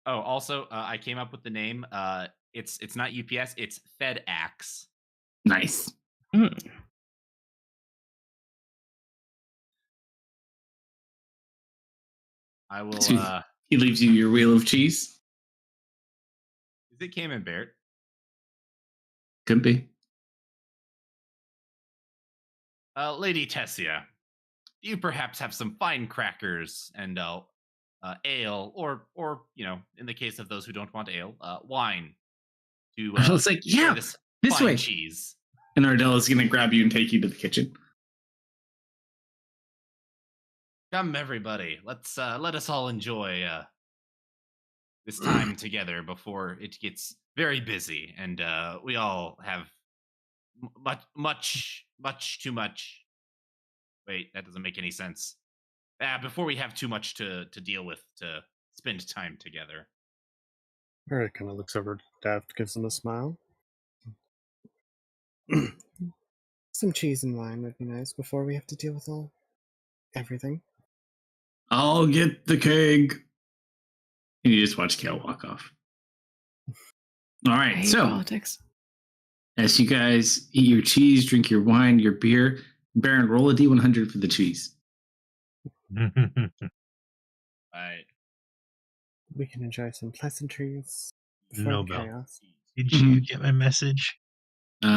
Also, I came up with the name. It's not UPS. It's FedAx. Nice. Mm. I will. So he leaves you your wheel of cheese. Is it Camembert? Could be. Lady Tessia, do you perhaps have some fine crackers and ale, or in the case of those who don't want ale, wine to I was like, share yeah, this this fine way. cheese? And Ardella's going to grab you and take you to the kitchen. Come, everybody. Let us all enjoy this time together before it gets very busy and we all have much too much. Wait, that doesn't make any sense. Before we have too much to deal with to spend time together. Alright, kind of looks over at Daft, gives him a smile. Some cheese and wine would be nice before we have to deal with everything. I'll get the keg. And you just watch Kale walk off. All I right, hate so politics. as you guys eat your cheese, drink your wine, your beer, Baron, roll a D100 for the cheese. Right. We can enjoy some pleasantries before Nobel. chaos. Did you get my message? Let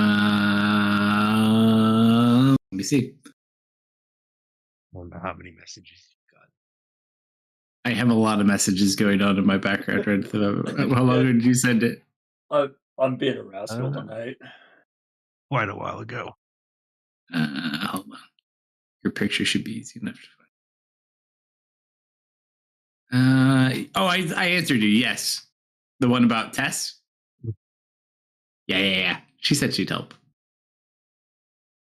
me see. I don't know how many messages you got. I have a lot of messages going on in my background right now. How long did you send it? I'm being a rascal tonight. Quite a while ago. Hold on. Your picture should be easy enough to find. I answered you. Yes, the one about Tess. Yeah. She said she'd help.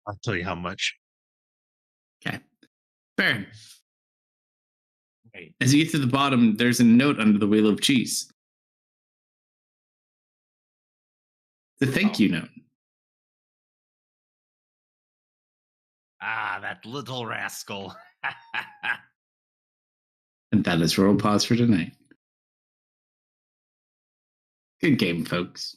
I'll tell you how much. Okay, Baron. Wait. As you get to the bottom, there's a note under the wheel of cheese. The thank you note. Ah, that little rascal. And that is roll pause for tonight. Good game, folks.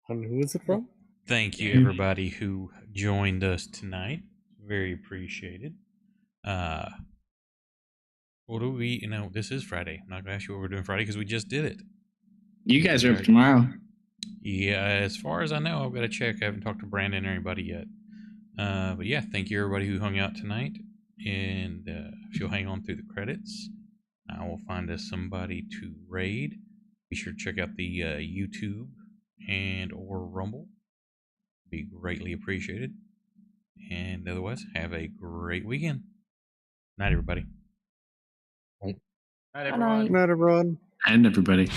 And who is it from? Thank you, everybody who joined us tonight. Very appreciated. What do we? This is Friday. I'm not gonna ask you what we're doing Friday because we just did it. You guys are up tomorrow. Yeah, as far as I know, I've got to check. I haven't talked to Brandon or anybody yet. But yeah, thank you everybody who hung out tonight. And if you'll hang on through the credits, I will find us somebody to raid. Be sure to check out the YouTube and or Rumble. Be greatly appreciated. And otherwise, have a great weekend. Night, everybody. Night, everyone. Good night, everyone. And everybody.